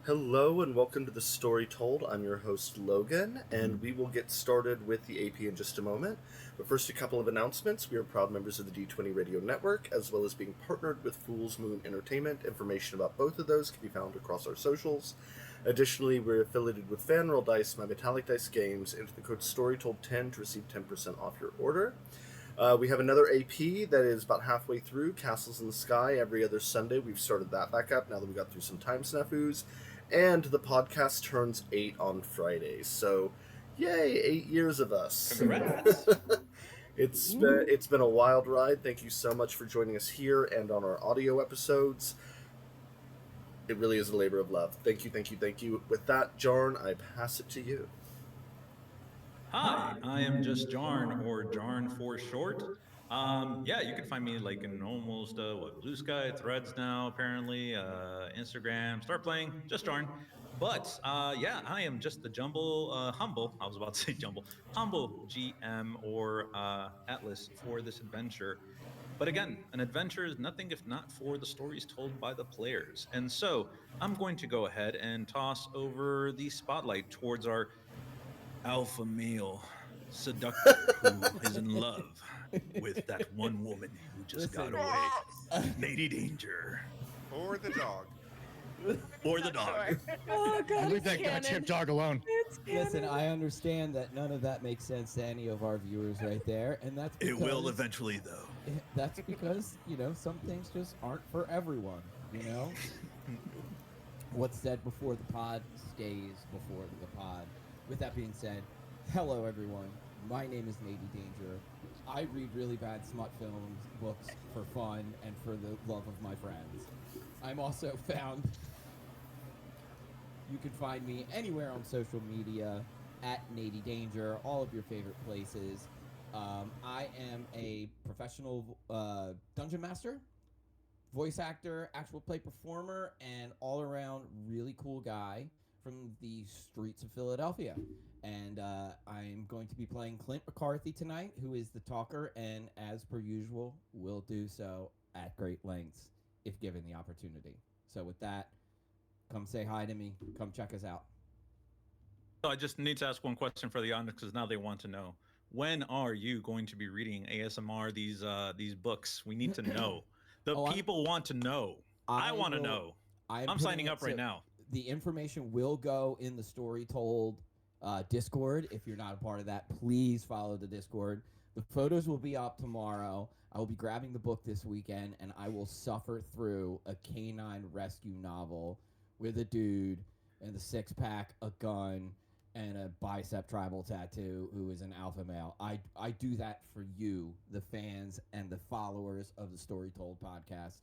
Hello and welcome to The Story Told. I'm your host Logan, and we will get started with the AP in just a moment. But first, a couple of announcements. We are proud members of the D20 Radio Network, as well as being partnered with Fool's Moon Entertainment. Information about both of those can be found across our socials. Additionally, we're affiliated with FanRoll Dice, My Metallic Dice Games. Enter the code StoryTold10 to receive 10% off your order. We have another AP that is about halfway through, Castles in the Sky, every other Sunday. We've started that back up now that we got through some time snafus. And the podcast turns 8 on Fridays. So, yay, 8 years of us. Congrats. It's been a wild ride. Thank you so much for joining us here and on our audio episodes. It really is a labor of love. Thank you, thank you, thank you. With that, Jarn, I pass it to you. Hi, I am just Jarn, or Jarn for short. Yeah, you can find me like in almost Blue Sky, Threads now, apparently, Instagram. Start playing, just Jarn. But yeah, I am just the humble. I was about to say humble GM or Atlas for this adventure. But again, an adventure is nothing if not for the stories told by the players. And so I'm going to go ahead and toss over the spotlight towards our alpha male seductor who is in love with that one woman who just got away. Lady Danger. Or the dog. Or the dog. Oh, God, Leave that goddamn dog alone. Listen, I understand that none of that makes sense to any of our viewers right there, and that's because, It will eventually, though. That's because, some things just aren't for everyone, What's said before the pod stays before the pod. With that being said, hello, everyone. My name is Lady Danger. I read really bad smut films, books for fun and for the love of my friends. I'm also found... You can find me anywhere on social media at Nady Danger, all of your favorite places. I am a professional dungeon master, voice actor, actual play performer, and all-around really cool guy from the streets of Philadelphia. And I'm going to be playing Clint McCarthy tonight, who is the talker, and as per usual, will do so at great lengths if given the opportunity. So with that, come say hi to me. Come check us out. So I just need to ask one question for the audience because now they want to know. When are you going to be reading ASMR these books? We need to know. People want to know. I want to know. I'm signing up right now. The information will go in the Story Told Discord. If you're not a part of that, please follow the Discord. The photos will be up tomorrow. I will be grabbing the book this weekend, and I will suffer through a canine rescue novel with a dude and a six-pack, a gun, and a bicep tribal tattoo who is an alpha male. I do that for you, the fans and the followers of the Story Told podcast.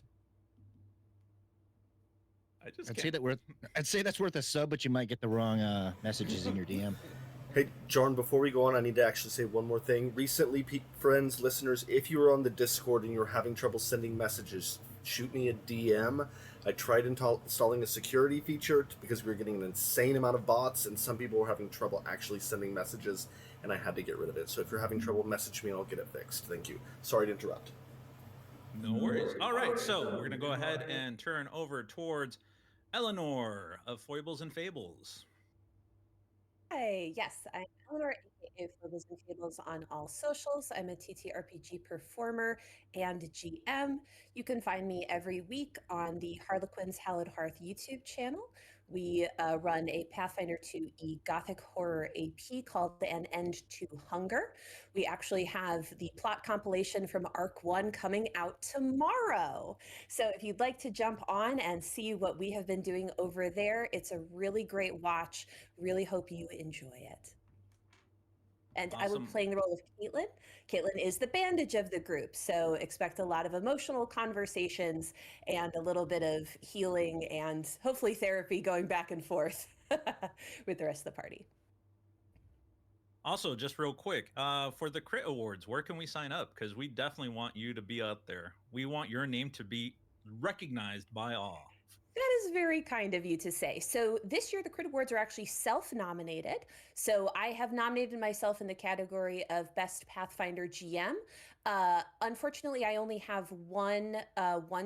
I'd say that's worth a sub, but you might get the wrong messages in your DM. Hey, Jarn, before we go on, I need to actually say one more thing. Recently, friends, listeners, if you were on the Discord and you were having trouble sending messages, shoot me a DM. I tried installing a security feature because we were getting an insane amount of bots, and some people were having trouble actually sending messages, and I had to get rid of it. So if you're having trouble, message me and I'll get it fixed. Thank you. Sorry to interrupt. No worries. All right, so we're going to go ahead and turn over towards Eleanor of Foibles and Fables. Hi, yes, I'm Eleanor, aka Foibles and Fables on all socials. I'm a TTRPG performer and GM. You can find me every week on the Harlequin's Hallowed Hearth YouTube channel. We run a Pathfinder 2e Gothic horror AP called An End to Hunger. We actually have the plot compilation from Arc 1 coming out tomorrow. So if you'd like to jump on and see what we have been doing over there, it's a really great watch. Really hope you enjoy it. And awesome. I will be playing the role of Caitlin. Caitlin is the bandage of the group, so expect a lot of emotional conversations and a little bit of healing and hopefully therapy going back and forth with the rest of the party. Also, just real quick, for the Crit Awards, where can we sign up? Because we definitely want you to be out there. We want your name to be recognized by all. That is very kind of you to say. So this year, the Crit Awards are actually self-nominated. So I have nominated myself in the category of Best Pathfinder GM. Unfortunately, I only have one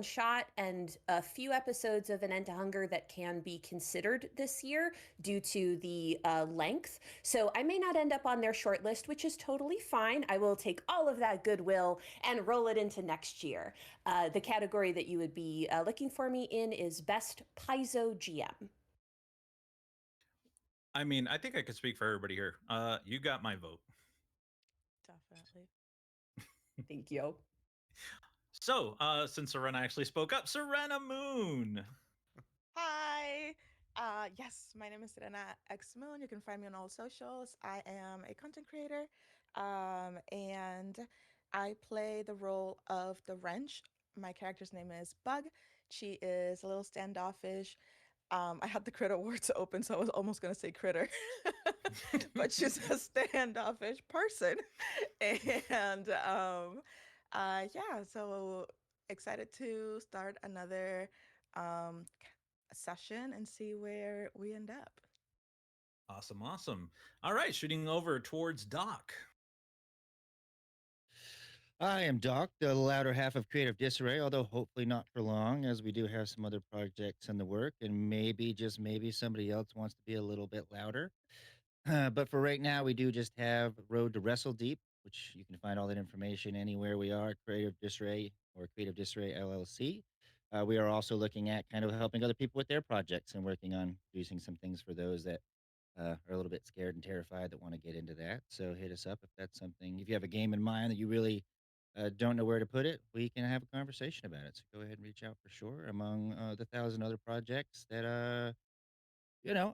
shot and a few episodes of An End to Hunger that can be considered this year due to the length. So I may not end up on their short list, which is totally fine. I will take all of that goodwill and roll it into next year. The category that you would be looking for me in is Best Paizo GM. I mean, I think I could speak for everybody here. You got my vote. Definitely. Thank you. So, since Serena actually spoke up, Serena Moon. Hi. Yes, my name is Serena X Moon. You can find me on all socials. I am a content creator, and I play the role of the wrench. My character's name is Bug. She is a little standoffish. I had the crit awards open, so I was almost gonna say critter, but she's a standoffish person, and yeah. So excited to start another um, session and see where we end up. Awesome, awesome. All right, shooting over towards Doc. I am Doc, the louder half of Creative Disarray, although hopefully not for long, as we do have some other projects in the work, and maybe, just maybe, somebody else wants to be a little bit louder. But for right now, we do just have Road to Wrestle Deep, which you can find all that information anywhere we are, Creative Disarray or Creative Disarray LLC. We are also looking at kind of helping other people with their projects and working on producing some things for those that are a little bit scared and terrified that want to get into that. So hit us up if that's something. If you have a game in mind that you really don't know where to put it, we can have a conversation about it. So go ahead and reach out for sure. Among the 1,000 other projects that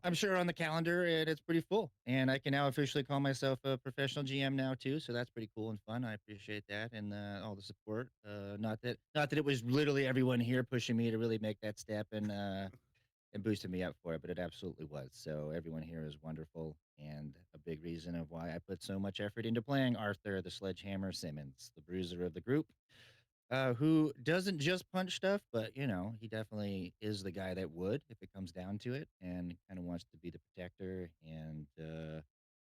I'm sure on the calendar, and it's pretty full. And I can now officially call myself a professional GM now too, so that's pretty cool and fun. I appreciate that and all the support. Not that it was literally everyone here pushing me to really make that step and boosted me up for it, but it absolutely was. So everyone here is wonderful and a big reason of why I put so much effort into playing Arthur the Sledgehammer Simmons, the bruiser of the group, who doesn't just punch stuff, but he definitely is the guy that would if it comes down to it, and kind of wants to be the protector and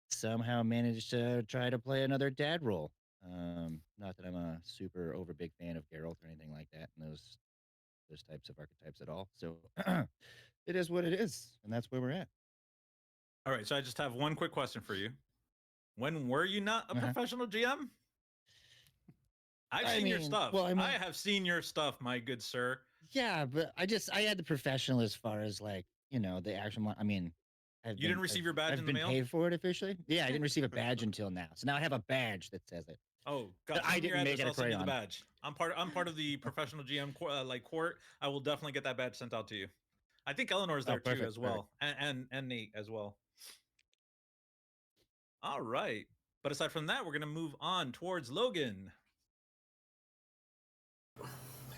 somehow managed to try to play another dad role. Not that I'm a super over big fan of Geralt or anything like that, and those types of archetypes at all. So it is what it is, and that's where we're at. All right, so I just have one quick question for you. When were you not a Uh-huh. professional GM? I've I seen your mean, stuff. well, I mean, I have seen your stuff, my good sir. yeah, but I had the professional as far as like the actual one. I mean, You didn't receive your badge I've in the been mail? paid for it officially. Yeah, I didn't receive a badge until now, so now I have a badge that says it. Oh But God, I send me your didn't make address. it a I'll send you the crayon. badge. I'm part of the professional GM court. I will definitely get that badge sent out to you. I think Eleanor's Oh, there too perfect, as perfect. well, and Nate as well. All right, but aside from that, we're gonna move on towards Logan.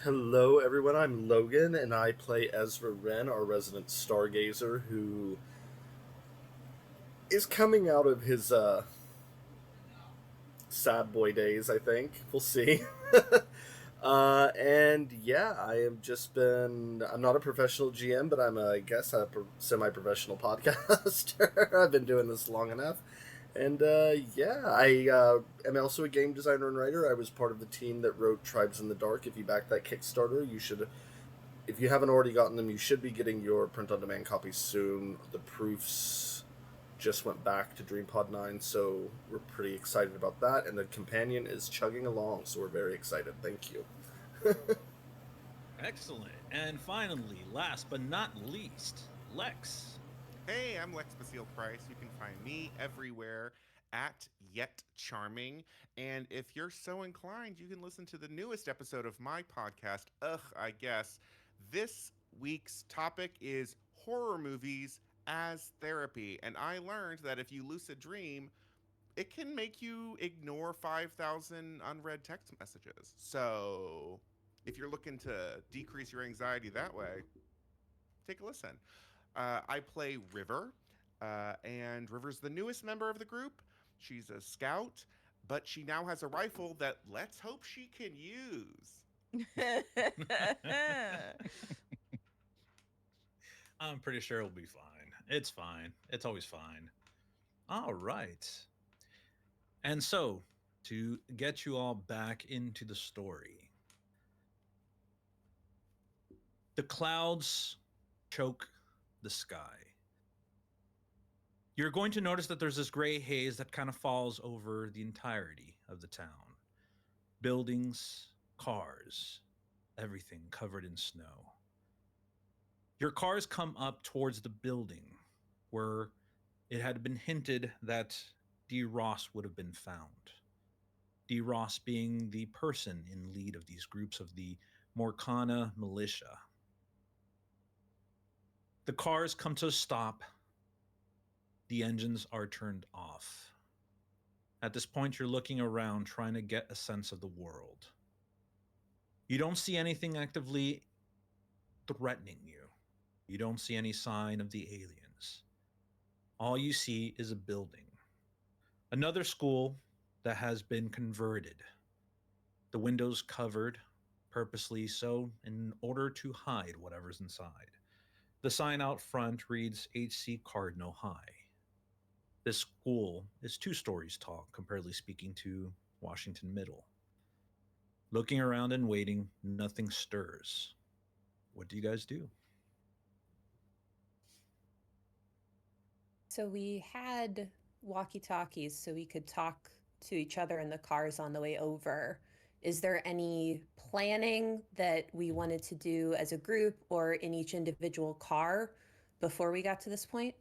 Hello, everyone. I'm Logan, and I play Ezra Wren, our resident stargazer, who is coming out of his sad boy days. I think we'll see. And yeah, I have just been. I'm not a professional GM, but I guess, a semi-professional podcaster. I've been doing this long enough. And yeah, I am also a game designer and writer. I was part of the team that wrote Tribes in the Dark. If you back that Kickstarter, you should. If you haven't already gotten them, you should be getting your print-on-demand copies soon. The proofs just went back to DreamPod 9, so we're pretty excited about that. And the companion is chugging along, so we're very excited. Thank you. Excellent. And finally, last but not least, Lex. Hey, I'm Lex Basile Price. You can find me everywhere at Yet Charming. And if you're so inclined, you can listen to the newest episode of my podcast, Ugh, I Guess. This week's topic is horror movies as therapy. And I learned that if you lucid dream, it can make you ignore 5,000 unread text messages. So if you're looking to decrease your anxiety that way, take a listen. I play River, and River's the newest member of the group. She's a scout, but she now has a rifle that let's hope she can use. I'm pretty sure it'll be fine. It's fine. It's always fine. All right. And so, to get you all back into the story. The clouds choke the sky. You're going to notice that there's this gray haze that kind of falls over the entirety of the town. Buildings, cars, everything covered in snow. Your cars come up towards the building where it had been hinted that D. Ross would have been found. D. Ross being the person in lead of these groups of the Morcana militia. The cars come to a stop. The engines are turned off. At this point, you're looking around trying to get a sense of the world. You don't see anything actively threatening you. You don't see any sign of the aliens. All you see is a building. Another school that has been converted. The windows covered, purposely so, in order to hide whatever's inside. The sign out front reads HC Cardinal High. This school is 2 stories tall, comparatively speaking to Washington Middle. Looking around and waiting, nothing stirs. What do you guys do? So we had walkie-talkies so we could talk to each other in the cars on the way over. Is there any planning that we wanted to do as a group or in each individual car before we got to this point?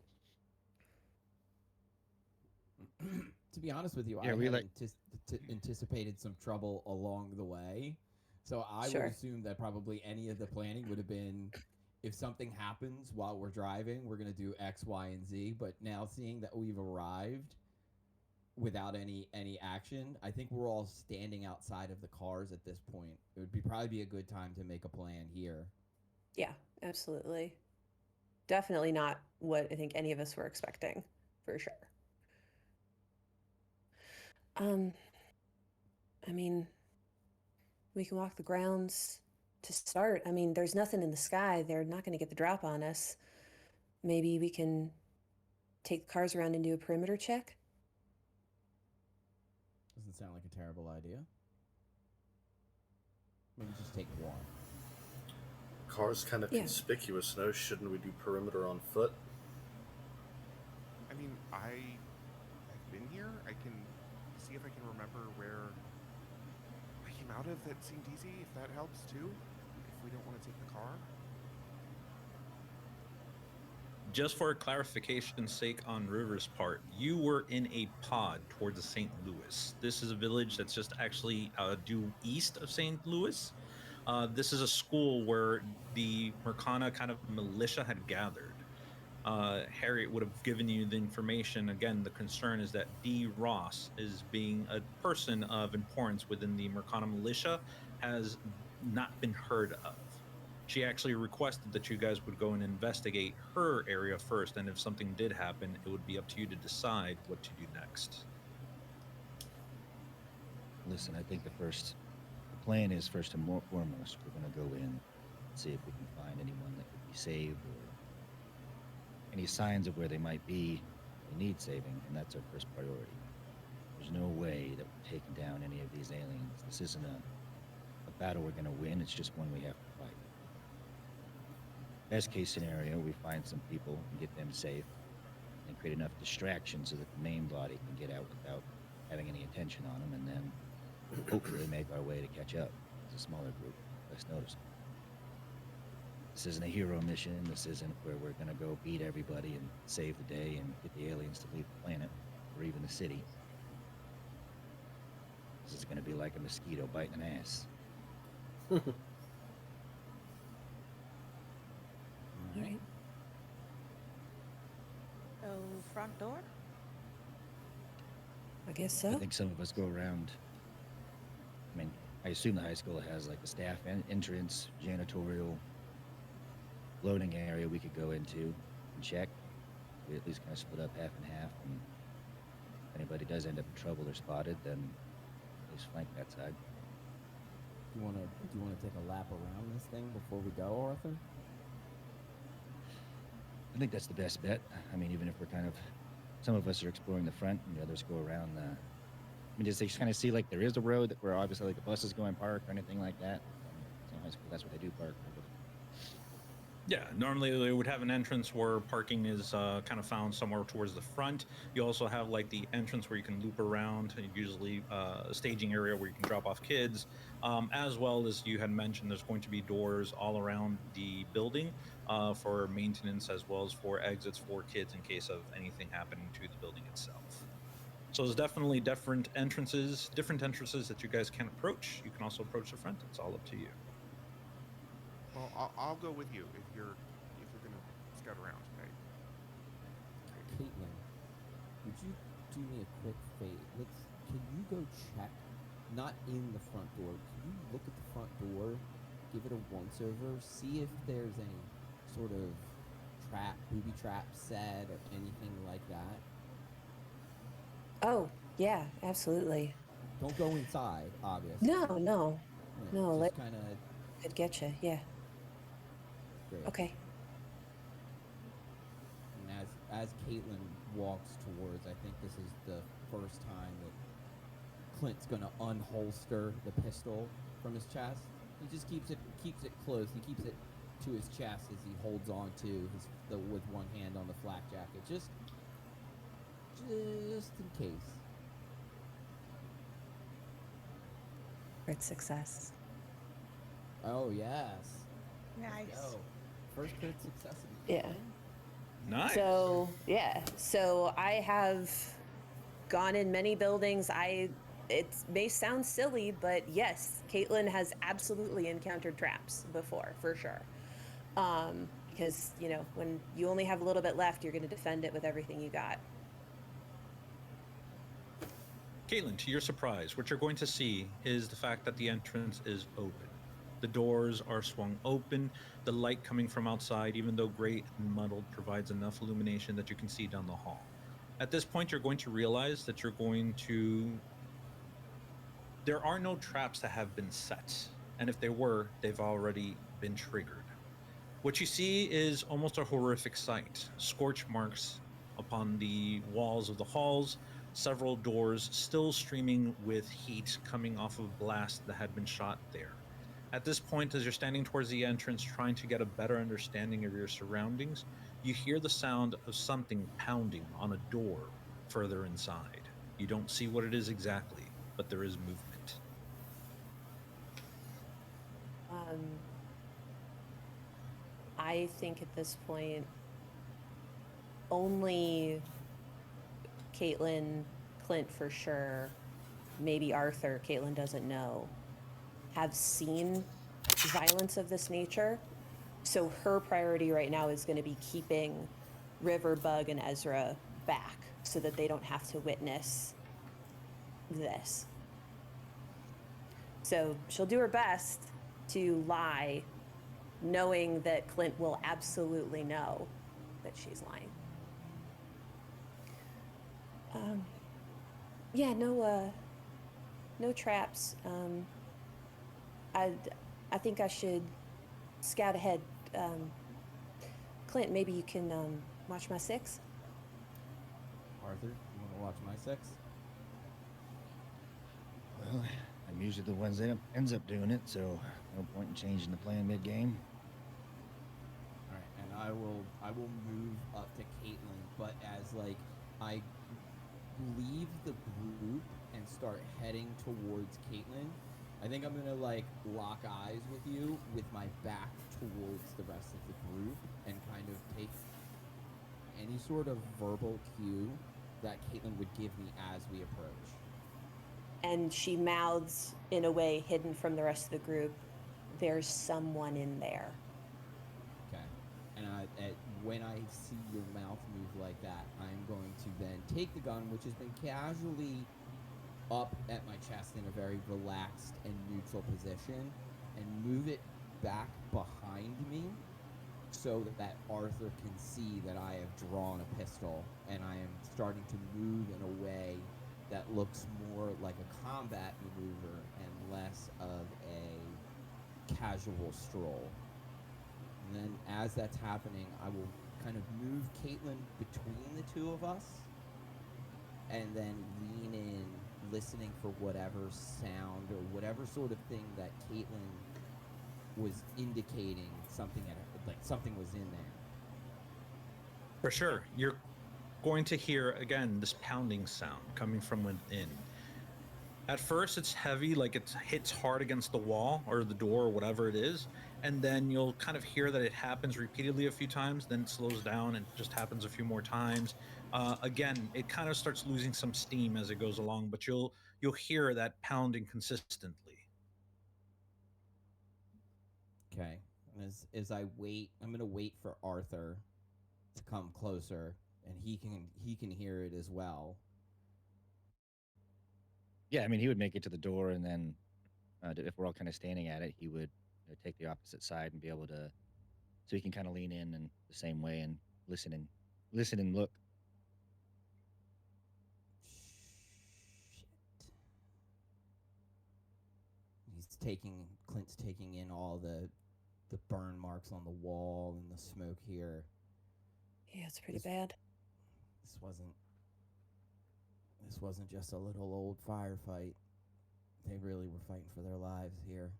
To be honest with you, Yeah, I we had like- anticipated some trouble along the way. So I Sure. would assume that probably any of the planning would have been, if something happens while we're driving, we're going to do X, Y, and Z. But now seeing that we've arrived without any action, I think we're all standing outside of the cars at this point. It would probably be a good time to make a plan here. Yeah, absolutely. Definitely not what I think any of us were expecting, for sure. I mean, we can walk the grounds to start. I mean, there's nothing in the sky. They're not going to get the drop on us. Maybe we can take the cars around and do a perimeter check. Doesn't sound like a terrible idea. Maybe just take one. Car's kind of Yeah. conspicuous, no? Shouldn't we do perimeter on foot? I mean, I've been here. I can see if I can remember where I came out of that seemed easy, if that helps too. If we don't want to take the car. Just for clarification's sake on River's part, you were in a pod towards St. Louis. This is a village that's just actually due east of St. Louis. This is a school where the Mercana kind of militia had gathered. Harriet would have given you the information. Again, the concern is that D. Ross is being a person of importance within the Mercana militia has not been heard of. She actually requested that you guys would go and investigate her area first, and if something did happen, it would be up to you to decide what to do next. Listen, I think the plan is first and foremost, we're going to go in, see if we can find anyone that could be saved or any signs of where they might be that need saving, and that's our first priority. There's no way that we're taking down any of these aliens. This isn't a battle we're going to win, it's just one we have to fight. Best case scenario, we find some people and get them safe and create enough distraction so that the main body can get out without having any attention on them, and then hopefully make our way to catch up as a smaller group, less noticeable. This isn't a hero mission. This isn't where we're going to go beat everybody and save the day and get the aliens to leave the planet or even the city. This is going to be like a mosquito biting an ass. All right. So, front door? I guess I so. think some of us go around. I mean, I assume the high school has like a staff entrance, janitorial, loading area we could go into and check. We at least kind of split up half and half, and if anybody does end up in trouble or spotted, then at least flank that side. Do you want to take a lap around this thing before we go, Arthur? I think that's the best bet. I mean, even if we're kind of, some of us are exploring the front and the others go around I mean, does they kind of see like there is a road that where obviously like a bus is going park or anything like that? Some high school, that's where they do park. Yeah, normally they would have an entrance where parking is kind of found somewhere towards the front. You also have like the entrance where you can loop around, usually a staging area where you can drop off kids, as well as you had mentioned, there's going to be doors all around the building for maintenance as well as for exits for kids in case of anything happening to the building itself. So there's definitely different entrances that you guys can approach. You can also approach the front. It's all up to you. Well, I'll go with you if you're gonna scout around today. Okay. Caitlin, would you do me a quick favor? Can you go check, not in the front door, can you look at the front door, give it a once over, see if there's any sort of booby trap set or anything like that? Oh, yeah, absolutely. Don't go inside, obviously. No, no, Yeah, no. Let just kind of could get you. Yeah. great. Okay. And as Caitlin walks towards, I think this is the first time that Clint's gonna unholster the pistol from his chest. He just keeps it close. He keeps it to his chest as he holds on to with one hand on the flak jacket, just in case. Great success. Oh yes. Nice. Go. First crit success of the Yeah. evening. Nice. So I have gone in many buildings. It may sound silly, but yes, Caitlin has absolutely encountered traps before, for sure. Because when you only have a little bit left, you're going to defend it with everything you got. Caitlin, to your surprise, what you're going to see is the fact that the entrance is open. The doors are swung open. The light coming from outside, even though gray and muddled, provides enough illumination that you can see down the hall. At this point, you're going to realize that there are no traps that have been set. And if they were, they've already been triggered. What you see is almost a horrific sight. Scorch marks upon the walls of the halls, several doors still streaming with heat coming off of blast that had been shot there. At this point, as you're standing towards the entrance, trying to get a better understanding of your surroundings, you hear the sound of something pounding on a door further inside. You don't see what it is exactly, but there is movement. I think at this point, only Caitlin, Clint for sure, maybe Arthur, Caitlin doesn't know, have seen violence of this nature. So her priority right now is going to be keeping River, Bug, and Ezra back so that they don't have to witness this. So she'll do her best to lie, knowing that Clint will absolutely know that she's lying. Yeah, no traps. I think I should scout ahead. Clint, maybe you can watch my 6. Arthur, you want to watch my 6? Well, I'm usually the ones that ends up doing it, so no point in changing the plan mid-game. All right, and I will move up to Caitlin, but as like I leave the group and start heading towards Caitlin, I think I'm gonna like lock eyes with you with my back towards the rest of the group and kind of take any sort of verbal cue that Caitlin would give me as we approach. And she mouths in a way hidden from the rest of the group, "There's someone in there." Okay. And when I see your mouth move like that, I'm going to then take the gun, which has been casually up at my chest in a very relaxed and neutral position, and move it back behind me so that Arthur can see that I have drawn a pistol and I am starting to move in a way that looks more like a combat maneuver and less of a casual stroll. And then as that's happening, I will kind of move Caitlin between the two of us and then lean in listening for whatever sound or whatever sort of thing that Caitlin was indicating something like something was in there. For sure. You're going to hear again this pounding sound coming from within. At first, it's heavy, like it hits hard against the wall or the door or whatever it is. And then you'll kind of hear that it happens repeatedly a few times, then it slows down and just happens a few more times. Again, it kind of starts losing some steam as it goes along, but you'll hear that pounding consistently. Okay. And as I wait, I'm gonna wait for Arthur to come closer, and he can hear it as well. Yeah, I mean, he would make it to the door, and then if we're all kind of standing at it, he would take the opposite side and be able to, so he can kind of lean in the same way and listen and look. Shit. Clint's taking in all the burn marks on the wall and the smoke here. Yeah, it's pretty bad. This wasn't just a little old firefight. They really were fighting for their lives here.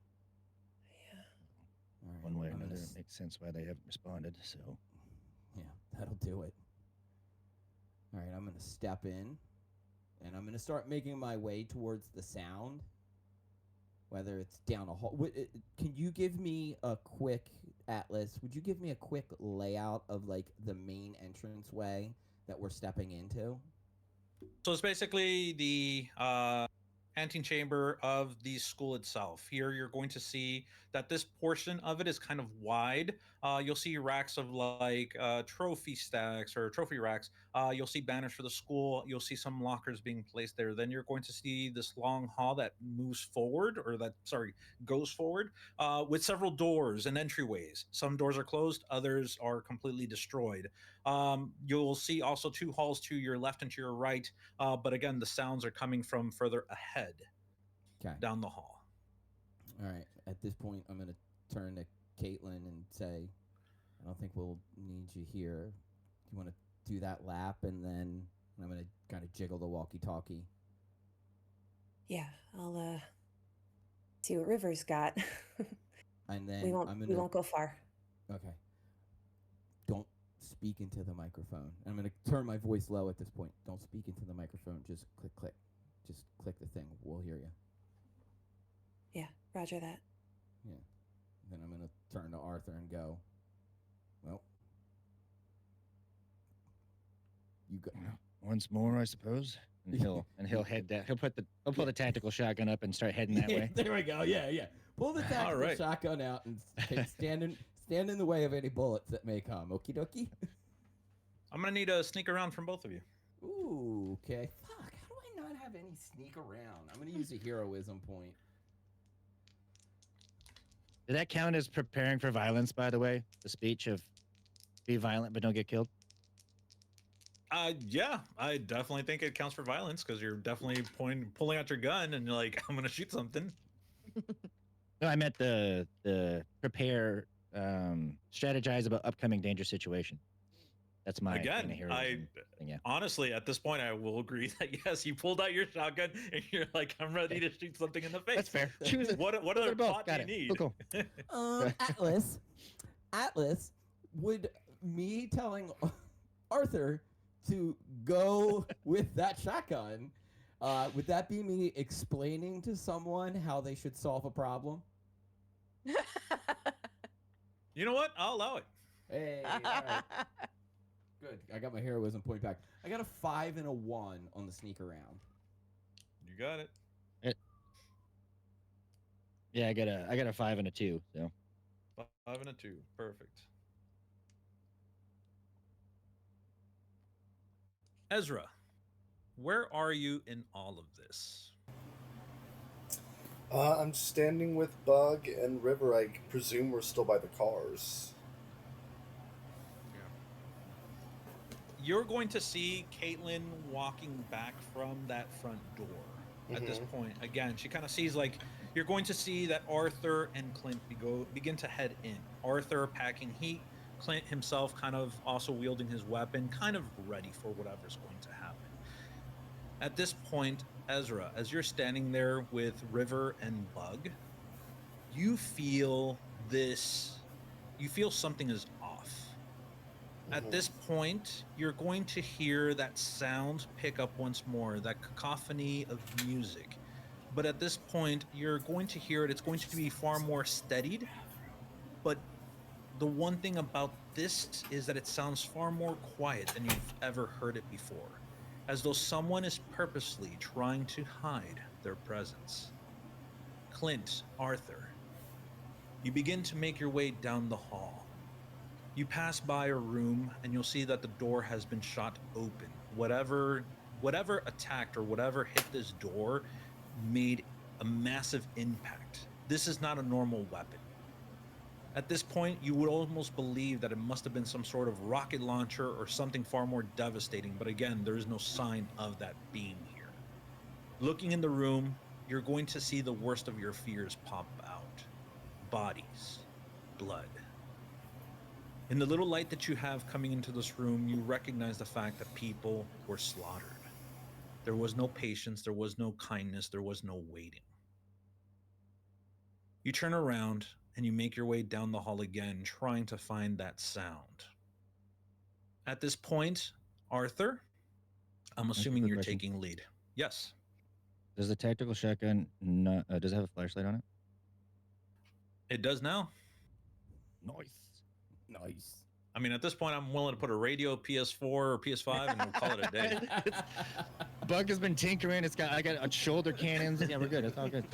Yeah. All right, One way or I'm another, gonna it makes sense why they haven't responded. So yeah, that'll do it. All right, I'm gonna step in, and I'm gonna start making my way towards the sound. Whether it's down a hall, can you give me a quick Atlas? Would you give me a quick layout of like the main entranceway that we're stepping into? So it's basically the antechamber of the school itself. Here you're going to see that this portion of it is kind of wide. You'll see racks of like trophy stacks or trophy racks. You'll see banners for the school. You'll see some lockers being placed there. Then you're going to see this long hall that moves forward, or that, sorry, goes forward with several doors and entryways. Some doors are closed, others are completely destroyed. You'll see also two halls to your left and to your right, but again, the sounds are coming from further ahead down the hall. All right. At this point, I'm going to turn to Caitlin and say, I don't think we'll need you here. Do you want to do that lap? And then I'm going to kind of jiggle the walkie-talkie. Yeah, I'll see what River's got. And then we won't go far. Okay. Don't speak into the microphone. I'm going to turn my voice low at this point. Don't speak into the microphone. Just click, click. Just click the thing. We'll hear you. Yeah, roger that. Yeah. Then I'm going to turn to Arthur and go, well, you go. once more, I suppose. And he'll head that. He'll pull the tactical shotgun up and start heading that way. There we go. Yeah, yeah. Pull the tactical shotgun out and stand in the way of any bullets that may come. Okie dokie. I'm gonna need a sneak around from both of you. Ooh, okay. Fuck, how do I not have any sneak around? I'm gonna use a heroism point. Did that count as preparing for violence, by the way? The speech of be violent but don't get killed? Yeah, I definitely think it counts for violence because you're definitely pulling out your gun and you're like, I'm gonna shoot something. No, I meant the prepare, strategize about upcoming dangerous situation. That's my again. thing, yeah. Honestly, at this point, I will agree that yes, you pulled out your shotgun and you're like, I'm ready to shoot something in the face. That's fair. Choose it. What other plot do you need? Cool. Atlas, would me telling Arthur to go with that shotgun, would that be me explaining to someone how they should solve a problem? You know what? I'll allow it. Hey, all right. Good. I got my heroism point back. I got a 5 and a 1 on the sneak around. You got it. Yeah, I got a 5 and a 2. So 5 and a 2. Perfect. Ezra, where are you in all of this? I'm standing with Bug and River. I presume we're still by the cars. You're going to see Caitlin walking back from that front door at this point. Again, she kind of sees, like, you're going to see that Arthur and Clint begin to head in. Arthur packing heat, Clint himself kind of also wielding his weapon, kind of ready for whatever's going to happen. At this point, Ezra, as you're standing there with River and Bug, you feel this, you feel something is off. At Mhm. this point, you're going to hear that sound pick up once more, that cacophony of music. But at this point, you're going to hear it. It's going to be far more steadied. But the one thing about this is that it sounds far more quiet than you've ever heard it before, as though someone is purposely trying to hide their presence. Clint, Arthur, you begin to make your way down the hall. You pass by a room and you'll see that the door has been shot open. Whatever attacked or whatever hit this door made a massive impact. This is not a normal weapon. At this point, you would almost believe that it must have been some sort of rocket launcher or something far more devastating, but again, there is no sign of that being here. Looking in the room, you're going to see the worst of your fears pop out: bodies, blood. In the little light that you have coming into this room, you recognize the fact that people were slaughtered. There was no patience, there was no kindness, there was no waiting. You turn around and you make your way down the hall again, trying to find that sound. At this point, Arthur, I'm Ask a assuming quick you're question. taking lead. Yes, Does the tactical shotgun not, does it have a flashlight on it? it does now. Nice. Nice. I mean, at this point, I'm willing to put a radio, PS4 or PS5, and we'll call it a day. Bug has been tinkering. I got shoulder cannons. Yeah, we're good. It's all good.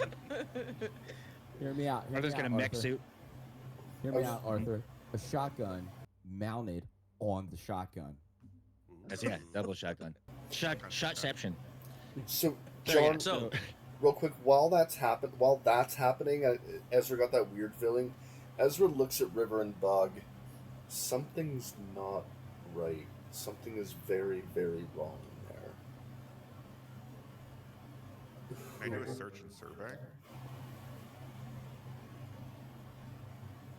Hear me out. Hear Arthur's me got a out, mech Arthur. suit. Hear me out, Arthur. A shotgun mounted on the shotgun. That's double shotgun. Shotception. So, So, yeah, John, So, real quick, while that's happening, Ezra got that weird feeling. Ezra looks at River and Bug. Something's not right. Something is very, very wrong Can I do a there. search and survey?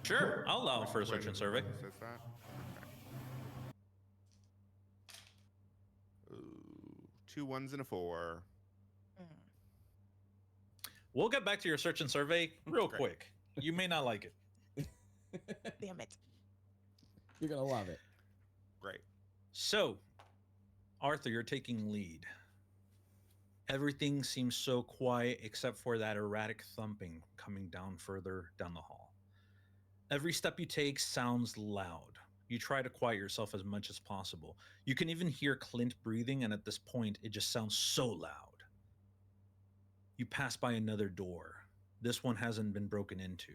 sure, I'll allow for a search When and survey. he says that. Okay. Ooh, 2 1s and a 4. Mm. We'll get back to your search and survey real Great. quick. You may not like it. Damn it. You're gonna love it. Great. So, Arthur, you're taking lead. Everything seems so quiet except for that erratic thumping coming down further down the hall. Every step you take sounds loud. You try to quiet yourself as much as possible. You can even hear Clint breathing, and at this point, it just sounds so loud. You pass by another door. This one hasn't been broken into.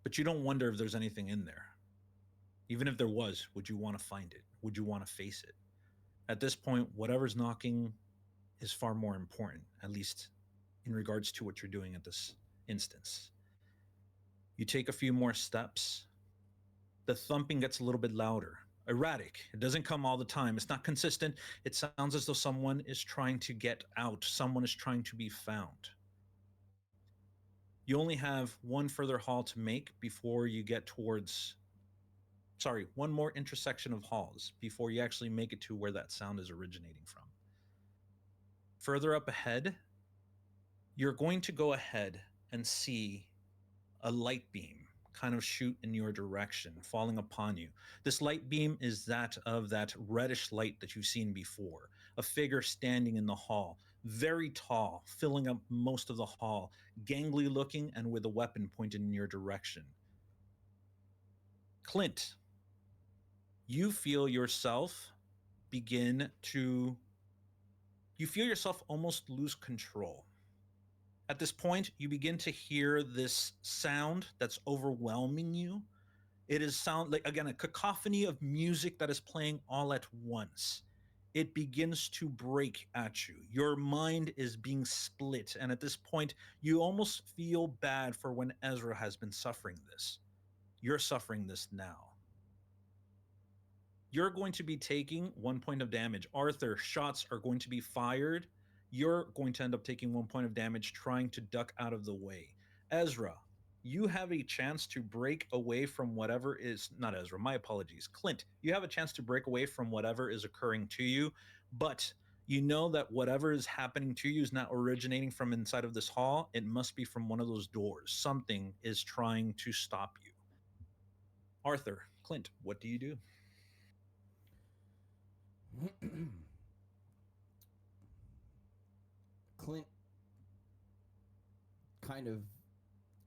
But you don't wonder if there's anything in there. Even if there was, would you want to find it? Would you want to face it? At this point, whatever's knocking is far more important, at least in regards to what you're doing at this instance. You take a few more steps. The thumping gets a little bit louder, erratic. It doesn't come all the time. It's not consistent. It sounds as though someone is trying to get out, someone is trying to be found. You only have one further hall to make before you get towards, sorry, one more intersection of halls before you actually make it to where that sound is originating from. Further up ahead, you're going to go ahead and see a light beam kind of shoot in your direction, falling upon you. This light beam is that of that reddish light that you've seen before. A figure standing in the hall, very tall, filling up most of the hall, gangly looking and with a weapon pointed in your direction. Clint, you feel yourself begin to, you feel yourself almost lose control. At this point, you begin to hear this sound that's overwhelming you. It is sound like, again, a cacophony of music that is playing all at once. It begins to break at you. Your mind is being split. And at this point, you almost feel bad for when Ezra has been suffering this. You're suffering this now. You're going to be taking 1 point of damage. Arthur, shots are going to be fired. You're going to end up taking 1 point of damage trying to duck out of the way. Ezra, you have a chance to break away from whatever is, not Ezra, my apologies. Clint, you have a chance to break away from whatever is occurring to you, but You know that whatever is happening to you is not originating from inside of this hall. It must be from one of those doors. Something is trying to stop you. Arthur, Clint, what do you do? Clint kind of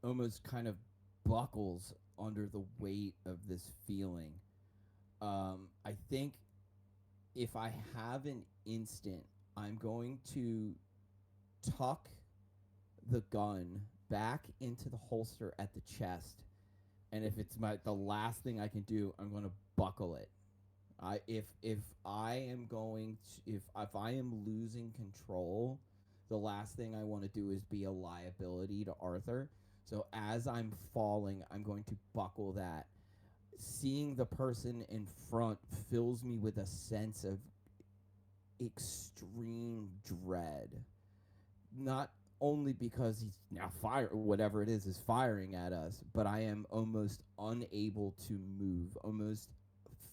almost kind of buckles under the weight of this feeling. I think if I have an instant, I'm going to tuck the gun back into the holster at the chest, and if it's the last thing I can do, I'm going to buckle it. If I am going to if I am losing control, the last thing I want to do is be a liability to Arthur. So as I'm falling, I'm going to buckle that. Seeing the person in front fills me with a sense of extreme dread. Not only because he's now whatever it is firing at us, but I am almost unable to move, almost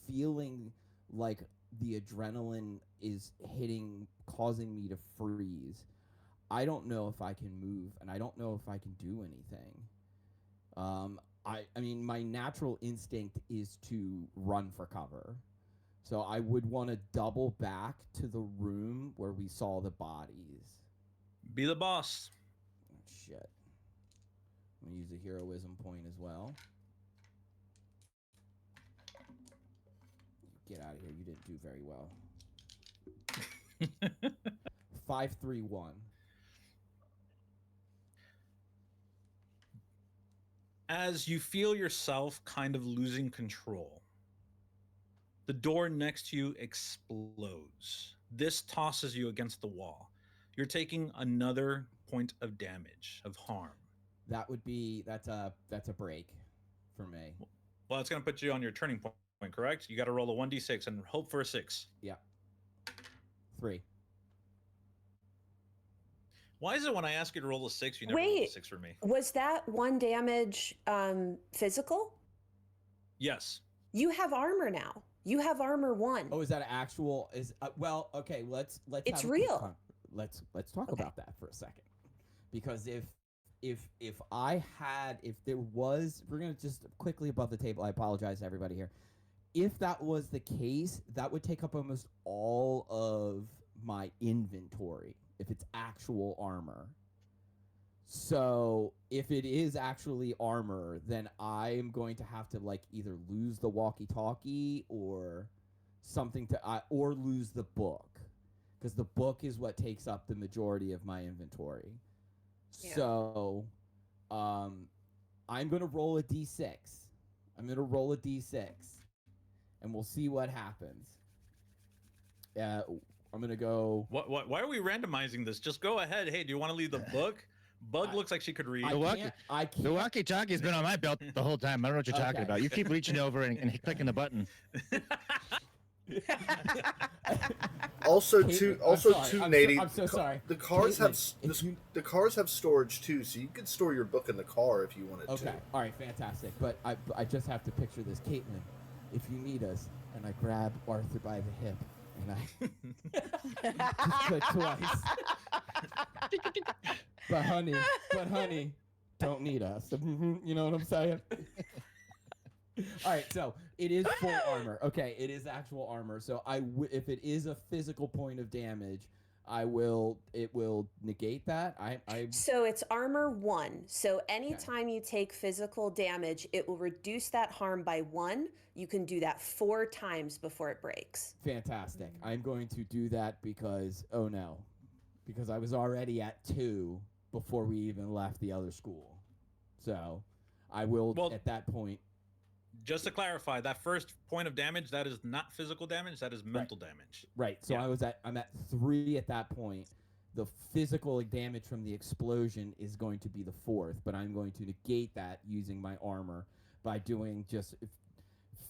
feeling like the adrenaline is hitting, causing me to freeze. I don't know if I can move, and I don't know if I can do anything. I mean, my natural instinct is to run for cover. So I would want to double back to the room where we saw the bodies. Be the boss. Oh, shit. I'm going to use a heroism point as well. Get out of here. You didn't do very well. 531. As you feel yourself kind of losing control, the door next to you explodes. This tosses you against the wall. You're taking another point of damage, of harm. That's a break for me. Well, it's going to put you on your turning point, correct? You got to roll a 1d6 and hope for a 6. Yeah. 3. Why is it when I ask you to roll a 6, you never roll a 6 for me? Was that 1 damage physical? Yes. You have armor now. You have armor 1. Oh, is that actual? Well, okay. Let's. It's have real. Let's talk about that for a second, because if I had, if there was, we're gonna just quickly above the table. I apologize to everybody here. If that was the case, that would take up almost all of my inventory. If it's actual armor. So if it is actually armor, then I am going to have to either lose the walkie-talkie or something or lose the book, because the book is what takes up the majority of my inventory. Yeah. So, I'm gonna roll a d6. I'm gonna roll a d6, and we'll see what happens. I'm gonna go. Why are we randomizing this? Just go ahead. Hey, do you want to leave the book? Bug looks like she could read. I can't. The walkie-talkie's been on my belt the whole time. I don't know what you're talking about. You keep reaching over and clicking the button. Also, Nady. I'm so sorry. The cars Caitlin, the cars have storage too, so you could store your book in the car if you wanted to. Okay, all right, fantastic. But I just have to picture this, Caitlin. If you need us, and I grab Arthur by the hip, and I just click twice. But honey, don't need us. You know what I'm saying? All right, so it is full armor. Okay, it is actual armor. So if it is a physical point of damage, it will negate that. So it's armor 1. So anytime you take physical damage, it will reduce that harm by 1. You can do that 4 times before it breaks. Fantastic. I'm going to do that because I was already at 2 before we even left the other school. So I will at that point. Just to clarify, that first point of damage, that is not physical damage, that is mental damage. Right. So I'm at 3 at that point. The physical damage from the explosion is going to be the 4th, but I'm going to negate that using my armor by doing just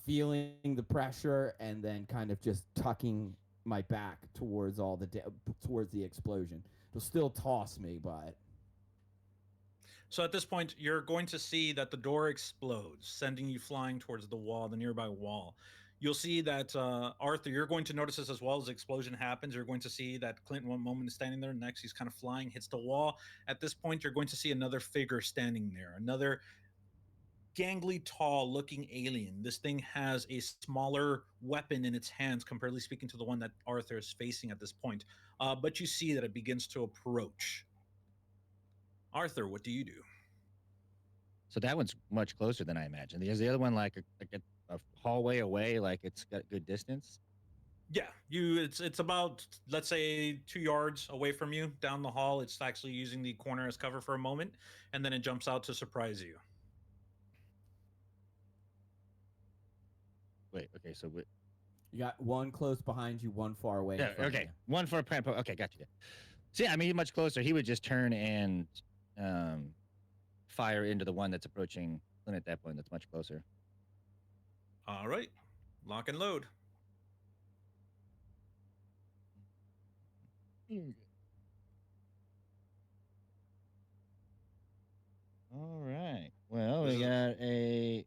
feeling the pressure and then kind of just tucking my back towards towards the explosion. It'll still toss me, but. So at this point, you're going to see that the door explodes, sending you flying towards the nearby wall. You'll see that Arthur, you're going to notice this as well as the explosion happens. You're going to see that Clint one moment is standing there. Next, he's kind of flying, hits the wall. At this point, you're going to see another figure standing there, another gangly, tall looking alien. This thing has a smaller weapon in its hands, comparatively speaking to the one that Arthur is facing at this point. But you see that it begins to approach. Arthur, what do you do? So that one's much closer than I imagined. Is the other one like a hallway away, like it's got good distance? Yeah, it's about, let's say, 2 yards away from you down the hall. It's actually using the corner as cover for a moment, and then it jumps out to surprise you. Wait, okay, so You got one close behind you, one far away. yeah, in front okay, Of you. one for a prank. Okay, gotcha. So yeah, I mean, much closer. He would just turn and fire into the one that's approaching Flynn at that point. That's much closer. All right, lock and load. All right. Well, This we is got a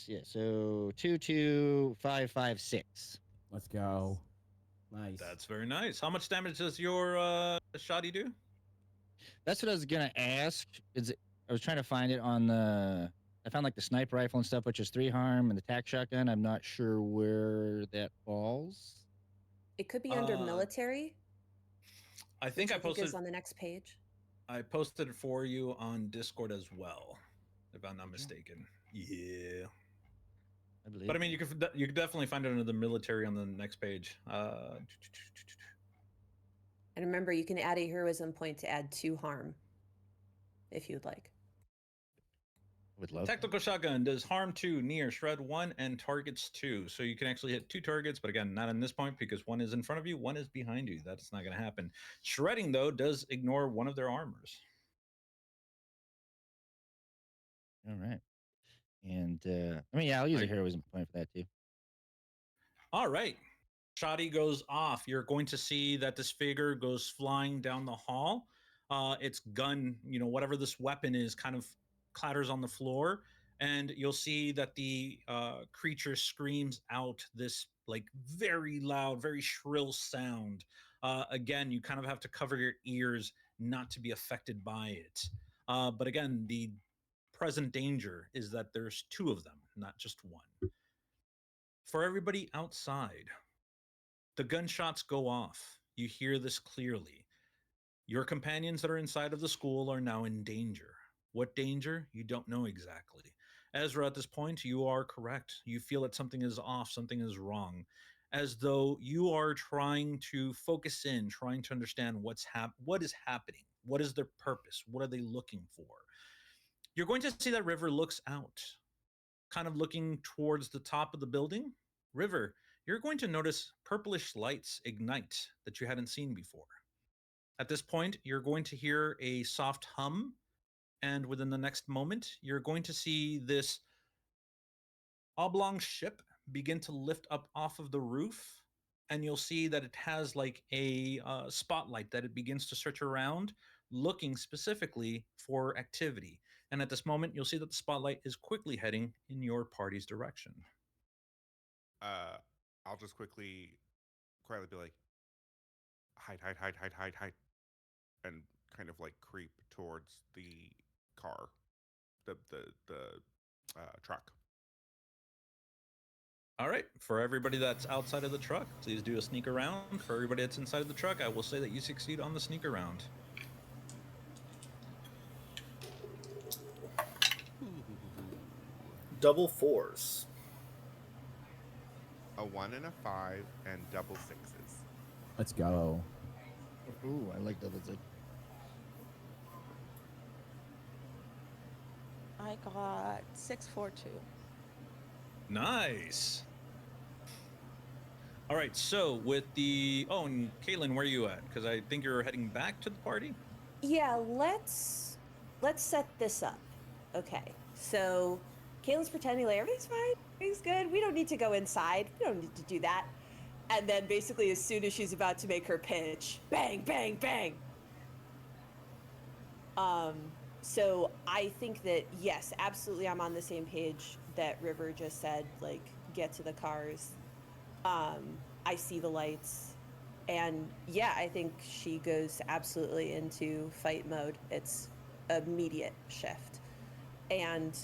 yeah. So 22556. Let's go. Nice. That's very nice. How much damage does your shoddy do? That's what I was gonna ask. I was trying to find it on the. I found like the sniper rifle and stuff, which is 3 harm, and the tac shotgun. I'm not sure where that falls. It could be under military, I think which I posted. is on the next page. I posted it for you on Discord as well, if I'm not mistaken. Yeah. I believe. But I mean, you could definitely find it under the military on the next page. And remember, you can add a heroism point to add 2 harm, if you'd like. Would love Tactical shotgun does harm 2, near, shred 1, and targets 2. So you can actually hit 2 targets, but again, not in this point because one is in front of you, one is behind you. That's not going to happen. Shredding, though, does ignore one of their armors. All right. And I mean, yeah, I'll use a heroism point for that too. All right. Shoddy goes off. You're going to see that this figure goes flying down the hall. Its gun, whatever this weapon is, kind of clatters on the floor, and you'll see that the creature screams out this like very loud, very shrill sound. Again, you kind of have to cover your ears not to be affected by it. But again, the present danger is that there's 2 of them, not just one. For everybody outside, the gunshots go off. You hear this clearly. Your companions that are inside of the school are now in danger. What danger? You don't know exactly. Ezra, at this point, you are correct. You feel that something is off, something is wrong, as though you are trying to focus in, trying to understand what is happening, what is their purpose, what are they looking for. You're going to see that River looks out, kind of looking towards the top of the building. River, you're going to notice purplish lights ignite that you hadn't seen before. At this point, you're going to hear a soft hum, and within the next moment, you're going to see this oblong ship begin to lift up off of the roof, and you'll see that it has like a spotlight that it begins to search around, looking specifically for activity. And at this moment, you'll see that the spotlight is quickly heading in your party's direction. I'll just quietly be like, hide, and kind of like creep towards the car, the truck. All right. For everybody that's outside of the truck, please do a sneak around. For everybody that's inside of the truck, I will say that you succeed on the sneak around. Double 4s. A 1 and a 5 and double 6s. Let's go. Ooh, I like double 6. I got 642. Nice. All right. So with the and Caitlin, where are you at? Because I think you're heading back to the party. Yeah, let's set this up. Okay, so Caitlin's pretending like everything's fine, everything's good. We don't need to go inside. We don't need to do that. And then basically, as soon as she's about to make her pitch, bang, bang, bang. So I think that yes, absolutely, I'm on the same page that River just said. Like, get to the cars. I see the lights. And yeah, I think she goes absolutely into fight mode. It's immediate shift. And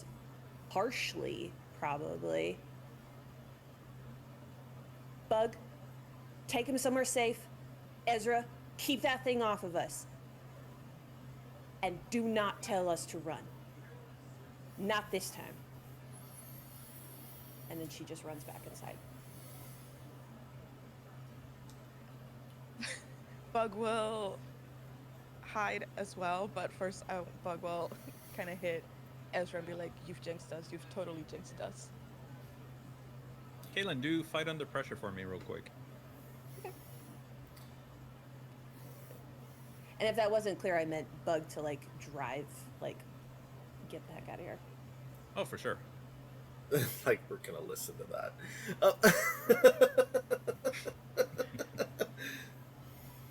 harshly, probably, Bug, take him somewhere safe. Ezra, keep that thing off of us. And do not tell us to run. Not this time. And then she just runs back inside. Bug will hide as well, but first Bug will kind of hit Ezra and be like, "You've jinxed us. You've totally jinxed us." Caitlin, do fight under pressure for me real quick. And if that wasn't clear, I meant Bug to like drive, like get the heck out of here. Oh, for sure. Like, we're gonna listen to that.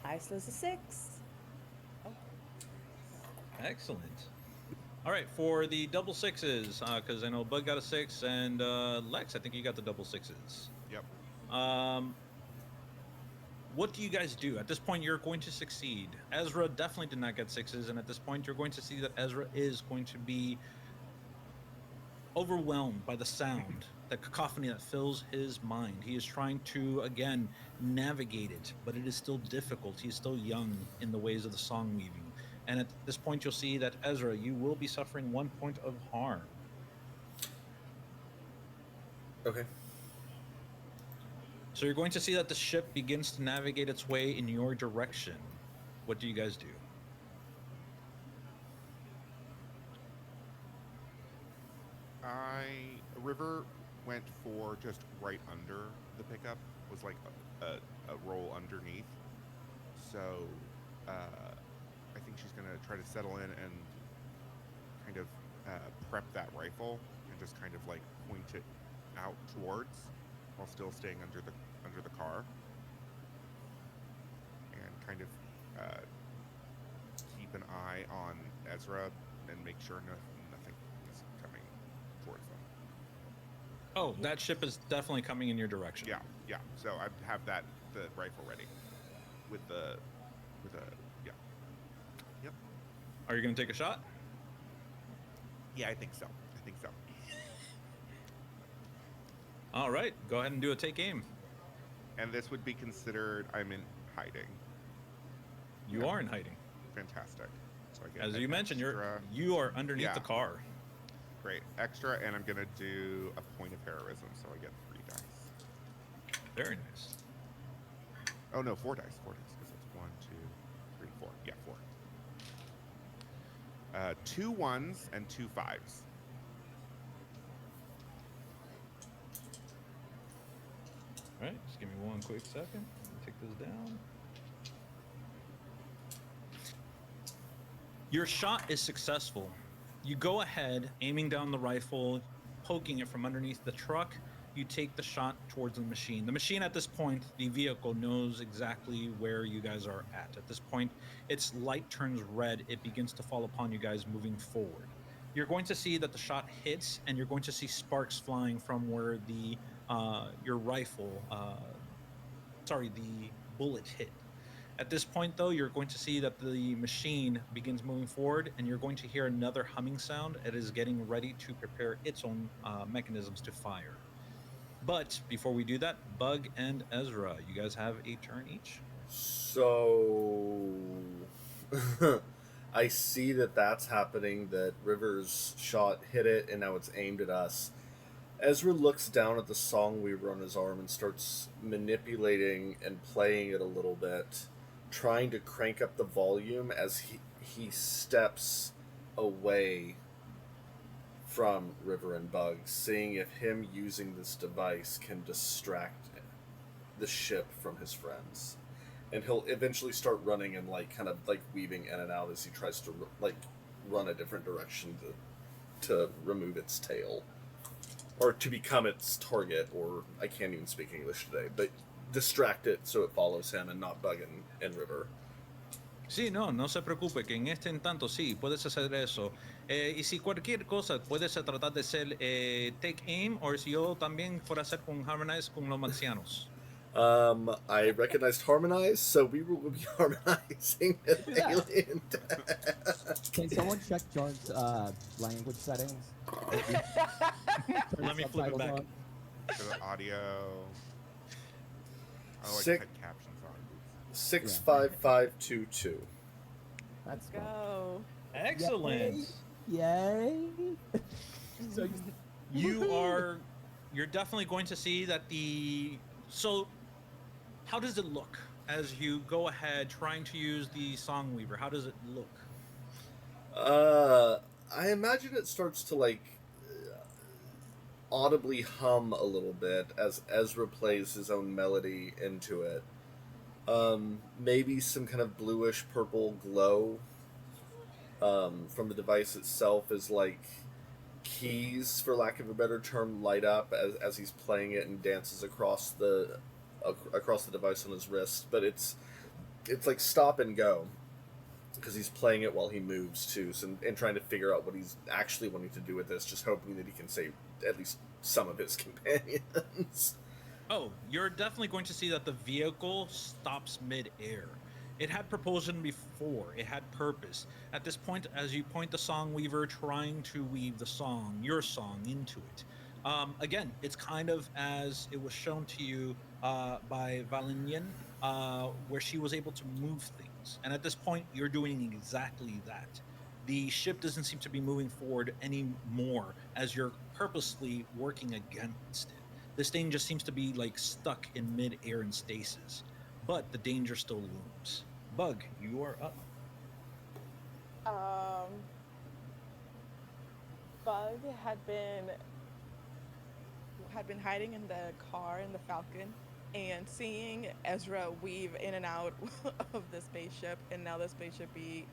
Ice was a 6. Excellent. All right, for the double sixes, because I know Bug got a 6, and Lex, I think you got the double sixes. Yep. What do you guys do? At this point, you're going to succeed. Ezra definitely did not get 6s, and at this point, you're going to see that Ezra is going to be overwhelmed by the sound, the cacophony that fills his mind. He is trying to, again, navigate it, but it is still difficult. He's still young in the ways of the song weaving. And at this point, you'll see that Ezra, you will be suffering 1 point of harm. Okay. So you're going to see that the ship begins to navigate its way in your direction. What do you guys do? River went for just right under the pickup, was like a roll underneath. So I think she's gonna try to settle in and kind of prep that rifle and just kind of like point it out towards, while still staying under the car, and kind of keep an eye on Ezra and make sure nothing is coming towards them. Oh, that ship is definitely coming in your direction. Yeah. So I have the rifle ready with a yeah. Yep. Are you going to take a shot? Yeah, I think so. All right, go ahead and do a take aim. And this would be considered I'm in hiding. You are in hiding. Fantastic. So I get As an you mentioned, extra- you are underneath the car. Great. Extra, and I'm gonna do a point of heroism, so I get 3 dice. Very nice. Oh no, 4 dice, because it's 1, 2, 3, 4. Yeah, 4. 2 1s and 2 5s. All right, just give me 1 quick second. Let me take this down. Your shot is successful. You go ahead, aiming down the rifle, poking it from underneath the truck. You take the shot towards the machine. The machine at this point, the vehicle, knows exactly where you guys are at. At this point, its light turns red. It begins to fall upon you guys moving forward. You're going to see that the shot hits, and you're going to see sparks flying from where the your rifle, the bullet hit. At this point, though, you're going to see that the machine begins moving forward, and you're going to hear another humming sound. It is getting ready to prepare its own mechanisms to fire. But before we do that, Bug and Ezra, you guys have a turn each. So I see that that's happening, that River's shot hit it, and now it's aimed at us. Ezra looks down at the song weaver on his arm and starts manipulating and playing it a little bit, trying to crank up the volume as he steps away from River and Bug, seeing if him using this device can distract the ship from his friends. And he'll eventually start running and kind of weaving in and out as he tries to run a different direction to remove its tail, or to become its target, or I can't even speak English today, but distract it so it follows him and not Bug and River. Sí, no, no se preocupe, que en este entanto sí, puedes hacer eso. Y si cualquier cosa puedes tratar de ser take aim, o si yo también fuera a hacer con harmonize con los marcianos. I recognized harmonize, so we will be harmonizing with Do that. alien. Can someone check Jarn's language settings? Like, turn the Let me flip it subtitles back. on. For the audio. Oh, I just Six had captions on. Oops. six Yeah, five five two two. Let's that's fun. go. Excellent. Yay! Yay! So you, You woohoo! are you're definitely going to see that the so how does it look as you go ahead trying to use the song weaver? How does it look? Uh, I imagine it starts to like audibly hum a little bit as Ezra plays his own melody into it. Maybe some kind of bluish purple glow from the device itself is like keys, for lack of a better term, light up as he's playing it and dances across the device on his wrist. But it's like stop and go because he's playing it while he moves too, so, and trying to figure out what he's actually wanting to do with this, just hoping that he can save at least some of his companions. Oh, you're definitely going to see that the vehicle stops mid-air. It had propulsion before, it had purpose. At this point, as you point the song weaver trying to weave the song, your song, into it. Again, it's kind of as it was shown to you by Valinian, where she was able to move things. And at this point, you're doing exactly that. The ship doesn't seem to be moving forward anymore as you're purposely working against it. This thing just seems to be like stuck in mid-air and stasis. But the danger still looms. Bug, you are up. Um, Bug had been hiding in the car in the Falcon and seeing Ezra weave in and out of the spaceship, and now the spaceship be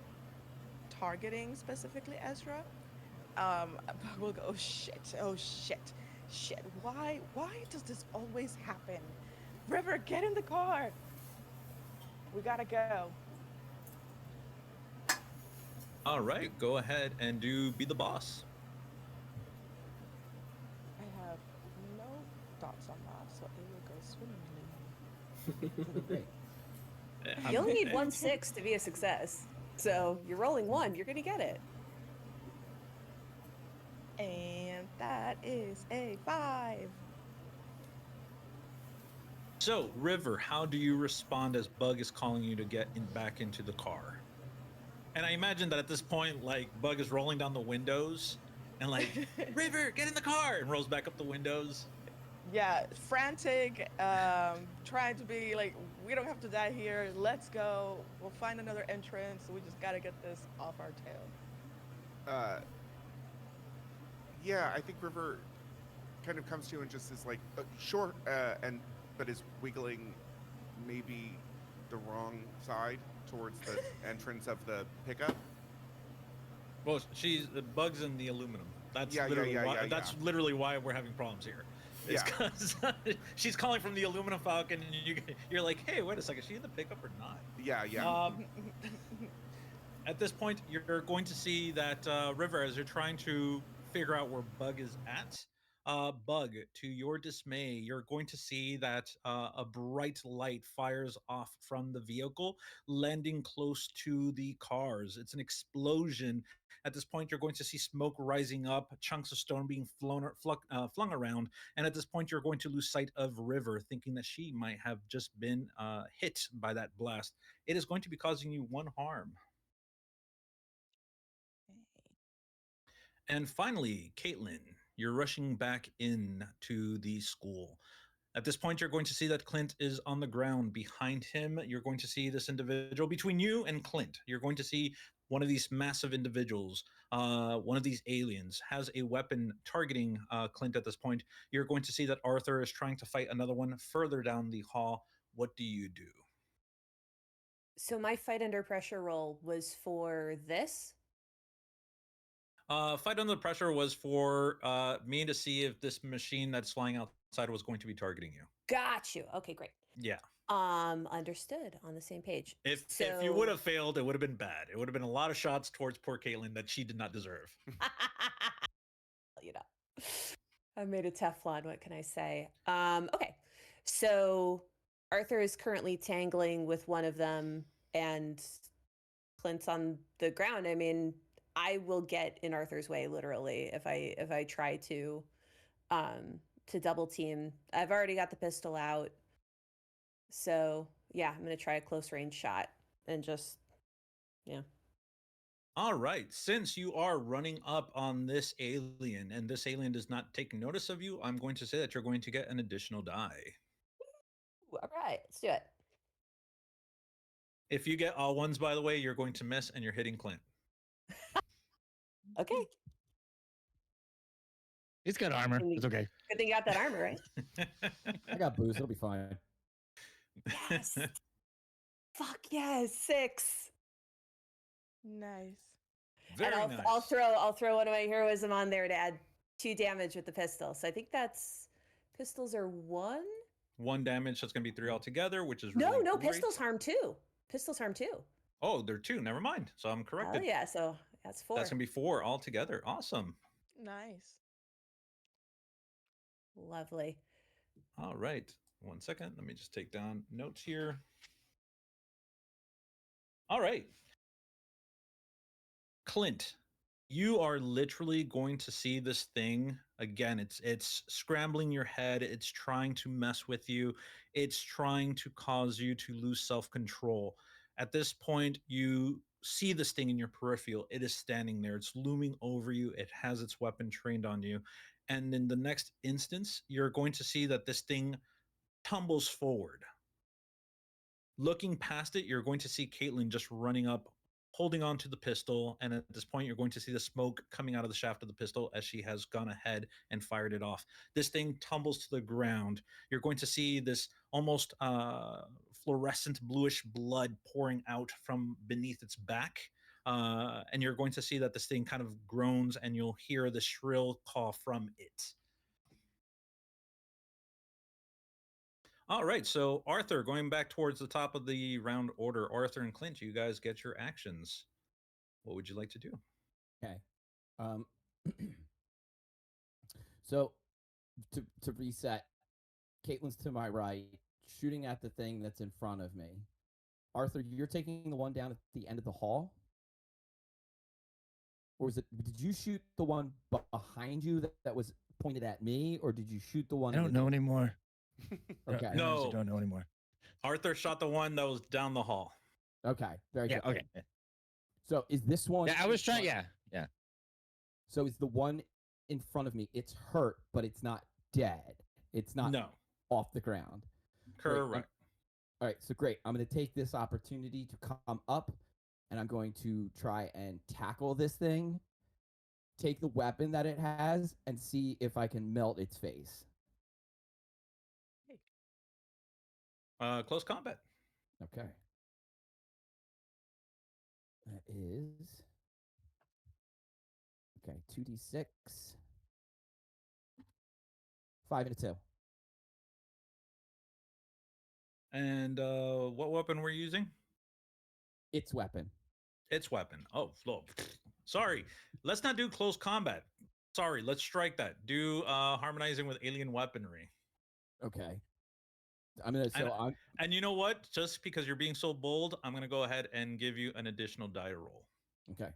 targeting specifically Ezra. Bug will go, oh shit, shit. Why does this always happen? River, get in the car. We gotta go. All right, go ahead and do be the boss. I have no dots on that, so it will go swimmingly. Okay, great. You only need Eh, one six to be a success. So you're rolling one, you're going to get it. And that is a 5. So, River, how do you respond as Bug is calling you to get back into the car? And I imagine that at this point, like Bug is rolling down the windows and like, River, get in the car, and rolls back up the windows. Yeah, frantic, trying to be like, we don't have to die here. Let's go. We'll find another entrance. We just gotta get this off our tail. Uh, yeah, I think River kind of comes to you and just is like, sure, and but is wiggling maybe the wrong side towards the entrance of the pickup. Well, she's the bugs in the aluminum. That's Yeah, yeah, literally yeah, why. yeah, yeah, That's literally why we're having problems here. Is yeah. because she's calling from the aluminum Falcon, and you're like, hey, wait a second, is she in the pickup or not? Yeah, yeah. At this point, you're going to see that River, as you're trying to figure out where Bug is at. Bug, to your dismay, you're going to see that a bright light fires off from the vehicle, landing close to the cars. It's an explosion. At this point, you're going to see smoke rising up, chunks of stone being flung around, and at this point, you're going to lose sight of River, thinking that she might have just been hit by that blast. It is going to be causing you one harm. And finally, Caitlin, you're rushing back in to the school. At this point, you're going to see that Clint is on the ground. Behind him, you're going to see this individual. Between you and Clint, you're going to see one of these massive individuals, one of these aliens, has a weapon targeting Clint at this point. You're going to see that Arthur is trying to fight another one further down the hall. What do you do? So my fight under pressure roll was for this. Fight under pressure was for me to see if this machine that's flying outside was going to be targeting you. Got you. Okay, great. Yeah. Understood. On the same page. If you would So have failed, it would have been bad. It would have been a lot of shots towards poor Caitlin that she did not deserve. you know, I made a Teflon. What can I say? Okay. So Arthur is currently tangling with one of them, and Clint's on the ground. I mean, I will get in Arthur's way literally if I try to double team. I've already got the pistol out. So yeah, I'm gonna try a close range shot and just yeah. All right. Since you are running up on this alien and this alien does not take notice of you, I'm going to say that you're going to get an additional die. Ooh, all right, let's do it. If you get all ones, by the way, you're going to miss and you're hitting Clint. Okay. He's got armor. Good It's okay. thing you got that armor, right? I got booze. It'll be fine. Yes. Fuck yes, 6. Nice. Very and nice. I'll throw one of my heroism on there to add 2 damage with the pistol. So I think that's pistols are 1. 1 damage, so it's going to be 3 altogether, which is really No, great. pistols harm 2. Pistols harm 2. Oh, they're 2. Never mind. So I'm corrected. Oh yeah, so that's 4. That's going to be 4 altogether. Awesome. Nice. Lovely. All right. 1 second. Let me just take down notes here. All right. Clint, you are literally going to see this thing again. It's scrambling your head. It's trying to mess with you. It's trying to cause you to lose self-control. At this point, you see this thing in your peripheral. It is standing there. It's looming over you. It has its weapon trained on you. And in the next instance, you're going to see that this thing tumbles forward. Looking past it, you're going to see Caitlin just running up, holding on to the pistol. And at this point, you're going to see the smoke coming out of the shaft of the pistol as she has gone ahead and fired it off. This thing tumbles to the ground. You're going to see this almost fluorescent bluish blood pouring out from beneath its back. And you're going to see that this thing kind of groans, and you'll hear the shrill call from it. All right, so Arthur, going back towards the top of the round order, Arthur and Clint, you guys get your actions. What would you like to do? Okay. Um, so to reset, Caitlin's to my right, shooting at the thing that's in front of me. Arthur, you're taking the one down at the end of the hall? Or was it, did you shoot the one behind you that was pointed at me, or did you shoot the one? I don't know anymore. Okay. I No. honestly don't know anymore. Arthur shot the one that was down the hall. Okay. Very Yeah. good. Okay. Yeah. So is this one? I was trying. Yeah. Yeah. So is the one in front of me? It's hurt, but it's not dead. It's not No. off the ground. Correct. All right. So great. I'm going to take this opportunity to come up, and I'm going to try and tackle this thing, take the weapon that it has, and see if I can melt its face. Close combat. Okay. That is okay. 2d6, 5 and a 2. And what weapon were you using? Its weapon. Its weapon. Oh, flow. Sorry. Let's not do close combat. Sorry. Let's strike that. Do harmonizing with alien weaponry. Okay. I'm gonna. So I'm. And you know what? Just because you're being so bold, I'm gonna go ahead and give you an additional die roll. Okay.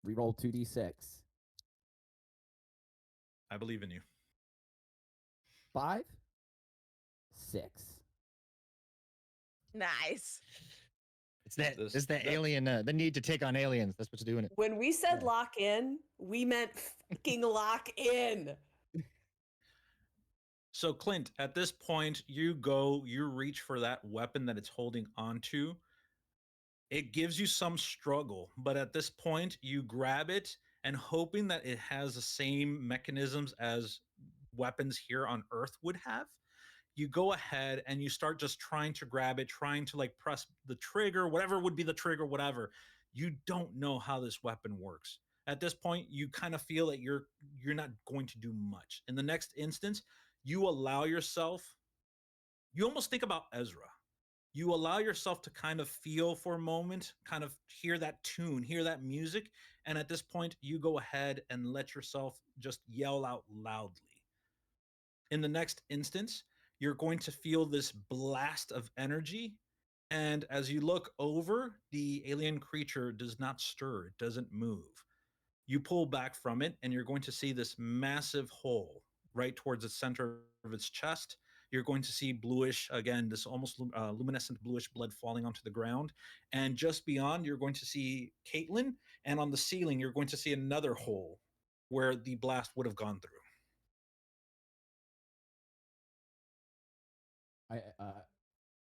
Reroll 2d6. I believe in you. 5, 6. Nice. It's that. This- It's that that- alien. The need to take on aliens. That's what's doing it. When we said Yeah. lock in, we meant fucking lock in. So, Clint, at this point, you reach for that weapon that it's holding onto. It gives you some struggle, but at this point, you grab it and hoping that it has the same mechanisms as weapons here on Earth would have. You go ahead and you start just trying to grab it, trying to like press the trigger, whatever would be the trigger, whatever. You don't know how this weapon works. At this point, you kind of feel that you're not going to do much. In the next instance, you allow yourself You almost think about Ezra. You allow yourself to kind of feel for a moment, kind of hear that tune, hear that music, and at this point, you go ahead and let yourself just yell out loudly. In the next instance, you're going to feel this blast of energy. And as you look over, the alien creature does not stir, it doesn't move. You pull back from it, and you're going to see this massive hole right towards the center of its chest. You're going to see bluish, again, this almost luminescent bluish blood falling onto the ground. And just beyond, you're going to see Caitlin. And on the ceiling, you're going to see another hole where the blast would have gone through.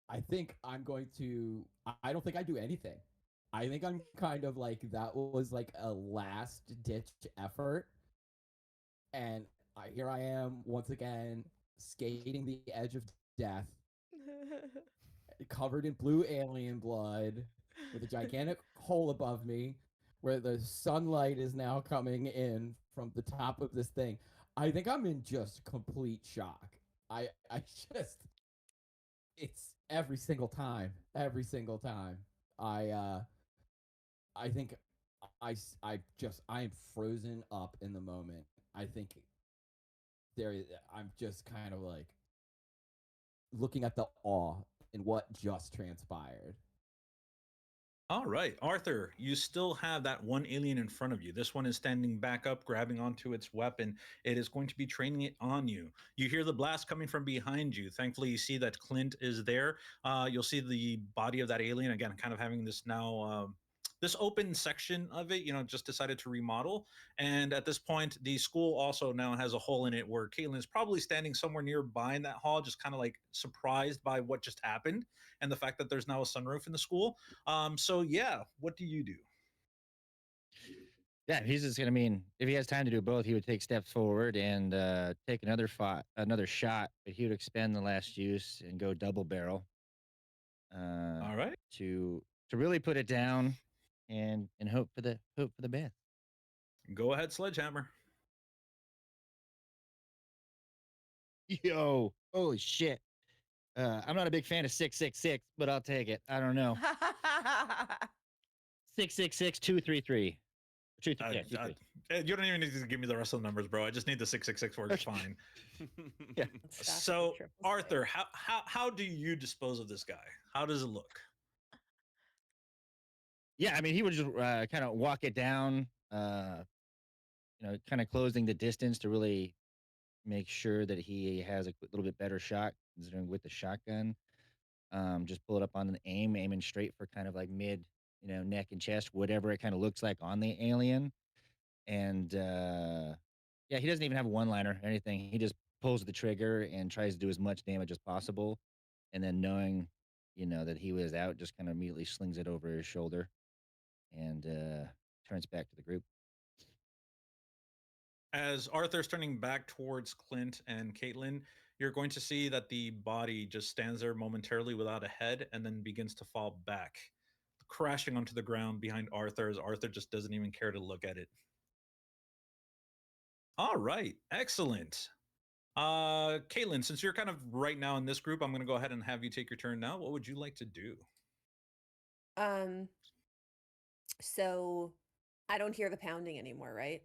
I think I'm going to. I don't think I do anything. I think I'm kind of like that was like a last ditch effort, and here I am once again skating the edge of death, covered in blue alien blood, with a gigantic hole above me, where the sunlight is now coming in from the top of this thing. I think I'm in just complete shock. I just it's every single time, every single time. I uh I think I am frozen up in the moment. I think there is I'm just kind of like looking at the awe in what just transpired. All right, Arthur, you still have that one alien in front of you. This one is standing back up, grabbing onto its weapon. It is going to be training it on you. You hear the blast coming from behind you. Thankfully, you see that Clint is there. You'll see the body of that alien, again, kind of having this now. This open section of it, just decided to remodel. And at this point, the school also now has a hole in it where Caitlin is probably standing somewhere nearby in that hall, just kind of like surprised by what just happened and the fact that there's now a sunroof in the school. So yeah, what do you do? Yeah, he's just gonna mean if he has time to do both, he would take steps forward and take another shot, but he would expend the last juice and go double barrel uh, All right, to really put it down and hope for the best. go ahead, sledgehammer. Yo, holy shit! I'm not a big fan of 666, but I'll take it. I don't know. 666 233. Yeah, two three. You don't even need to give me the rest of the numbers, bro. I just need the 666 works fine. Yeah. So Arthur, how do you dispose of this guy? How does it look? Yeah, I mean, he would just kind of walk it down, kind of closing the distance to really make sure that he has a little bit better shot considering with the shotgun. Just pull it up on the aiming straight for kind of like mid, neck and chest, whatever it kind of looks like on the alien. And yeah, he doesn't even have a one liner or anything. He just pulls the trigger and tries to do as much damage as possible. And then knowing, that he was out, just kind of immediately slings it over his shoulder and turns back to the group. As Arthur's turning back towards Clint and Caitlin, you're going to see that the body just stands there momentarily without a head and then begins to fall back, crashing onto the ground behind Arthur as Arthur just doesn't even care to look at it. All right, excellent. Caitlin, since you're kind of right now in this group, I'm going to go ahead and have you take your turn now. What would you like to do? Um, so I don't hear the pounding anymore, right?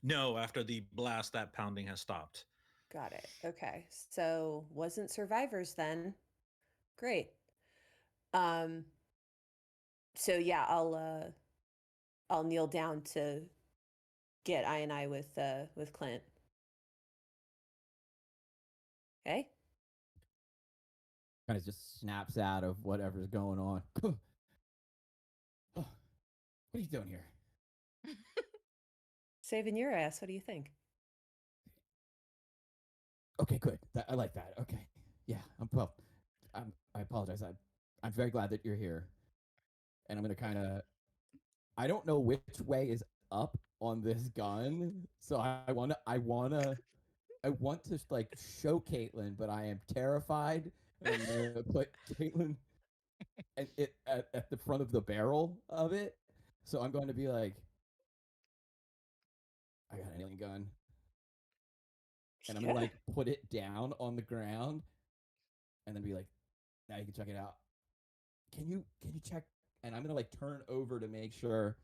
No, after the blast, that pounding has stopped. Got it. Okay. So wasn't survivors then. Great. Um, so yeah, I'll kneel down to get I with Clint. Okay. Kind of just snaps out of whatever's going on. What are you doing here? Saving your ass. What do you think? Okay, good. I like that. Okay, yeah. I apologize. I'm very glad that you're here, and I'm gonna kind of. I don't know which way is up on this gun, so I want to like show Caitlin, but I am terrified. And I'm gonna put Caitlin at the front of the barrel of it. So I'm going to be like, I got an alien gun, and I'm gonna Yeah. like put it down on the ground, and then be like, now you can check it out. Can you check? And I'm gonna like turn over to make sure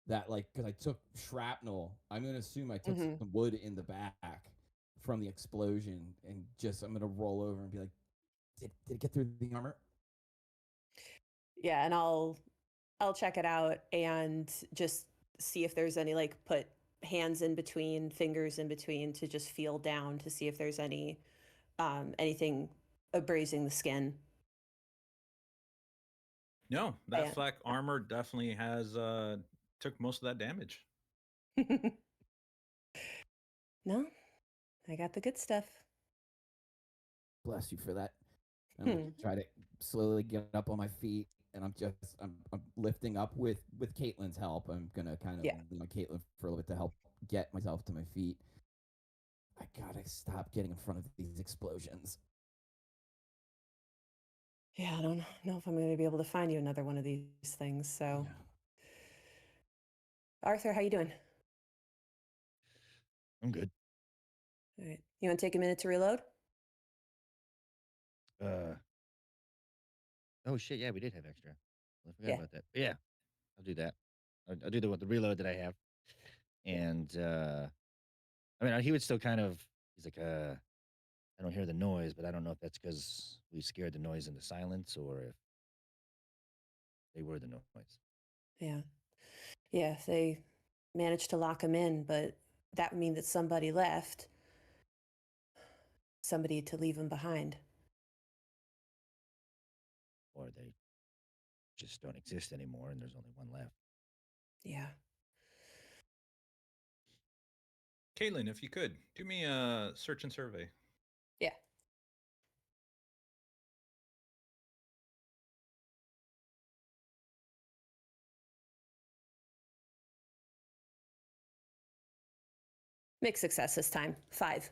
that like because I took shrapnel. I'm gonna assume I took Hmm. some wood in the back from the explosion, and just I'm gonna roll over and be like, did it get through the armor? Yeah, and I'll check it out and just see if there's any, like, put hands in between, fingers in between to just feel down to see if there's anything abrasing the skin. No, that And flak armor definitely has took most of that damage. no, I got the good stuff. Bless you for that. I'm gonna Hmm. try to slowly get up on my feet, and I'm lifting up with Caitlin's help. I'm gonna kind of Yeah. lean on Caitlin for a little bit to help get myself to my feet. I gotta stop getting in front of these explosions. Yeah, I don't know if I'm going to be able to find you another one of these things. So, Yeah. Arthur, how you doing? I'm good. All right. You want to take a minute to reload? Uh, oh shit, yeah, we did have extra. I forgot Yeah. about that. But yeah, I'll do that. I'll do the reload that I have, and I mean, he would still kind of. He's like, I don't hear the noise, but I don't know if that's because we scared the noise into silence or if they were the noise. Yeah. Yeah. They managed to lock him in, but that would mean that somebody left, somebody to leave him behind. Or they just don't exist anymore, and there's only one left. Yeah. Caitlin, if you could do me a search and survey. Yeah. Mixed success this time. 5.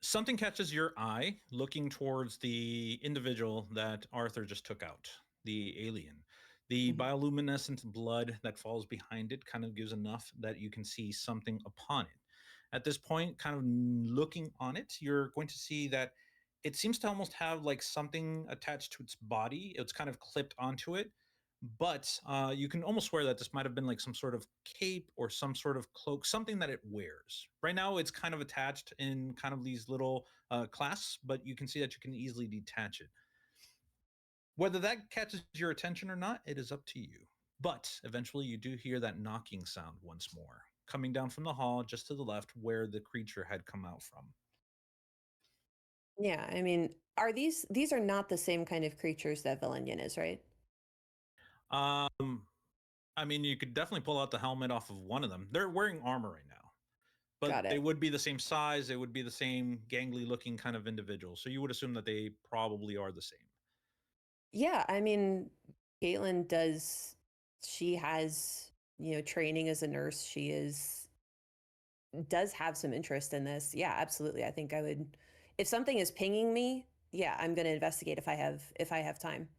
Something catches your eye looking towards the individual that Arthur just took out, the alien. The Mhm. bioluminescent blood that falls behind it kind of gives enough that you can see something upon it. At this point, kind of looking on it, you're going to see that it seems to almost have like something attached to its body. It's kind of clipped onto it, but you can almost swear that this might have been like some sort of cape or some sort of cloak, something that it wears. Right now, it's kind of attached in kind of these little clasps, but you can see that you can easily detach it. Whether that catches your attention or not, it is up to you. But eventually, you do hear that knocking sound once more, coming down from the hall just to the left where the creature had come out from. Yeah. I mean, are these are not the same kind of creatures that Valenian is, right? Um, I mean, you could definitely pull out the helmet off of one of them. They're wearing armor right now, but Got they it. would be the same size. They would be the same gangly looking kind of individual. So you would assume that they probably are the same. Yeah. I mean, Caitlin does, she has, training as a nurse. She does have some interest in this. Yeah, absolutely. I think I would, if something is pinging me, yeah, I'm going to investigate if I have time.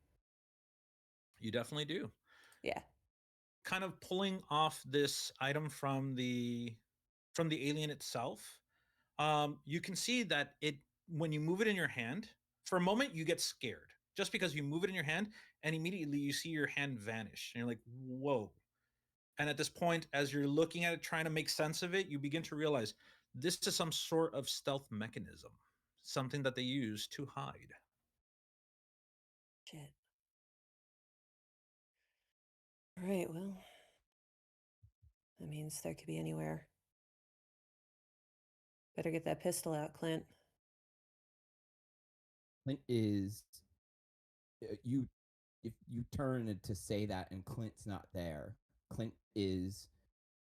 You definitely do. Yeah. Kind of pulling off this item from the alien itself. You can see that it when you move it in your hand, for a moment you get scared just because you move it in your hand and immediately you see your hand vanish and you're like, whoa. And at this point, as you're looking at it, trying to make sense of it, you begin to realize this is some sort of stealth mechanism, something that they use to hide. Shit. All right. Well, that means there could be anywhere. Better get that pistol out, Clint. Clint is you if you turn to say that and Clint's not there. Clint is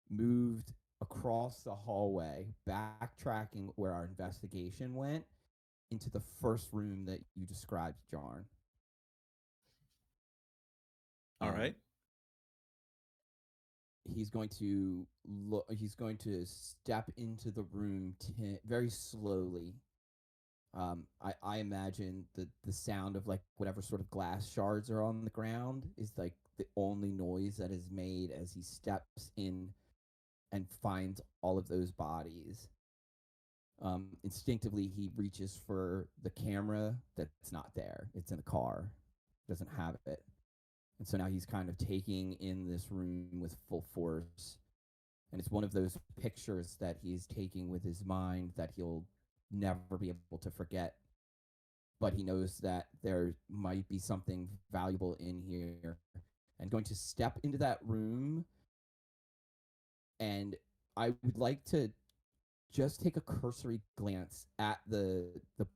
moved across the hallway, backtracking where our investigation went into the first room that you described, Jarn. All Um, right. he's going to look. He's going to step into the room very slowly. I imagine the sound of like whatever sort of glass shards are on the ground is like the only noise that is made as he steps in and finds all of those bodies. Instinctively, he reaches for the camera that's not there. It's in the car, doesn't have it. And so now he's kind of taking in this room with full force. And it's one of those pictures that he's taking with his mind that he'll never be able to forget. But he knows that there might be something valuable in here. And going to step into that room. And I would like to just take a cursory glance at the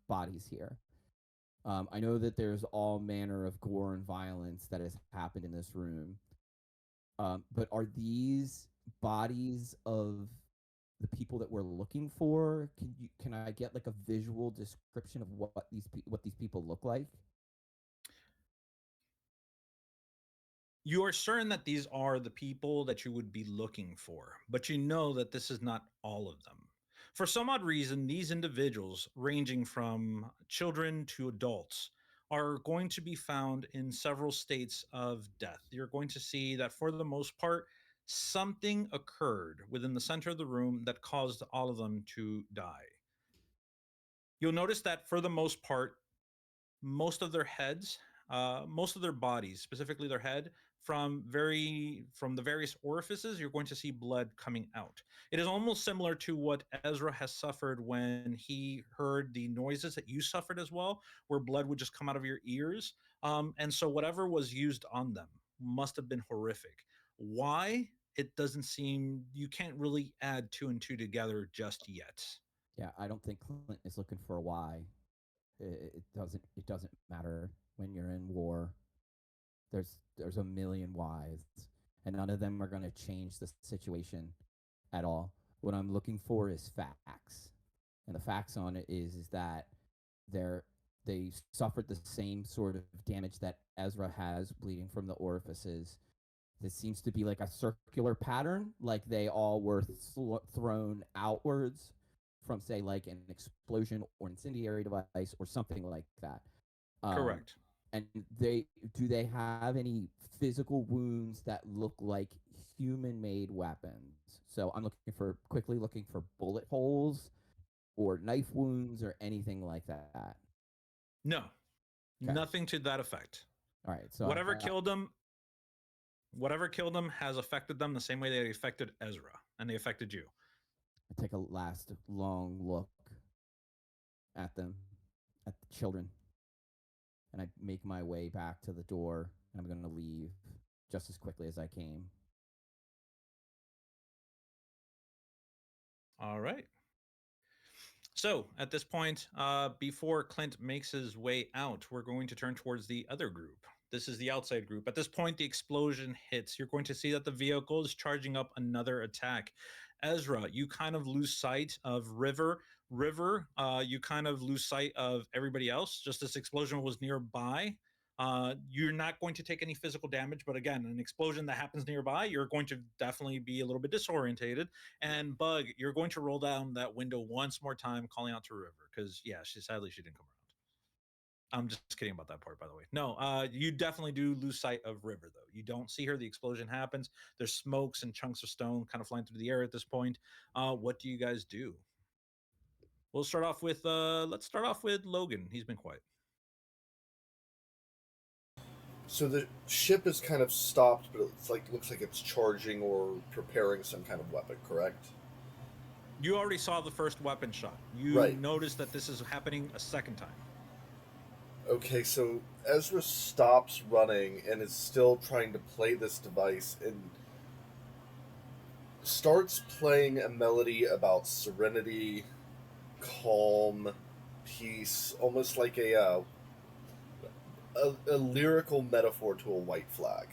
bodies here. I know that there's all manner of gore and violence that has happened in this room. But are these bodies of the people that we're looking for? Can I get like a visual description of what these people look like? You are certain that these are the people that you would be looking for, but you know that this is not all of them. For some odd reason, these individuals, ranging from children to adults, are going to be found in several states of death. You're going to see that for the most part, something occurred within the center of the room that caused all of them to die. You'll notice that for the most part, most of their heads, most of their bodies, specifically their head, from the various orifices, you're going to see blood coming out. It is almost similar to what Ezra has suffered when he heard the noises that you suffered as well, where blood would just come out of your ears. And so whatever was used on them must have been horrific. Why? It doesn't seem, you can't really add two and two together just yet. Yeah, I don't think Clint is looking for a why. It doesn't matter when you're in war. There's a million whys, and none of them are going to change the situation at all. What I'm looking for is facts, and the facts on it is that they're they suffered the same sort of damage that Ezra has, bleeding from the orifices. This seems to be like a circular pattern, like they all were thrown outwards from, say, like an explosion or incendiary device or something like that. Um, Correct. and they have any physical wounds that look like human-made weapons? So I'm looking for bullet holes or knife wounds or anything like that. No, Okay. nothing to that effect. All right. So Whatever killed them, whatever killed them has affected them the same way they affected Ezra and they affected you. I take a last long look at them, at the children, and I make my way back to the door, and I'm going to leave just as quickly as I came. All right. So at this point, before Clint makes his way out, we're going to turn towards the other group. This is the outside group. At this point, the explosion hits. You're going to see that the vehicle is charging up another attack. Ezra, you kind of lose sight of River. River, you kind of lose sight of everybody else. Just this explosion was nearby. You're not going to take any physical damage, but again, an explosion that happens nearby, you're going to definitely be a little bit disorientated. And Bug, you're going to roll down that window once more time, calling out to River because yeah, sadly she didn't come around. I'm just kidding about that part, by the way. No, you definitely do lose sight of River though. You don't see her. The explosion happens. There's smokes and chunks of stone kind of flying through the air at this point. What do you guys do? We'll start off with let's start off with Logan. He's been quiet. So the ship is kind of stopped, but it's like looks like it's charging or preparing some kind of weapon, correct? You already saw the first weapon shot. You Right. noticed that this is happening a second time. Okay, so Ezra stops running and is still trying to play this device and starts playing a melody about serenity, calm, peace, almost like a lyrical metaphor to a white flag.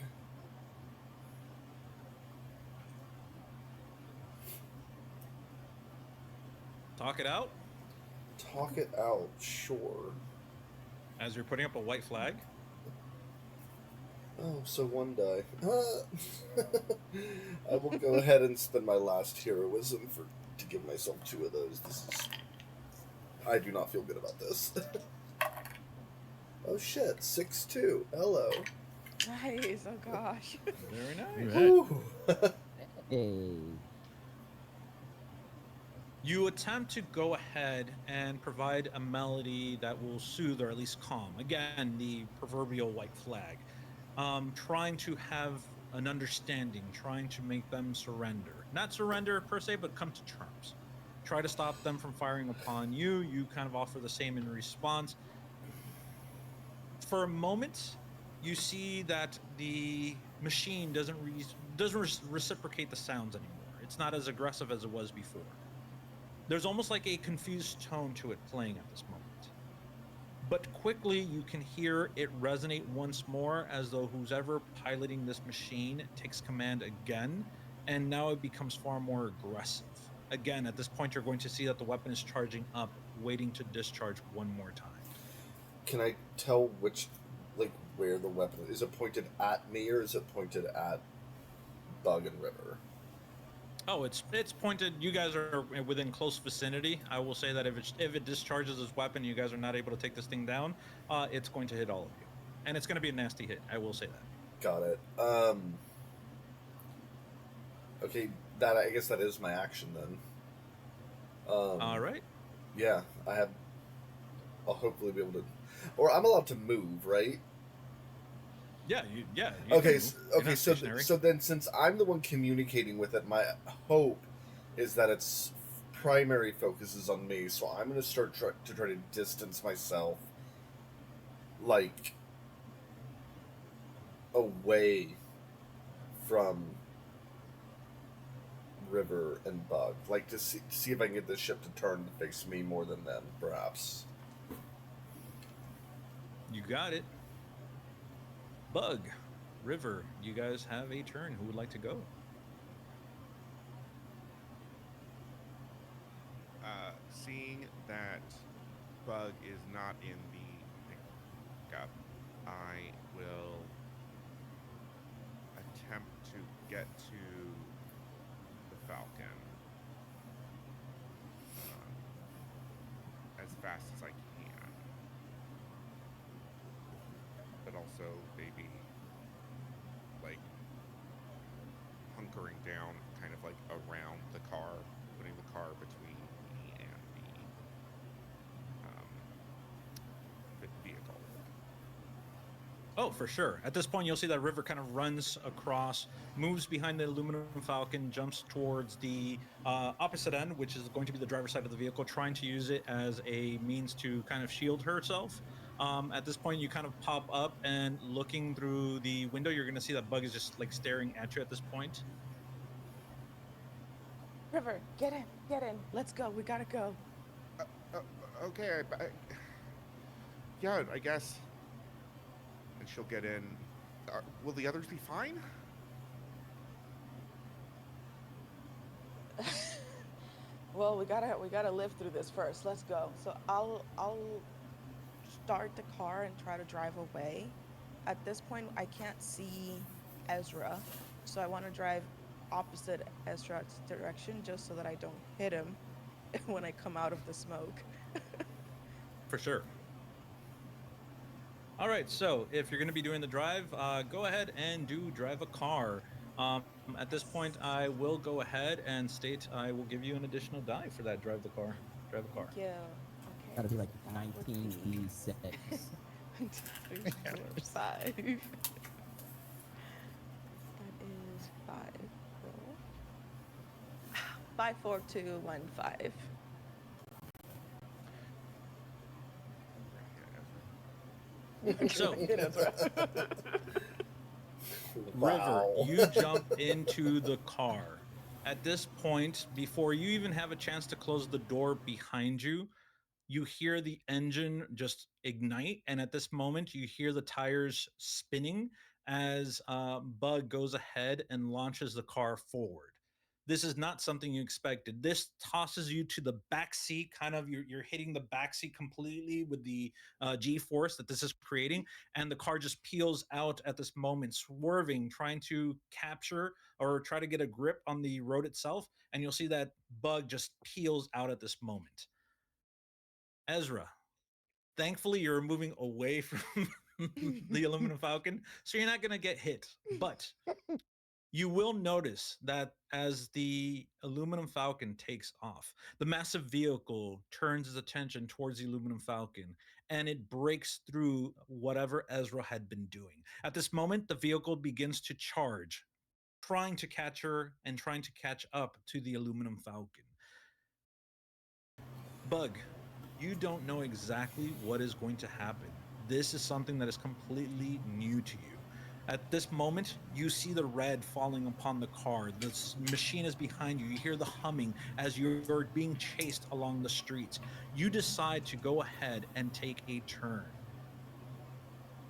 Talk it out Talk it out, sure. as you're putting up a white flag. Oh, so one die. I will go ahead and spend my last heroism to give myself 2 of those. I do not feel good about this. Oh shit, 6-2. Hello. Nice. Oh gosh. Very nice. Right. Whew. Hey. You attempt to go ahead and provide a melody that will soothe or at least calm. Again, the proverbial white flag. Trying to have an understanding, trying to make them surrender. Not surrender per se, but come to terms. Try to stop them from firing upon you. You kind of offer the same in response. For a moment, you see that the machine doesn't reciprocate the sounds anymore. It's not as aggressive as it was before. There's almost like a confused tone to it playing at this moment. But quickly you can hear it resonate once more as though who's ever piloting this machine takes command again, and now it becomes far more aggressive. Again, at this point, you're going to see that the weapon is charging up, waiting to discharge one more time. Can I tell which, like, where the weapon is? It pointed at me or is it pointed at Bug and River? Oh, it's pointed. You guys are within close vicinity. I will say that if it discharges its weapon, you guys are not able to take this thing down. It's going to hit all of you, and it's going to be a nasty hit. I will say that. Got it. Okay, that I guess that is my action then. All right. Yeah, I have. I'll hopefully be able to, or I'm allowed to move, right? You can Okay, move. You're okay. not stationary. So then, since I'm the one communicating with it, my hope is that its primary focus is on me. So I'm going to start to try to distance myself, like away from River and Bug, like to see if I can get this ship to turn to face me more than them, perhaps. You got it. Bug, River, you guys have a turn. Who would like to go? Seeing that Bug is not in the pickup, I will attempt to get to the Falcon as fast as I can, but also maybe like hunkering down, kind of like around the car, putting the car between me and um, the vehicle. Oh, for sure. At this point, you'll see that River kind of runs across, moves behind the aluminum Falcon, jumps towards the opposite end, which is going to be the driver's side of the vehicle, trying to use it as a means to kind of shield herself. At this point, you kind of pop up and looking through the window, you're going to see that Bug is just like staring at you at this point. River, get in. Let's go. We gotta go. Uh, uh, okay, yeah, I guess. And she'll get in. Will the others be fine? Well, we gotta live through this first. Let's go. So I'll start the car and try to drive away. At this point, I can't see Ezra, so I want to drive opposite Ezra's direction just so that I don't hit him when I come out of the smoke. For sure. All right, so if you're going to be doing the drive, go ahead and do drive a car. At this point, I will go ahead and state I will give you an additional die for that drive the car. Drive a Thank car. you. Okay, Gotta be like so that would be 19d6. 1, 2, 3, 4, 5. That is 5. Roll. 5, 4, 2, 1, 5. So, Hit Ezra. River, Wow. you jump into the car. At this point, before you even have a chance to close the door behind you, you hear the engine just ignite. And at this moment, you hear the tires spinning as Bug goes ahead and launches the car forward. This is not something you expected. This tosses you to the back seat, kind of you're hitting the back seat completely with the G force that this is creating, and the car just peels out at this moment, swerving, trying to capture or try to get a grip on the road itself. And you'll see that Bug just peels out at this moment. Ezra, thankfully you're moving away from the aluminum Falcon, so you're not going to get hit. But You will notice that as the aluminum falcon takes off, the massive vehicle turns its attention towards the aluminum falcon and it breaks through whatever Ezra had been doing. At this moment, the vehicle begins to charge, trying to catch her and trying to catch up to the aluminum falcon. Bug, you don't know exactly what is going to happen. This is something that is completely new to you. At this moment, you see the red falling upon the car. The machine is behind you. You hear the humming as you're being chased along the streets. You decide to go ahead and take a turn.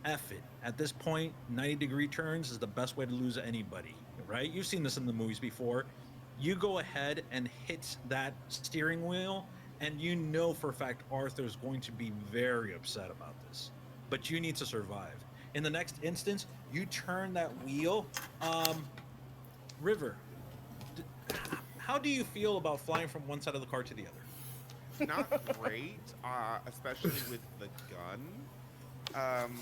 F it. At this point, 90-degree turns is the best way to lose anybody, right? You've seen this in the movies before. You go ahead and hit that steering wheel, and you know for a fact Arthur's going to be very upset about this. But you need to survive. In the next instance, you turn that wheel. River, d- how do you feel about flying from one side of the car to the other? Not great, especially with the gun. Um,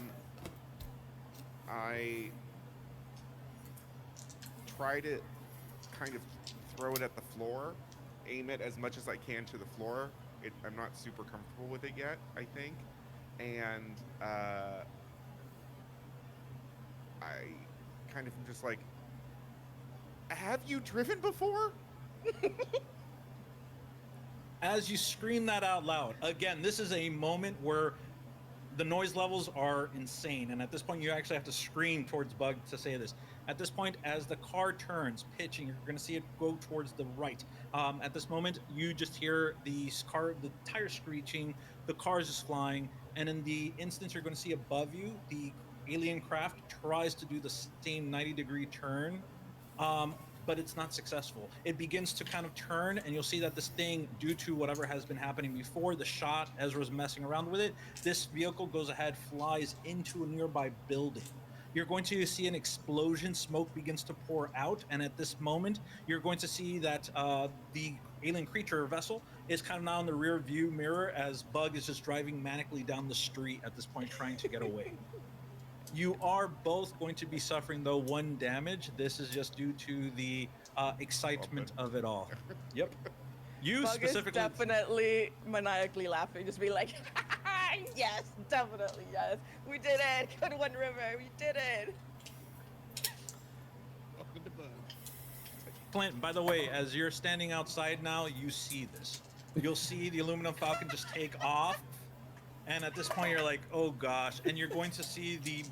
I try to kind of throw it at the floor, aim it as much as I can to the floor. I'm not super comfortable with it yet, I think, and I kind of am just like, have you driven before? As you scream that out loud, again, this is a moment where the noise levels are insane, and at this point you actually have to scream towards Bug to say this. At this point, as the car turns pitching, you're going to see it go towards the right. At this moment, you just hear the tire screeching, the car is just flying, and in the instance you're going to see above you, the alien craft tries to do the same 90-degree turn, but it's not successful. It begins to kind of turn, and you'll see that this thing, due to whatever has been happening before, the shot, Ezra's messing around with it, this vehicle goes ahead, flies into a nearby building. You're going to see an explosion, smoke begins to pour out, and at this moment, you're going to see that the alien creature vessel is kind of now in the rear view mirror as Bug is just driving manically down the street at this point, trying to get away. You are both going to be suffering, though, one damage. This is just due to the excitement Bumping. of it all. Yep. You Bug is specifically. definitely maniacally laughing, just be like, yes, definitely, yes. We did it. Good one, River. We did it. Welcome to Bug. Clint, by the way, as you're standing outside now, you see this. You'll see the aluminum falcon just take off, and at this point, you're like, "Oh gosh!" And you're going to see the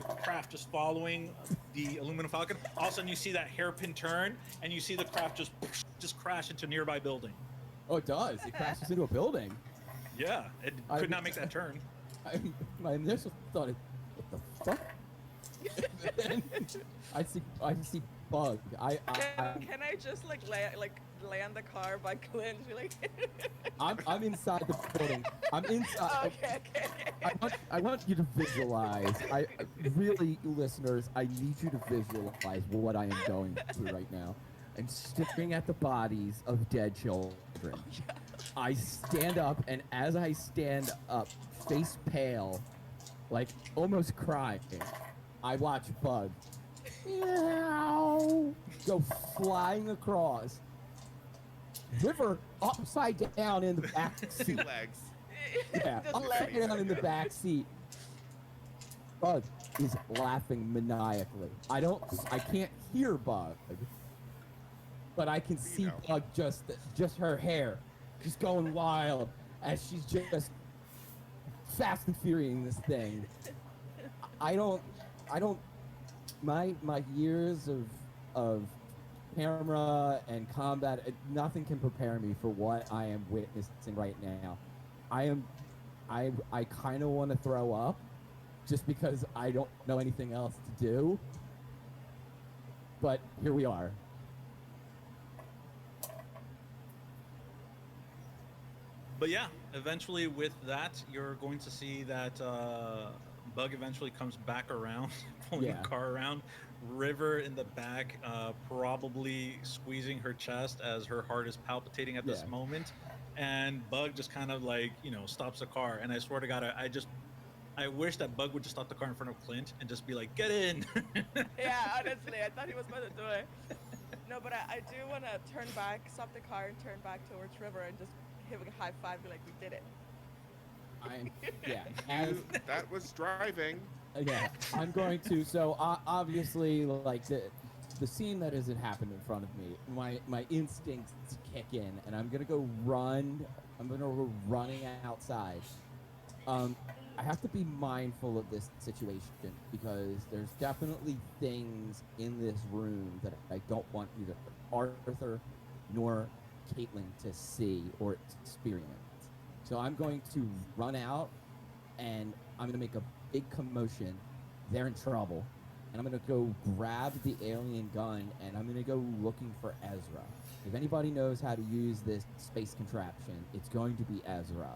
craft just following the aluminum falcon. All of a sudden, you see that hairpin turn, and you see the craft just crash into a nearby building. Oh, it does. It crashes into a building. Yeah, it could not make that turn. My initial thought is, what the fuck? And I see Bug. Can I just like land the car by Clint? Be like, I'm inside the building. I'm inside. okay. I want you to visualize. Really, listeners, I need you to visualize what I am going through right now. I'm staring at the bodies of dead children. I stand up, and as I stand up, face pale, like almost crying, I watch Bug go flying across. River upside down in the back Two seat. legs. Yeah, Just upside let- down in the back seat. Bug is laughing maniacally. I can't hear Bug, but I can see know. Bug just her hair, just going wild as she's just fast and furious this thing. I don't. My years of camera and combat, nothing can prepare me for what I am witnessing right now. I kind of want to throw up, just because I don't know anything else to do. But here we are. But yeah, eventually with that, you're going to see that Bug eventually comes back around, pulling Yeah. the car around. River in the back, probably squeezing her chest as her heart is palpitating at this Yeah. moment. And Bug just kind of like, stops the car. And I swear to God, I just I wish that Bug would just stop the car in front of Clint and just be like, "Get in." Yeah, honestly, I thought he was going to do it. No, but I do want to turn back, stop the car, and turn back towards River and just give a high five, be like, we did it. I'm yeah. As You that was driving. yeah, I'm going to. So obviously, like the scene that hasn't happened in front of me, my instincts kick in, and I'm gonna go run. I'm gonna go running outside. Um, I have to be mindful of this situation because there's definitely things in this room that I don't want either Arthur nor Caitlin to see or experience. So I'm going to run out and I'm going to make a big commotion. They're in trouble. And I'm going to go grab the alien gun and I'm going to go looking for Ezra. If anybody knows how to use this space contraption, it's going to be Ezra.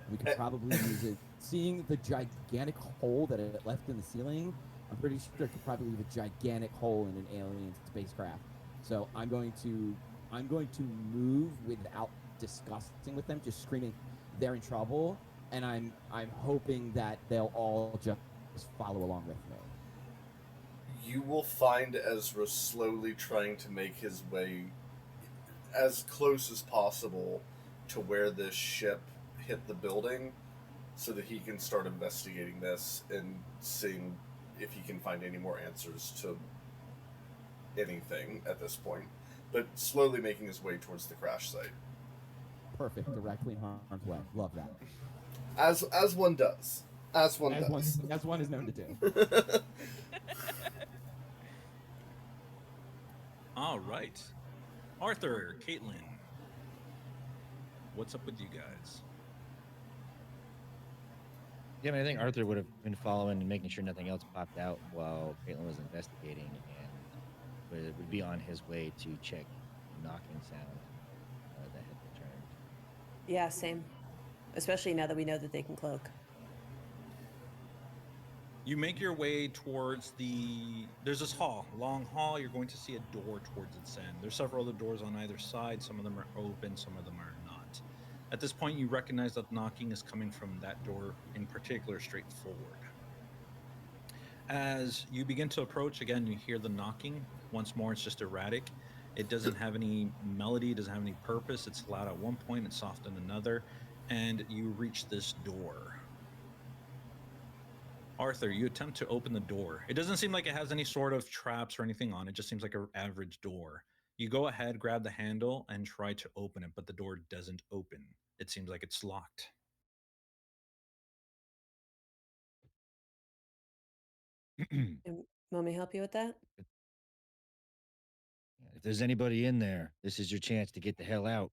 We could probably use it. Seeing the gigantic hole that it left in the ceiling, I'm pretty sure it could probably leave a gigantic hole in an alien spacecraft. So I'm going to move without discussing with them, just screaming, "They're in trouble!" And I'm hoping that they'll all just follow along with me. You will find Ezra slowly trying to make his way as close as possible to where this ship hit the building so that he can start investigating this and seeing if he can find any more answers to anything at this point. But slowly making his way towards the crash site. Perfect, directly in harm's way. Love that. As one does. As one As one, does. as one is known to do. All right, Arthur, Caitlin, what's up with you guys? Yeah, I mean, I think Arthur would have been following and making sure nothing else popped out while Caitlin was investigating, and would be on his way to check the knocking sound that had returned. Yeah, same. Especially now that we know that they can cloak. You make your way towards there's this hall, long hall. You're going to see a door towards its end. There's several other doors on either side. Some of them are open, some of them are not. At this point, you recognize that knocking is coming from that door in particular, straight forward. As you begin to approach, again, you hear the knocking. Once more, it's just erratic. It doesn't have any melody, it doesn't have any purpose. It's loud at one point, it's soft at another, and you reach this door. Arthur, you attempt to open the door. It doesn't seem like it has any sort of traps or anything on it. It just seems like an average door. You go ahead, grab the handle, and try to open it, but the door doesn't open. It seems like it's locked. Want me to help you with that? If there's anybody in there, this is your chance to get the hell out.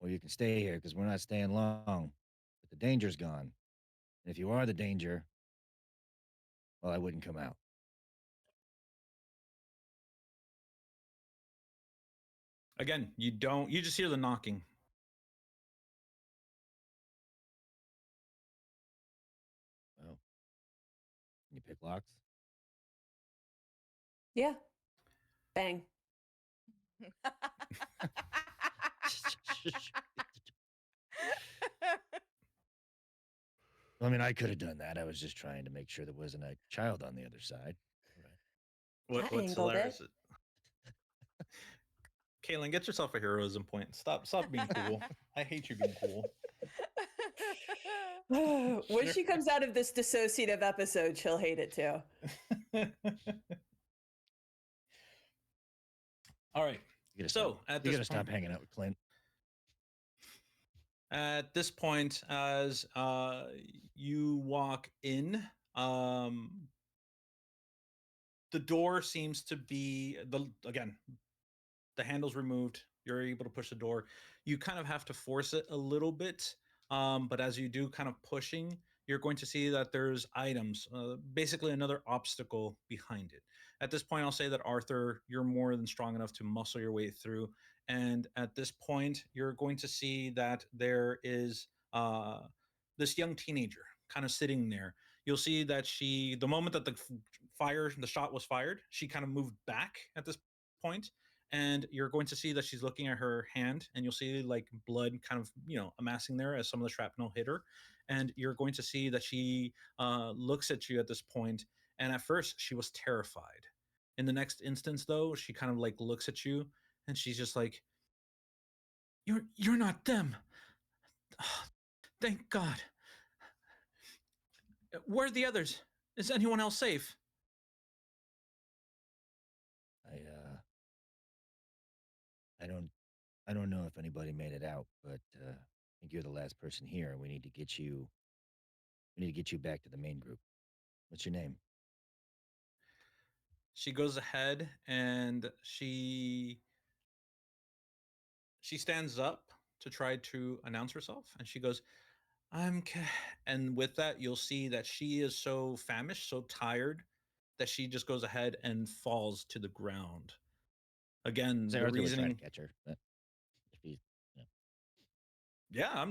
Or you can stay here because we're not staying long. But the danger's gone. And if you are the danger, well, I wouldn't come out. Again, you just hear the knocking. Well, you pick locks. Yeah. Bang. I mean, I could have done that. I was just trying to make sure there wasn't a child on the other side. What, I what's angled it. hilarious? Kaylin, get yourself a heroism point. Stop being cool. I hate you being cool. When she comes out of this dissociative episode, she'll hate it too. All right. So You gotta stop hanging out with Clint. At this point, as you walk in, the door seems to be the handle's removed. You're able to push the door. You kind of have to force it a little bit, but as you do, kind of pushing, you're going to see that there's items, basically another obstacle behind it. At this point, I'll say that Arthur, you're more than strong enough to muscle your way through. And at this point, you're going to see that there is this young teenager kind of sitting there. You'll see that the moment that the shot was fired, she kind of moved back at this point, and you're going to see that she's looking at her hand, and you'll see like blood kind of amassing there as some of the shrapnel hit her. And you're going to see that she looks at you at this point, and at first she was terrified. In the next instance, though, she kind of like looks at you, and she's just like, you're not them. Thank God. Where are the others? Is anyone else safe? I I don't I don't know if anybody made it out, but I think you're the last person here. We need to get you back to the main group. What's your name? She goes ahead and she stands up to try to announce herself, and she goes, and with that you'll see that she is so famished, so tired, that she just goes ahead and falls to the ground. Again, Say the Arthur would try to reasoning. catch her, but if he, yeah. Yeah,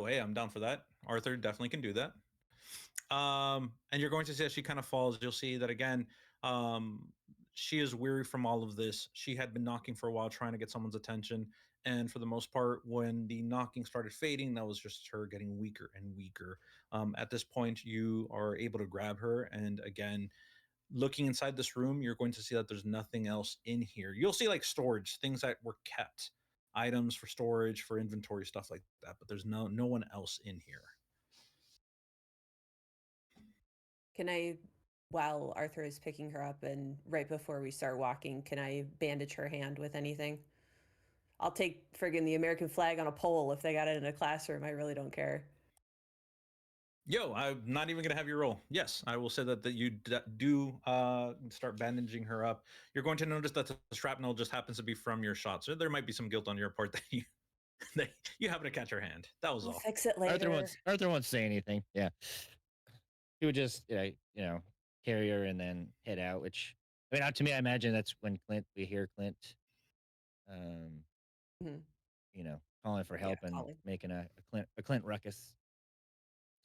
hey, I'm down for that. Arthur definitely can do that. And you're going to see as she kind of falls, you'll see that again. Um, she is weary from all of this. She had been knocking for a while, trying to get someone's attention. And for the most part, when the knocking started fading, that was just her getting weaker and weaker. At this point, you are able to grab her. And again, looking inside this room, you're going to see that there's nothing else in here. You'll see like storage, things that were kept, items for storage, for inventory, stuff like that. But there's no one else in here. Can I, while Arthur is picking her up and right before we start walking, can I bandage her hand with anything? I'll take friggin' the American flag on a pole if they got it in a classroom. I really don't care. I'm not even gonna have you roll. Yes, I will say that you do start bandaging her up. You're going to notice that the shrapnel just happens to be from your shot, so there might be some guilt on your part that that you happen to catch her hand. That was We'll all. fix it later. Arthur won't say anything. Yeah, he would just carry her and then head out. Which I mean, to me, I imagine that's when we hear Clint, um, Mhm. calling for Yeah, help and calling. making a Clint ruckus.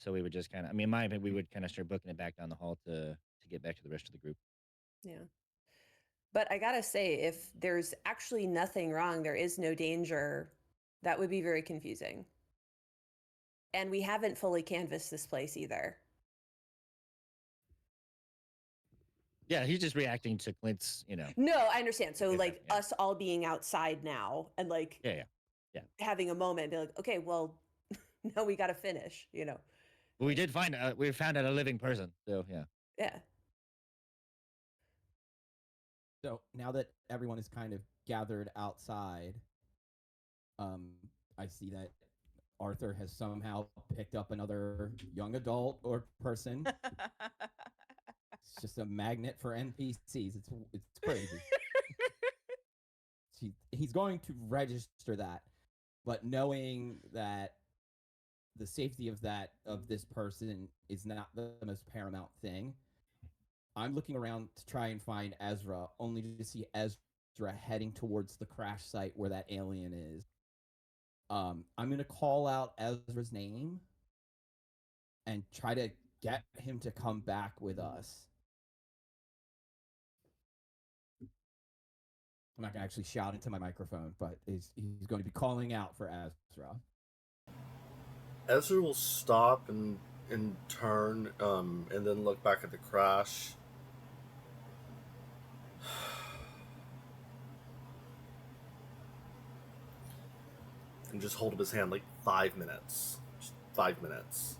So we would just kind of, I mean, we would kind of start booking it back down the hall to get back to the rest of the group. Yeah. But I gotta say, if there's actually nothing wrong, there is no danger, that would be very confusing. And we haven't fully canvassed this place either. Yeah, he's just reacting to Clint's, No, I understand. So, like, yeah. us all being outside now and, like, Yeah. having a moment, be like, okay, well, now we gotta finish, But we found out a living person. So yeah. Yeah. So now that everyone is kind of gathered outside, um, I see that Arthur has somehow picked up another young adult or person. It's just a magnet for NPCs. It's crazy. He's going to register that, but knowing that the safety of this person is not the most paramount thing, I'm looking around to try and find Ezra, only to see Ezra heading towards the crash site where that alien is. I'm going to call out Ezra's name and try to get him to come back with us. I'm not going to actually shout into my microphone, but he's going to be calling out for Ezra. Ezra will stop and turn, and then look back at the crash. And just hold up his hand like 5 minutes. Just 5 minutes.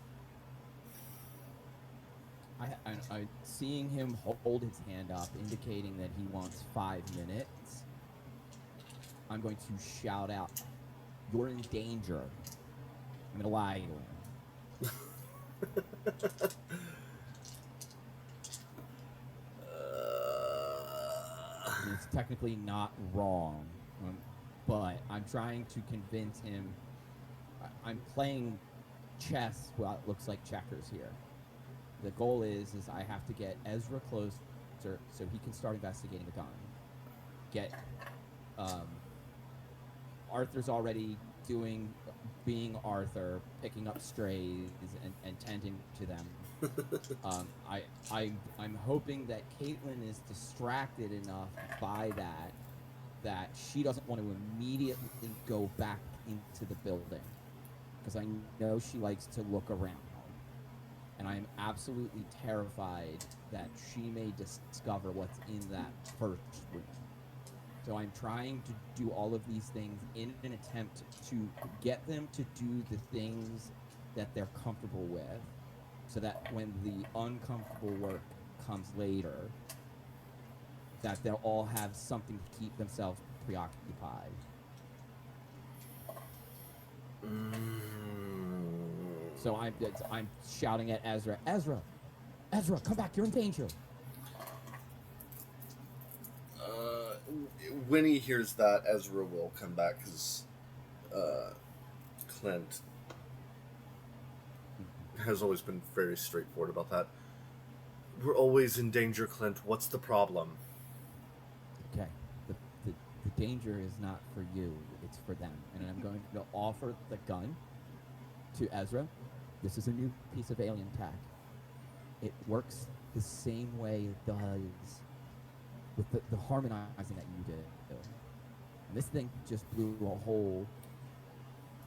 I seeing him hold his hand up, indicating that he wants 5 minutes. I'm going to shout out, "You're in danger." I'm going to lie to him. It's technically not wrong, but I'm trying to convince him. I'm playing chess, well, it looks like checkers here. The goal is I have to get Ezra closer so he can start investigating the gun. Get Arthur's already being Arthur, picking up strays and tending to them. I'm hoping that Caitlin is distracted enough by that that she doesn't want to immediately go back into the building because I know she likes to look around. And I am absolutely terrified that she may discover what's in that first room. So I'm trying to do all of these things in an attempt to get them to do the things that they're comfortable with, so that when the uncomfortable work comes later, that they'll all have something to keep themselves preoccupied. So I'm shouting at Ezra, Ezra, come back! You're in danger. When he hears that, Ezra will come back because Clint has always been very straightforward about that. We're always in danger, Clint. What's the problem? Okay, the, the, the danger is not for you, it's for them. And I'm going to offer the gun to Ezra. This is a new piece of alien tech. It works the same way it does with the harmonizing that you did. And this thing just blew a hole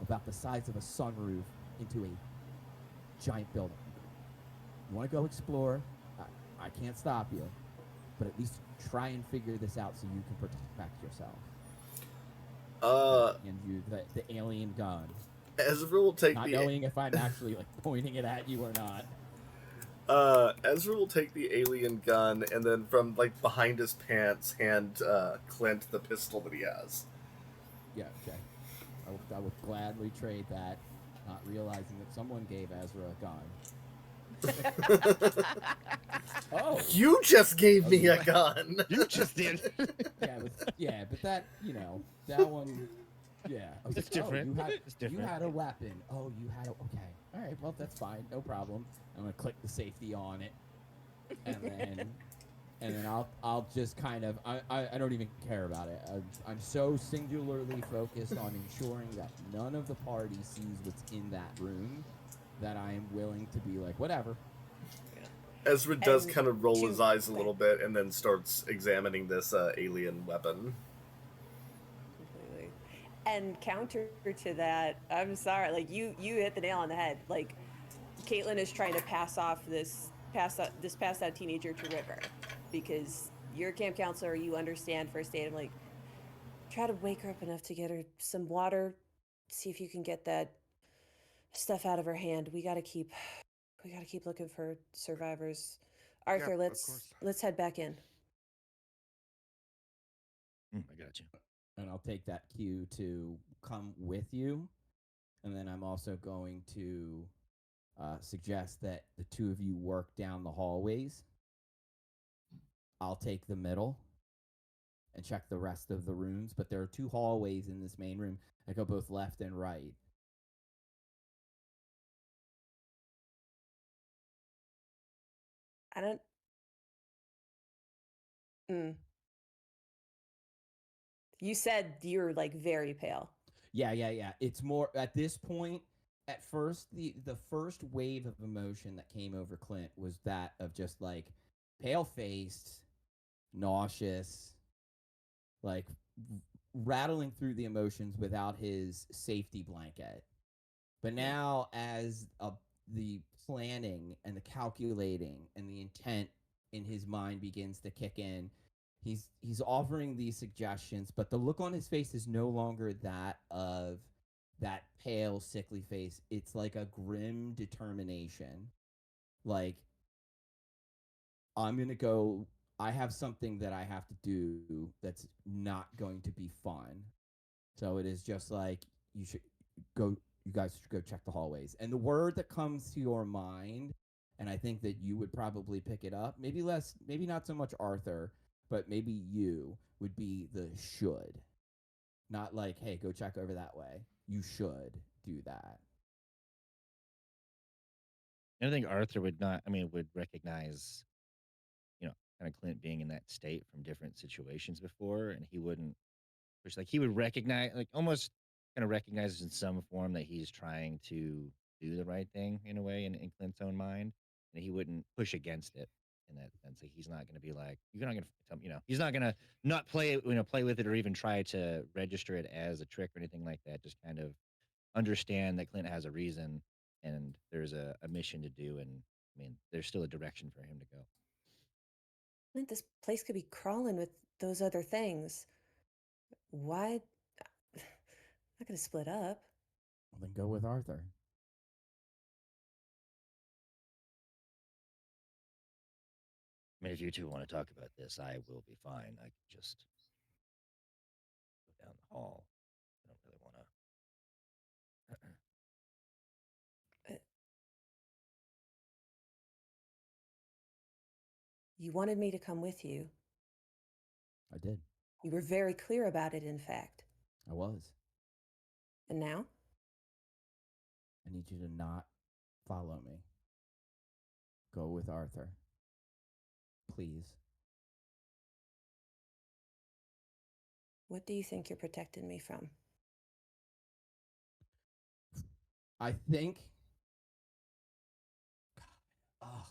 about the size of a sunroof into a giant building. You want to go explore? I can't stop you, but at least try and figure this out so you can protect yourself. And you the alien gun. Ezra will take not knowing if I'm actually like pointing it at you or not. Ezra will take the alien gun and then from like behind his pants hand Clint the pistol that he has. Yeah, okay. I would gladly trade that, not realizing that someone gave Ezra a gun. Oh, you just gave me a gun. You just did. But that that one. Yeah, I was It's like, different. Oh, It's different. you had a weapon. Oh, you had a. Okay, all right. Well, that's fine. No problem. I'm gonna click the safety on it, and then I'll just kind of I don't even care about it. I'm so singularly focused on ensuring that none of the party sees what's in that room that I am willing to be like whatever. Ezra does kind of roll his eyes a little bit and then starts examining this alien weapon. Completely. And counter to that, I'm sorry, like you hit the nail on the head. Like Caitlin is trying to pass that teenager to River because you're a camp counselor, you understand first aid. I'm like, try to wake her up enough to get her some water, see if you can get that stuff out of her hand. We gotta keep looking for survivors. Arthur, Yeah, of course. let's head back in. I got you. And I'll take that cue to come with you, and then I'm also going to suggest that the two of you work down the hallways. I'll take the middle and check the rest of the rooms, but there are two hallways in this main room that go both left and right. I don't. You said you're like very pale. Yeah. It's more at this point. At first, the first wave of emotion that came over Clint was that of just like pale faced, nauseous, like rattling through the emotions without his safety blanket. But now, as the planning and the calculating and the intent in his mind begins to kick in, he's offering these suggestions, but the look on his face is no longer that of that pale, sickly face. It's like a grim determination. Like, I'm gonna go. I have something that I have to do that's not going to be fun. So it is just like you should go. You guys should go check the hallways. And the word that comes to your mind, and I think that you would probably pick it up. Maybe less. Maybe not so much Arthur, but maybe you would be the should. Not like, hey, go check over that way. You should do that. I think Arthur would not. I mean, would recognize, kind of Clint being in that state from different situations before, and he wouldn't push. Like he would recognize, like almost kind of recognizes in some form that he's trying to do the right thing in a way in Clint's own mind, and he wouldn't push against it. in that sense. Like he's not going to be like you're not going to he's not going to not play it, play with it or even try to register it as a trick or anything like that. Just kind of understand that Clint has a reason and there's a mission to do, and I mean there's still a direction for him to go. Clint, this place could be crawling with those other things. Why? Not gonna split up. Well, then go with Arthur. I mean, if you two want to talk about this, I will be fine. I could just go down the hall. I don't really want to. Uh, You wanted me to come with you. I did. You were very clear about it, in fact. I was. And now? I need you to not follow me. Go with Arthur. Please. What do you think you're protecting me from? I think. Ugh.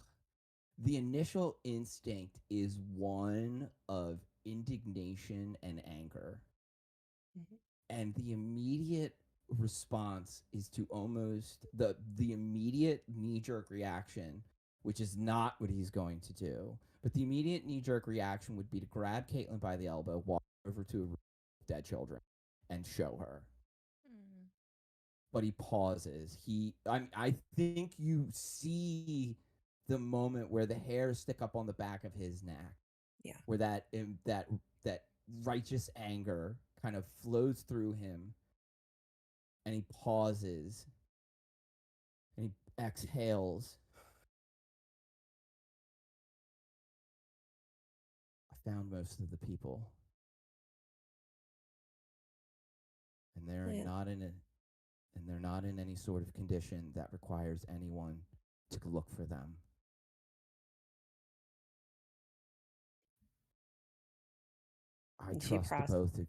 The initial instinct is one of indignation and anger. Mhm. And the immediate response is to almost the immediate knee-jerk reaction, which is not what he's going to do. But the immediate knee-jerk reaction would be to grab Caitlin by the elbow, walk over to a room of dead children, and show her. Hmm. But he pauses. I think you see the moment where the hairs stick up on the back of his neck. Yeah. Where that righteous anger kind of flows through him, and he pauses and he exhales. I found most of the people, and Yeah. they're not in any sort of condition that requires anyone to look for them. I And she trust the process. both of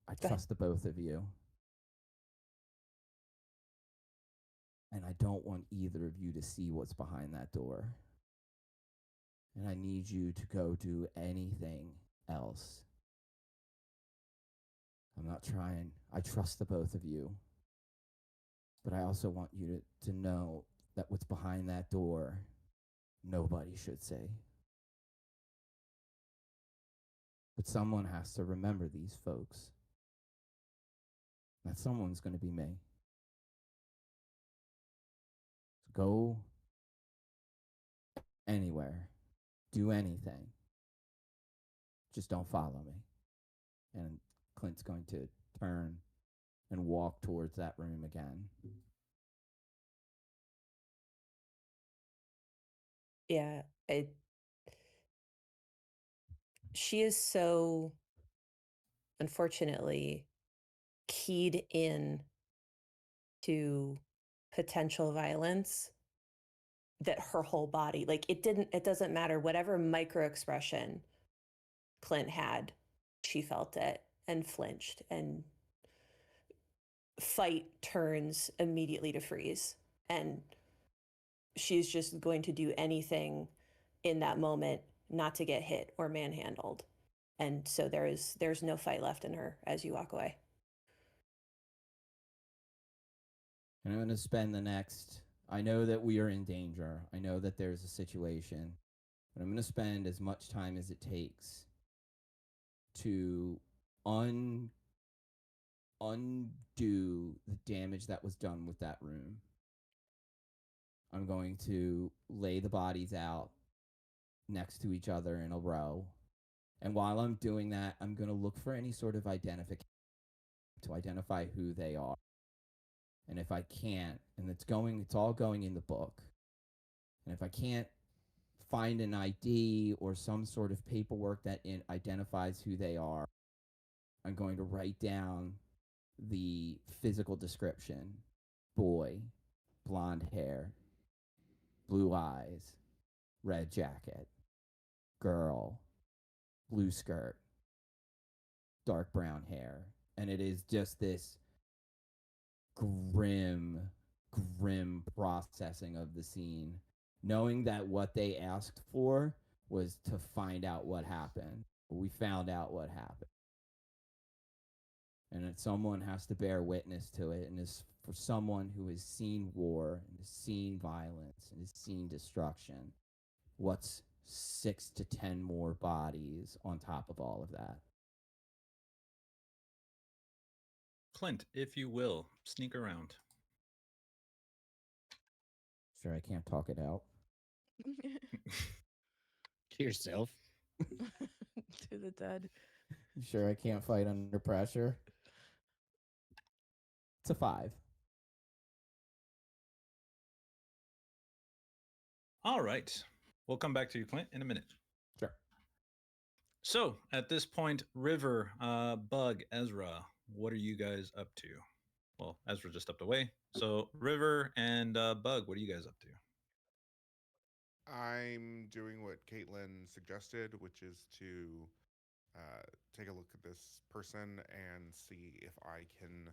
I Go ahead. trust the both of you. And I don't want either of you to see what's behind that door. And I need you to go do anything else. I'm not trying. I trust the both of you. But I also want you to know that what's behind that door, nobody should see. But someone has to remember these folks. That someone's going to be me. So go anywhere, do anything. Just don't follow me. And Clint's going to turn and walk towards that room again. Yeah. She is so, unfortunately, keyed in to potential violence that her whole body, like it doesn't matter whatever micro expression Clint had, she felt it and flinched, and fight turns immediately to freeze, and she's just going to do anything in that moment not to get hit or manhandled. And so there's no fight left in her as you walk away. And I'm going to spend the next. I know that we are in danger. I know that there's a situation. But I'm going to spend as much time as it takes to undo the damage that was done with that room. I'm going to lay the bodies out next to each other in a row. And while I'm doing that, I'm going to look for any sort of identification to identify who they are. And if I can't, and it's all going in the book. And if I can't find an ID or some sort of paperwork that identifies who they are, I'm going to write down the physical description: boy, blonde hair, blue eyes, red jacket; girl, blue skirt, dark brown hair. And it is just this grim, grim processing of the scene, knowing that what they asked for was to find out what happened. We found out what happened. And that someone has to bear witness to it. And is for someone who has seen war and has seen violence and has seen destruction, what's 6 to 10 more bodies on top of all of that? Clint, if you will, sneak around. Sure, I can't talk it out. To yourself. To the dead. You sure I can't fight under pressure? It's a 5. All right. We'll come back to you, Clint, in a minute. Sure. So at this point, River, Bug, Ezra, what are you guys up to? Well, Ezra just stepped away. So River and Bug, what are you guys up to? I'm doing what Caitlin suggested, which is to take a look at this person and see if I can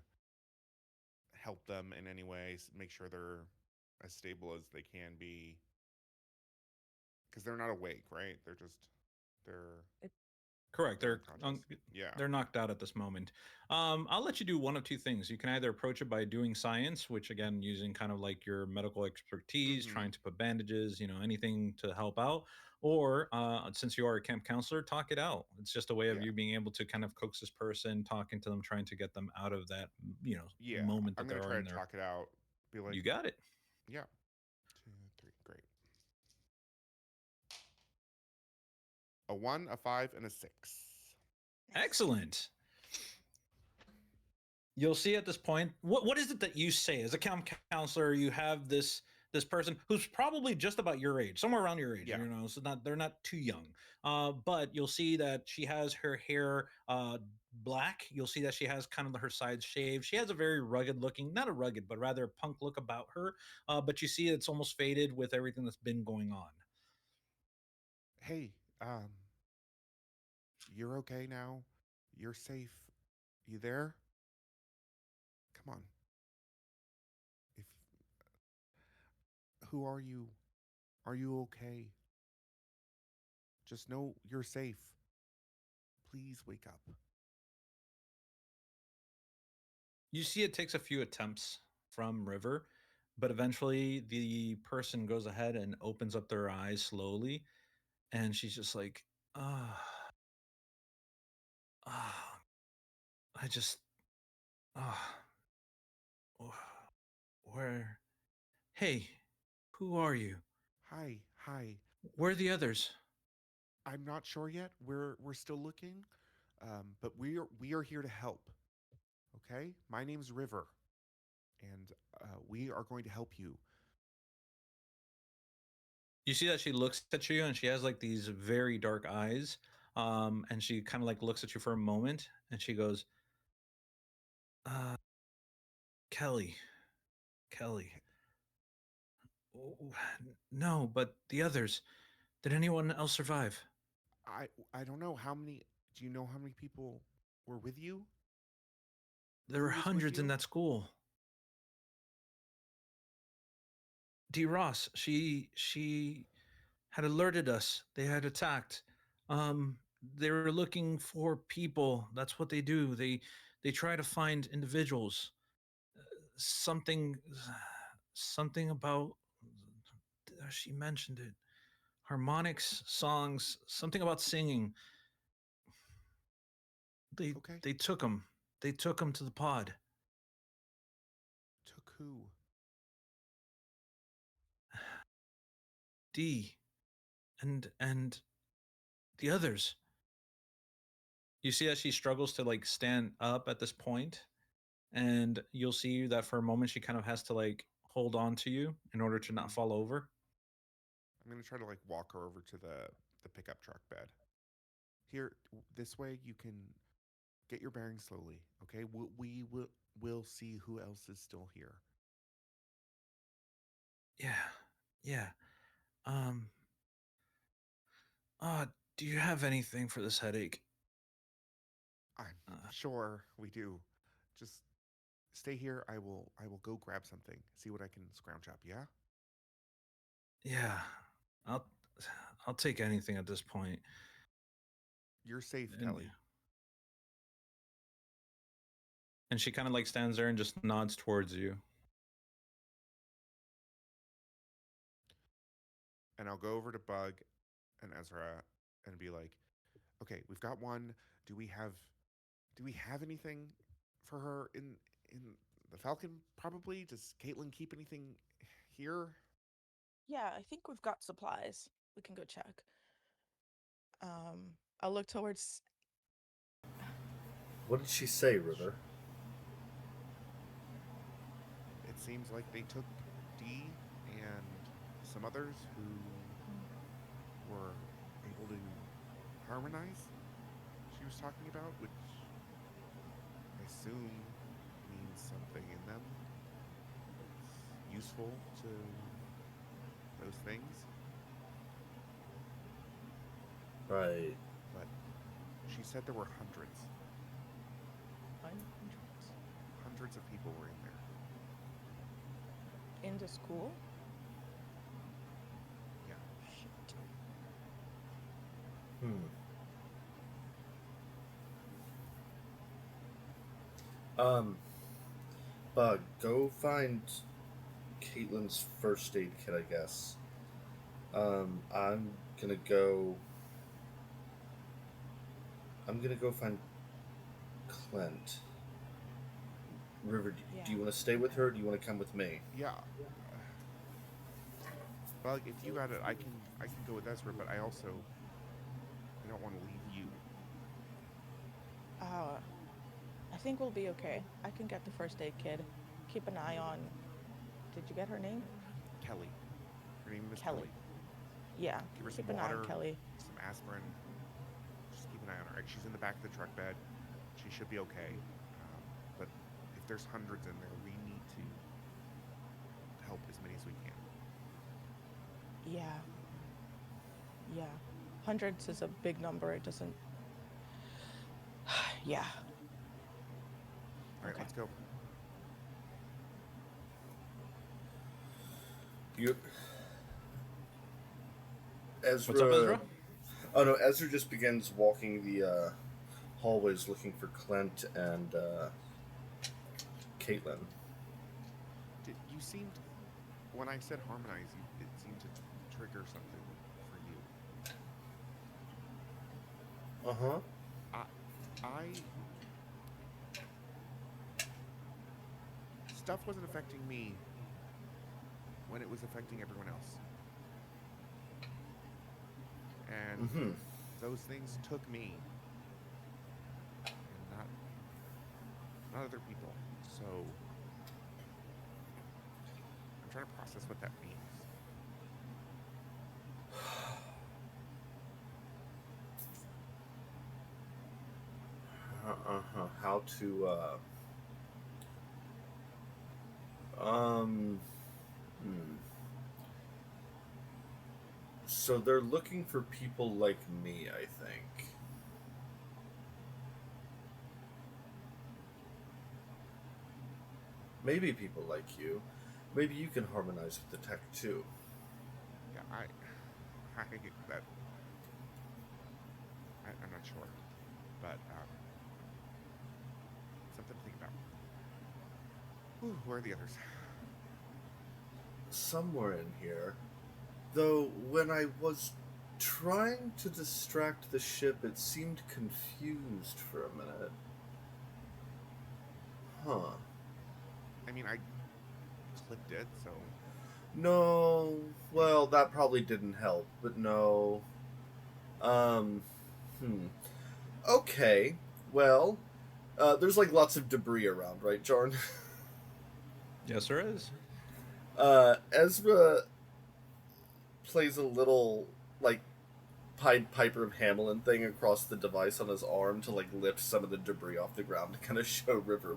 help them in any way, make sure they're as stable as they can be. Because they're not awake, right? They're Correct. they're unconscious. Yeah. They're knocked out at this moment. I'll let you do one of two things. You can either approach it by doing science, which again, using kind of like your medical expertise, Mm-hmm. trying to put bandages, anything to help out. Or since you are a camp counselor, talk it out. It's just a way of Yeah. you being able to kind of coax this person, talking to them, trying to get them out of that, Yeah. moment I'm that gonna they're try in to there. talk it out. Be like, You got it. yeah, 2, 3, great. A 1, a 5, and a 6. Nice. Excellent. You'll see at this point, what is it that you say as a camp counselor? You have this person who's probably just about your age, somewhere around your age, Yeah. so they're not too young. But you'll see that she has her hair black. You'll see that she has kind of her sides shaved. She has a very rugged looking, not a rugged, but rather punk look about her. But you see it's almost faded with everything that's been going on. Hey, you're okay now? You're safe? You there? Come on. If Who are you? Are you okay? Just know you're safe. Please wake up. You see it takes a few attempts from River, but eventually the person goes ahead and opens up their eyes slowly, and she's just like, ah, ah, I just, ah, where, hey, who are you? Hi, hi. Where are the others? I'm not sure yet. We're still looking, but we are here to help. Okay, my name's River, and we are going to help you. You see that she looks at you and she has like these very dark eyes. And she kind of like looks at you for a moment and she goes, uh, Kelly, Kelly. Oh, no, but the others. Did anyone else survive? I don't know how many. Do you know how many people were with you? There were Who was with hundreds in you? that school. D. Ross, she had alerted us. They had attacked. Um, they were looking for people. That's what they do. They try to find individuals. Something something about she mentioned it. Harmonics, songs, something about singing. They Okay. they took him. They took him to the pod. Took who? D and the others. You see that she struggles to like stand up at this point, and you'll see that for a moment she kind of has to like hold on to you in order to not Mhm. fall over. I'm gonna try to like walk her over to the pickup truck bed. Here, this way you can get your bearings slowly. Okay, we will see who else is still here. Yeah, yeah. Um. Uh. Do you have anything for this headache? I'm Uh, sure we do. Just stay here. I will go grab something. See what I can scrounge up. Yeah. yeah. I'll I'll take anything at this point. You're safe, And, Kelly. and she kind of like stands there and just nods towards you. And I'll go over to Bug and Ezra and be like, "Okay, we've got one. Do we have anything for her in the Falcon? Probably. Does Caitlin keep anything here?" Yeah, I think we've got supplies. We can go check. I'll look towards. What did she say, River? It seems like they took D and some others who were able to harmonize. She was talking about, which I assume means something in them. It's useful to those things. Right. But she said there were hundreds. Hundreds of people were in there. In the school? Yeah. Shit. Bug, go find Caitlin's first aid kit, I guess. I'm gonna go. I'm gonna go find Clint. River, do you want to stay with her, or do you want to come with me? Yeah. Bug, if you got it, I can go with Ezra, but I don't want to leave you. I think we'll be okay. I can get the first aid kit. Keep an eye on. Did you get her name? Kelly. Her name is Kelly. Kelly. Yeah. Give her Keep some an eye water, on Kelly. some aspirin. Just keep an eye on her. She's in the back of the truck bed. She should be okay. But if there's hundreds in there, we need to help as many as we can. Yeah. Yeah. Hundreds is a big number. It doesn't. Yeah. All right, Okay. let's go. You. Ezra. What's up, Ezra? Oh no, Ezra just begins walking the hallways looking for Clint and Caitlin. You seemed, when I said harmonize, it seemed to trigger something for you. Uh-huh. Stuff wasn't affecting me when it was affecting everyone else. And those things took me and not other people. So I'm trying to process what that means. How to So they're looking for people like me, I think. Maybe people like you. Maybe you can harmonize with the tech too. Yeah, I'm not sure, but something to think about. Whew, where are the others? Somewhere in here. Though, when I was trying to distract the ship, it seemed confused for a minute. Huh. I mean, I clicked it, so... No, well, that probably didn't help, but no. Okay, well, there's like lots of debris around, right, Jarn? Yes, there is. Ezra plays a little, like, Pied Piper of Hamelin thing across the device on his arm to, like, lift some of the debris off the ground to kind of show River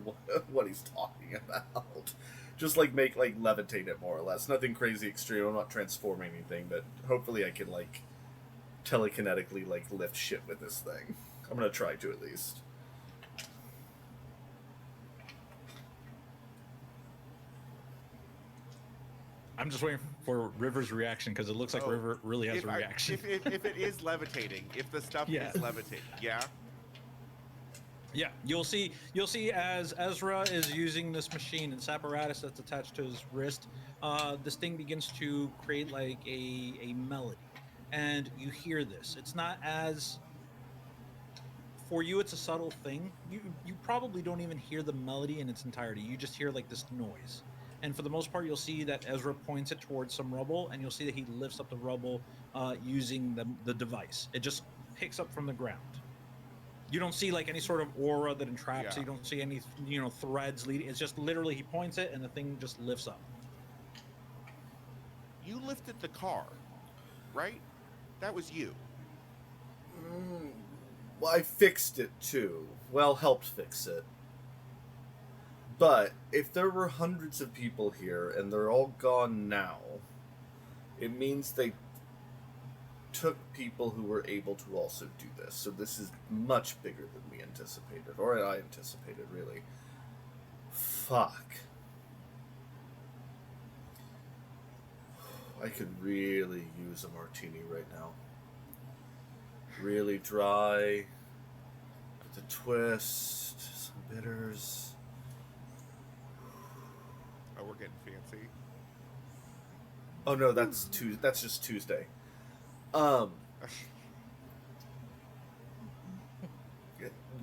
what he's talking about. Just, like, levitate it more or less. Nothing crazy extreme. I'm not transforming anything, but hopefully I can, like, telekinetically, like, lift shit with this thing. I'm gonna try to, at least. I'm just waiting for River's reaction because it looks like Oh, River really has a reaction. if it is levitating, if the stuff Yeah. is levitating, yeah. Yeah, you'll see as Ezra is using this machine, this apparatus that's attached to his wrist. This thing begins to create like a melody, and you hear this. It's not as for you. It's a subtle thing. You probably don't even hear the melody in its entirety. You just hear like this noise. And for the most part, you'll see that Ezra points it towards some rubble, and you'll see that he lifts up the rubble using the device. It just picks up from the ground. You don't see like any sort of aura that entraps. Yeah. You don't see any threads leading. It's just literally he points it and the thing just lifts up. You lifted the car, right? That was you. Well, I fixed it too. Well, helped fix it. But if there were hundreds of people here and they're all gone now, it means they took people who were able to also do this. So this is much bigger than we anticipated, or I anticipated, really. Fuck. I could really use a martini right now. Really dry, with a twist, some bitters. Oh, we're getting fancy. Oh no, that's That's just Tuesday. Um,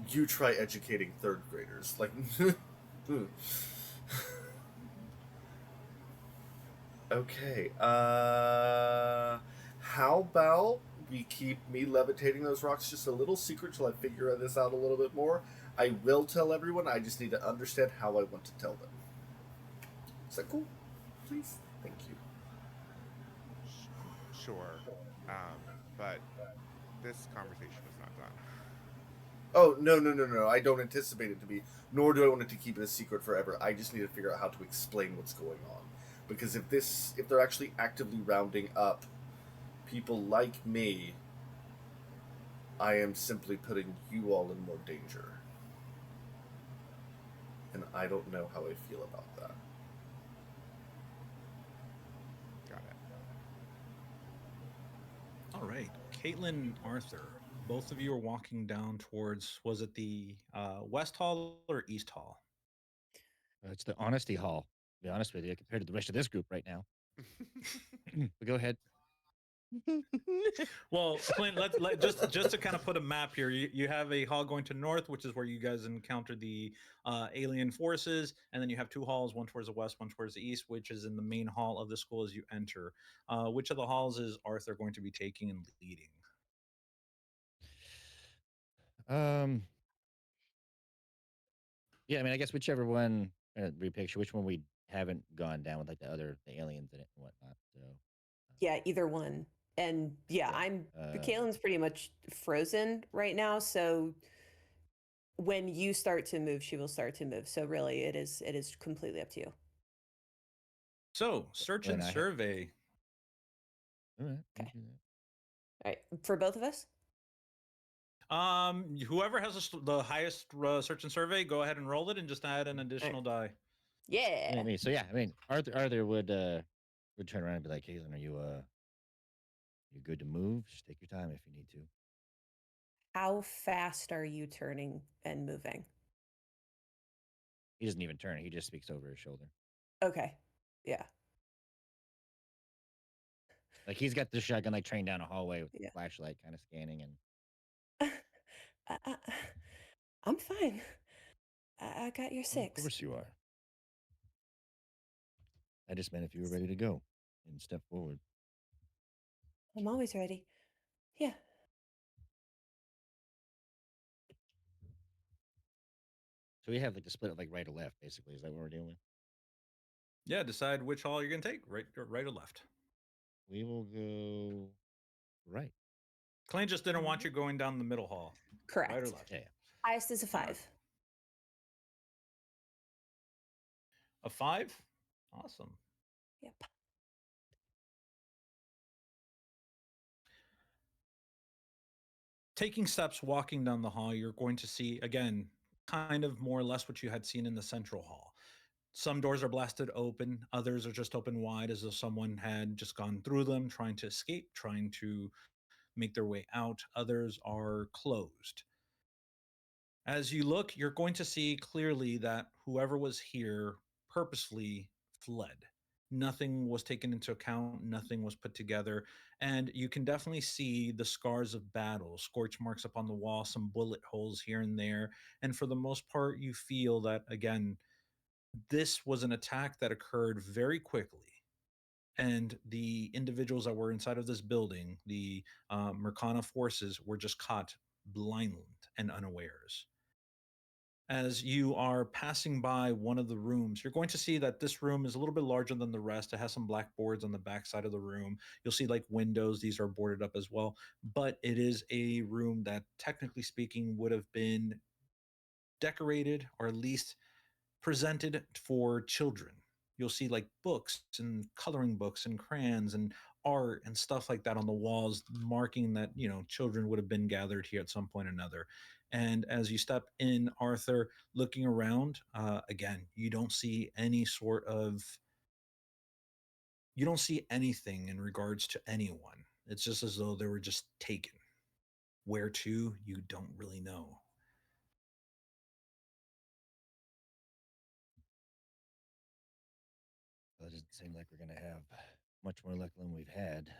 you try educating third graders, like. Okay. How about we keep me levitating those rocks just a little secret till I figure this out a little bit more? I will tell everyone. I just need to understand how I want to tell them. Is that cool? Please. Thank you. Sure. But this conversation is not done. Oh, no. I don't anticipate it to be, nor do I want it to keep it a secret forever. I just need to figure out how to explain what's going on. Because if they're actually actively rounding up people like me, I am simply putting you all in more danger. And I don't know how I feel about that. Got it. All right, Caitlin, Arthur, both of you are walking down towards. Was it the West Hall or East Hall? It's the honesty hall. To be honest with you, compared to the rest of this group right now. But go ahead. Well, Clint, just to kind of put a map here. You have a hall going to north, which is where you guys encounter the alien forces, and then you have two halls, one towards the west, one towards the east, which is in the main hall of the school as you enter. Which of the halls is Arthur going to be taking and leading? Um, yeah, I mean, I guess whichever one, repicture which one we haven't gone down with, like the aliens in it and whatnot. So, Yeah, either one. And yeah, yeah. I'm Caitlin's pretty much frozen right now, so when you start to move, she will start to move. So really it is completely up to you. So, search Then and survey. All right. Okay. All right. For both of us? Whoever has the highest search and survey, go ahead and roll it, and just add an additional die. Yeah. I mean, so yeah, I mean, Arthur would turn around and be like, "Caitlin, are you good to move? Just take your time if you need to." How fast are you turning and moving? He doesn't even turn; he just speaks over his shoulder. Okay. Yeah. Like he's got the shotgun like trained down a hallway with Yeah. the flashlight, kind of scanning and. I, I'm fine. I got your Of six. course you are. I just meant if you were ready to go and step forward. I'm always ready. Yeah. So we have like the split of like right or left, basically. Is that what we're doing? Yeah, decide which hall you're gonna take, right or left. We will go right. Clint just didn't want you going down the middle hall. Correct. Right or left? Yeah. Highest is a All right. 5. A 5? Awesome. Yep. Taking steps, walking down the hall, you're going to see, again, kind of more or less what you had seen in the central hall. Some doors are blasted open, others are just open wide as though someone had just gone through them, trying to escape, trying to make their way out. Others are closed. As you look, you're going to see clearly that whoever was here purposefully fled. Nothing was taken into account, nothing was put together, and you can definitely see the scars of battle, scorch marks upon the wall, some bullet holes here and there. And for the most part, you feel that, again, this was an attack that occurred very quickly. And the individuals that were inside of this building, the Mercana forces, were just caught blind and unawares. As you are passing by one of the rooms, you're going to see that this room is a little bit larger than the rest. It has some blackboards on the back side of the room. You'll see like windows, these are boarded up as well. But it is a room that, technically speaking, would have been decorated or at least presented for children. You'll see like books and coloring books and crayons and art and stuff like that on the walls, marking that, children would have been gathered here at some point or another. And as you step in, Arthur, looking around, again, you don't see anything in regards to anyone. It's just as though they were just taken. Where to, you don't really know. Well, it doesn't seem like we're going to have much more luck than we've had.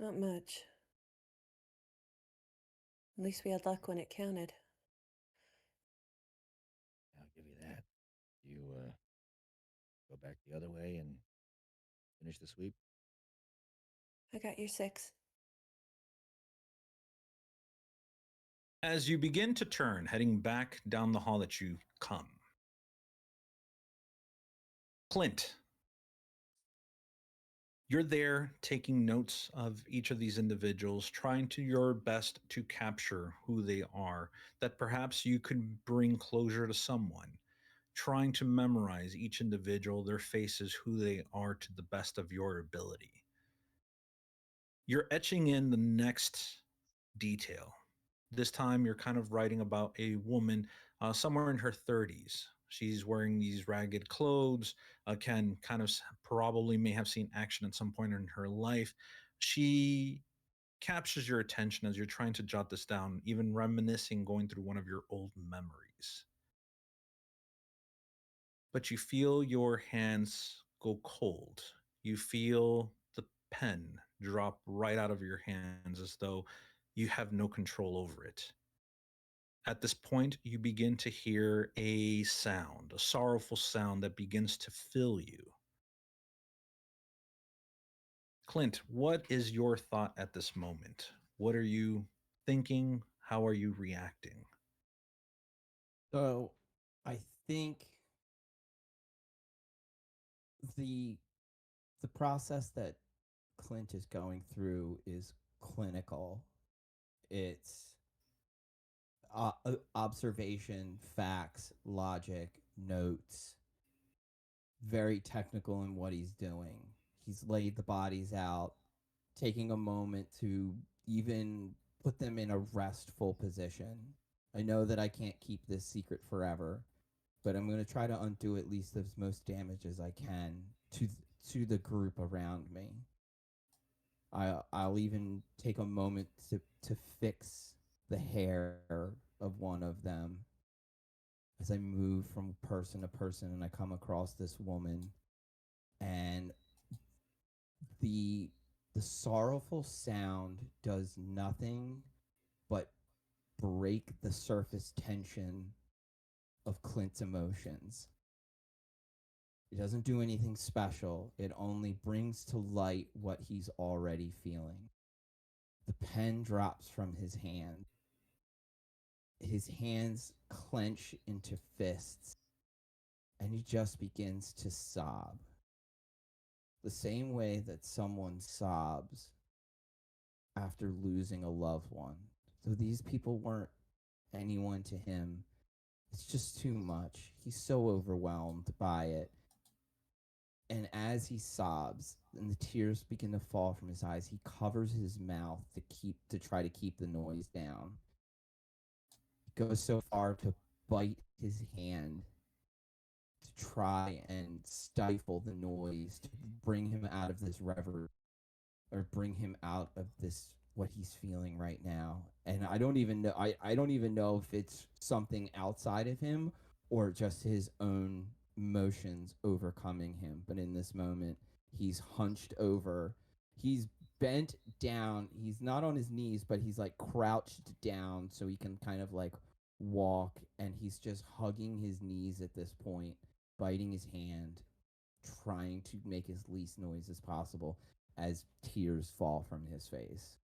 Not much. At least we had luck when it counted. I'll give you that. You go back the other way and finish the sweep. I got your 6. As you begin to turn, heading back down the hall that you come, Clint, you're there taking notes of each of these individuals, trying to your best to capture who they are, that perhaps you could bring closure to someone, trying to memorize each individual, their faces, who they are to the best of your ability. You're etching in the next detail. This time you're kind of writing about a woman somewhere in her 30s. She's wearing these ragged clothes, can kind of probably may have seen action at some point in her life. She captures your attention as you're trying to jot this down, even reminiscing, going through one of your old memories. But you feel your hands go cold. You feel the pen drop right out of your hands as though you have no control over it. At this point, you begin to hear a sound, a sorrowful sound that begins to fill you. Clint, what is your thought at this moment? What are you thinking? How are you reacting? So I think the the process that Clint is going through is clinical. It's observation, facts, logic, notes, very technical in what he's doing. He's laid the bodies out, taking a moment to even put them in a restful position. I know that I can't keep this secret forever, but I'm going to try to undo at least as most damage as I can to the group around me. I'll even take a moment to fix the hair of one of them as I move from person to person and I come across this woman, and the the sorrowful sound does nothing but break the surface tension of Clint's emotions. It doesn't do anything special. It only brings to light what he's already feeling. The pen drops from his hand. His hands clench into fists, and he just begins to sob. The same way that someone sobs after losing a loved one. So these people weren't anyone to him. It's just too much. He's so overwhelmed by it. And as he sobs and the tears begin to fall from his eyes, he covers his mouth to try to keep the noise down. He goes so far to bite his hand to try and stifle the noise, to bring him out of this reverie, or bring him out of this what he's feeling right now. And I don't even know if it's something outside of him or just his own emotions overcoming him. But in this moment, he's hunched over. He's bent down. He's not on his knees, but he's like crouched down so he can kind of like walk, and he's just hugging his knees at this point, biting his hand, trying to make as least noise as possible as tears fall from his face.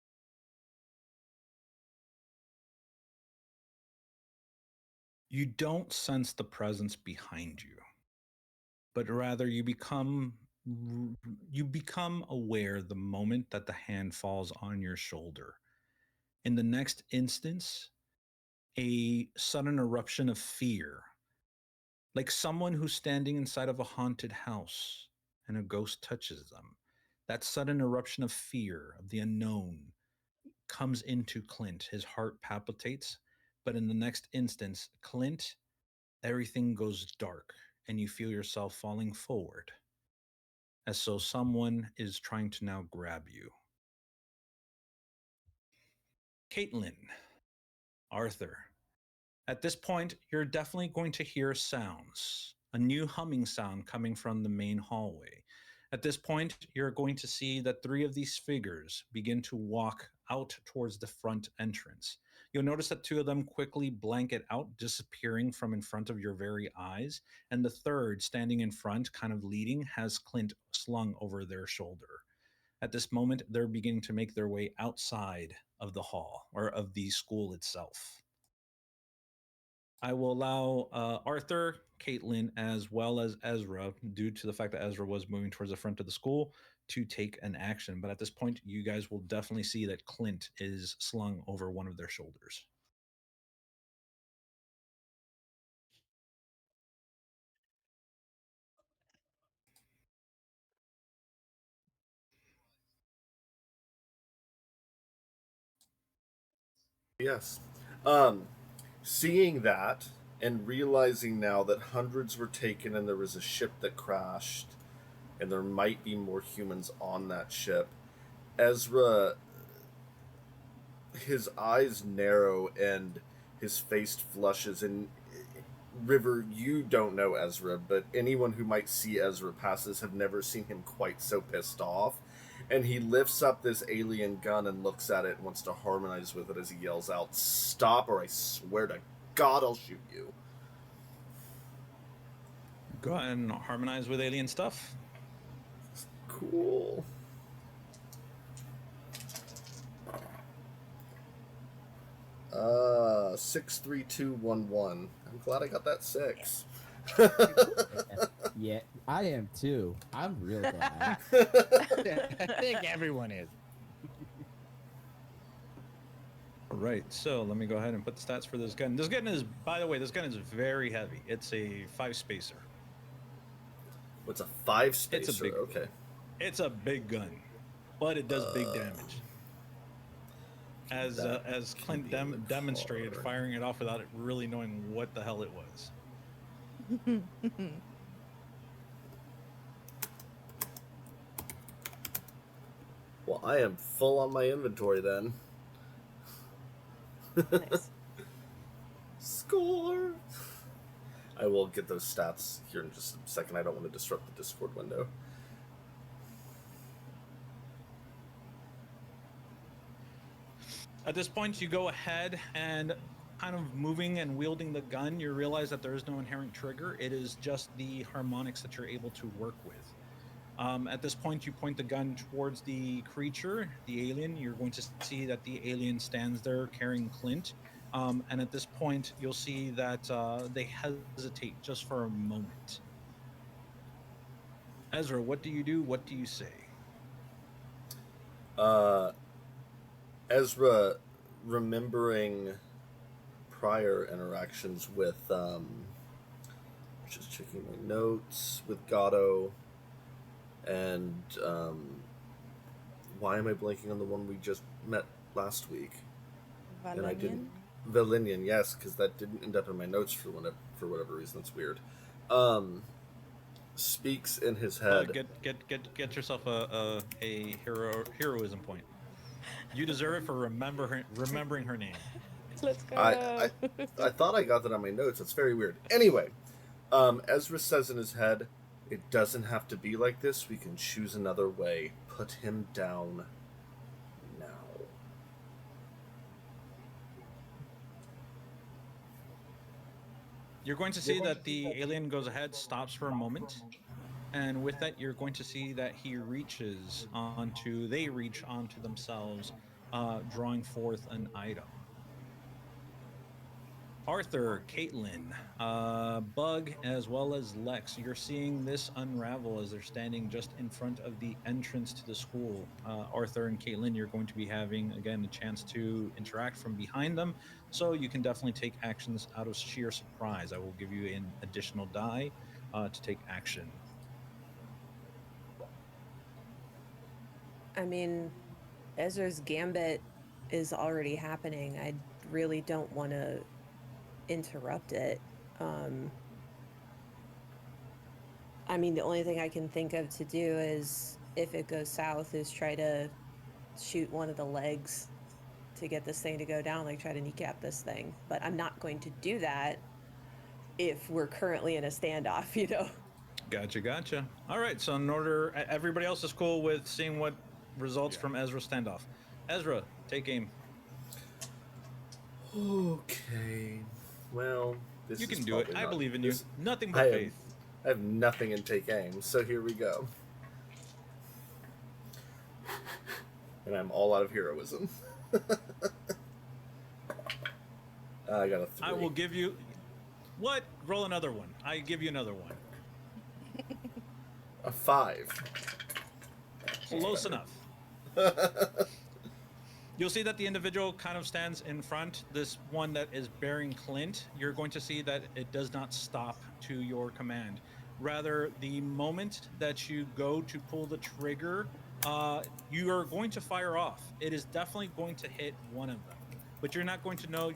You don't sense the presence behind you, but rather you become aware the moment that the hand falls on your shoulder. In the next instance, a sudden eruption of fear, like someone who's standing inside of a haunted house and a ghost touches them. That sudden eruption of fear, of the unknown, comes into Clint. His heart palpitates, but in the next instance, Clint, everything goes dark and you feel yourself falling forward, as so someone is trying to now grab you. Caitlin, Arthur, at this point, you're definitely going to hear sounds, a new humming sound coming from the main hallway. At this point, you're going to see that three of these figures begin to walk out towards the front entrance. You'll notice that two of them quickly blanket out, disappearing from in front of your very eyes, and the third, standing in front, kind of leading, has Clint slung over their shoulder. At this moment, they're beginning to make their way outside of the hall, or of the school itself. I will allow Arthur, Caitlin, as well as Ezra, due to the fact that Ezra was moving towards the front of the school, to take an action. But at this point, you guys will definitely see that Clint is slung over one of their shoulders. Yes. Seeing that and realizing now that hundreds were taken and there was a ship that crashed and there might be more humans on that ship, Ezra, his eyes narrow and his face flushes. And River, you don't know Ezra, but anyone who might see Ezra passes have never seen him quite so pissed off. And he lifts up this alien gun and looks at it and wants to harmonize with it as he yells out, "Stop, or I swear to God I'll shoot you." Go ahead and harmonize with alien stuff. Cool. Uh, 63211. I'm glad I got that 6. Yeah, I am too. I'm real glad. I think everyone is. All right, so let me go ahead and put the stats for this gun. This gun is, by the way, this gun is very heavy. It's a 5-spacer. What's a 5-spacer? It's a big, okay. It's a big gun, but it does big damage. As Clint demonstrated, firing it off without it really knowing what the hell it was. Well, I am full on my inventory then. Nice. Score! I will get those stats here in just a second. I don't want to disrupt the Discord window. At this point, you go ahead and kind of moving and wielding the gun, you realize that there is no inherent trigger. It is just the harmonics that you're able to work with. At this point, you point the gun towards the creature, the alien. You're going to see that the alien stands there carrying Clint. And at this point, you'll see that they hesitate just for a moment. Ezra, what do you do? What do you say? Ezra, remembering prior interactions with, just checking my notes, with Gatto, and, why am I blanking on the one we just met last week? Valenian? Valinian, yes, because that didn't end up in my notes for whatever reason. That's weird. Um, speaks in his Bug, head. get yourself a heroism point. You deserve it for remembering her name. Let's I go. I I thought I got that on my notes. That's very weird. Anyway, Ezra says in his head, "It doesn't have to be like this. We can choose another way. Put him down now." You're going to see that the alien goes ahead, stops for a moment, and with that, you're going to see that they reach onto themselves, drawing forth an item. Arthur, Caitlin, Bug, as well as Lex, you're seeing this unravel as they're standing just in front of the entrance to the school. Arthur and Caitlin, you're going to be having, again, a chance to interact from behind them. So you can definitely take actions out of sheer surprise. I will give you an additional die to take action. I mean, Ezra's gambit is already happening. I really don't want to interrupt it. Um, I mean, the only thing I can think of to do is if it goes south, is try to shoot one of the legs to get this thing to go down, like try to kneecap this thing. But I'm not going to do that if we're currently in a standoff, you know? Gotcha. All right. So in order, everybody else is cool with seeing what results Yeah. from Ezra's standoff. Ezra, take aim. Okay. Well, this You is can do it. probably I not. believe in you. This Nothing I but have faith. I have nothing in take aim. So here we go. And I'm all out of heroism. I got a 3. I will give you what? Roll another one. I give you another one. A 5. Close enough. You'll see that the individual kind of stands in front. This one that is bearing Clint, you're going to see that it does not stop to your command. Rather, the moment that you go to pull the trigger, you are going to fire off. It is definitely going to hit one of them, but you're not going to know.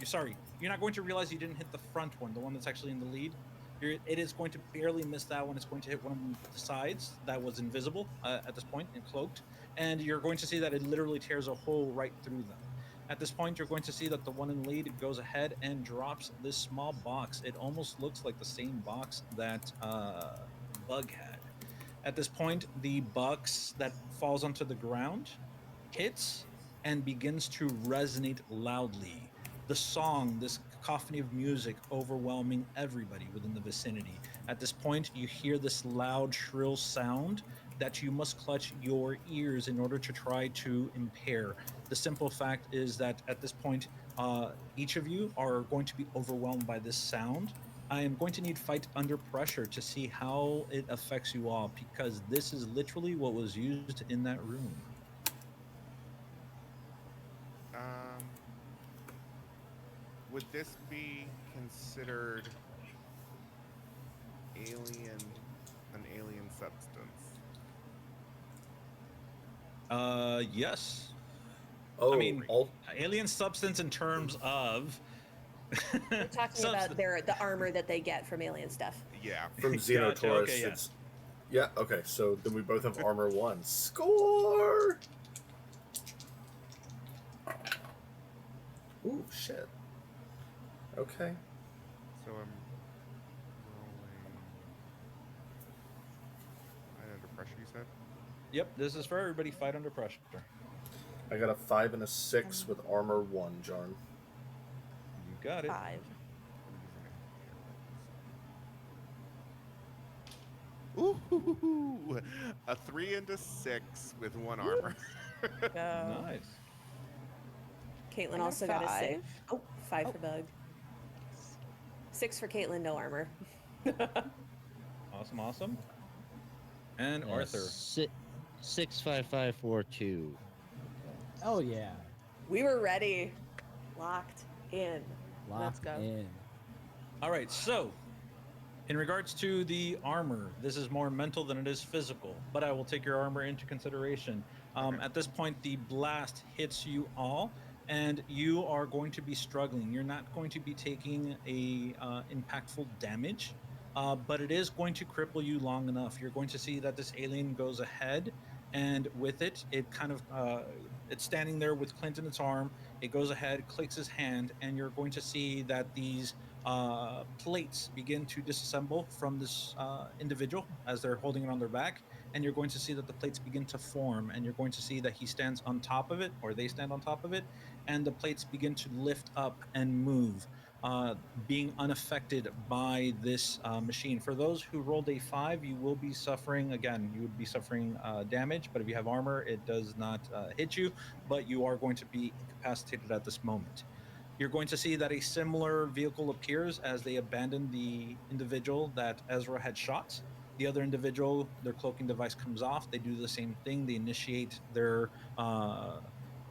You're not going to realize you didn't hit the front one, the one that's actually in the lead. It is going to barely miss that one. It's going to hit one of the sides that was invisible at this point and cloaked, and you're going to see that it literally tears a hole right through them. At this point, you're going to see that the one in the lead goes ahead and drops this small box. It almost looks like the same box that Bug had. At this point, the box that falls onto the ground hits and begins to resonate loudly. The song, this cacophony of music, overwhelming everybody within the vicinity. At this point, you hear this loud, shrill sound that you must clutch your ears in order to try to impair. The simple fact is that at this point, each of you are going to be overwhelmed by this sound. I am going to need fight under pressure to see how it affects you all because this is literally what was used in that room. Um, would this be considered alien, an alien substance? Yes. I Oh, mean, alien substance in terms of We're talking about the armor that they get from alien stuff. Yeah. from Gotcha. Xenotaurus. Okay, yeah. It's yeah. Okay, so then we both have armor 1. Score. Ooh, shit. Okay. So I'm rolling. Right under pressure, you said? Yep, this is for everybody. Fight under pressure. I got a 5 and a 6 with armor 1, Jarn. You got it. 5. Ooh, a 3 and a 6 with 1 armor. Go. Nice. Caitlin I got also got a 6. 5. Oh, 5 Oh. for Bug. 6 for Caitlin, no armor. Awesome. And Arthur. 65542. Oh yeah. We were ready. Locked in. Let's go. In. All right, so in regards to the armor, this is more mental than it is physical, but I will take your armor into consideration. Okay. At this point, the blast hits you all, and you are going to be struggling. You're not going to be taking a impactful damage, but it is going to cripple you long enough. You're going to see that this alien goes ahead, and with it, it kind of it's standing there with Clint in its arm. It goes ahead, clicks his hand, and you're going to see that these plates begin to disassemble from this individual as they're holding it on their back, and you're going to see that the plates begin to form, and you're going to see that he stands on top of it, or they stand on top of it, and the plates begin to lift up and move, being unaffected by this machine. For those who rolled a 5, you will be suffering, again, you would be suffering damage, but if you have armor, it does not hit you, but you are going to be incapacitated at this moment. You're going to see that a similar vehicle appears as they abandon the individual that Ezra had shot. The other individual, their cloaking device comes off. They do the same thing. They initiate their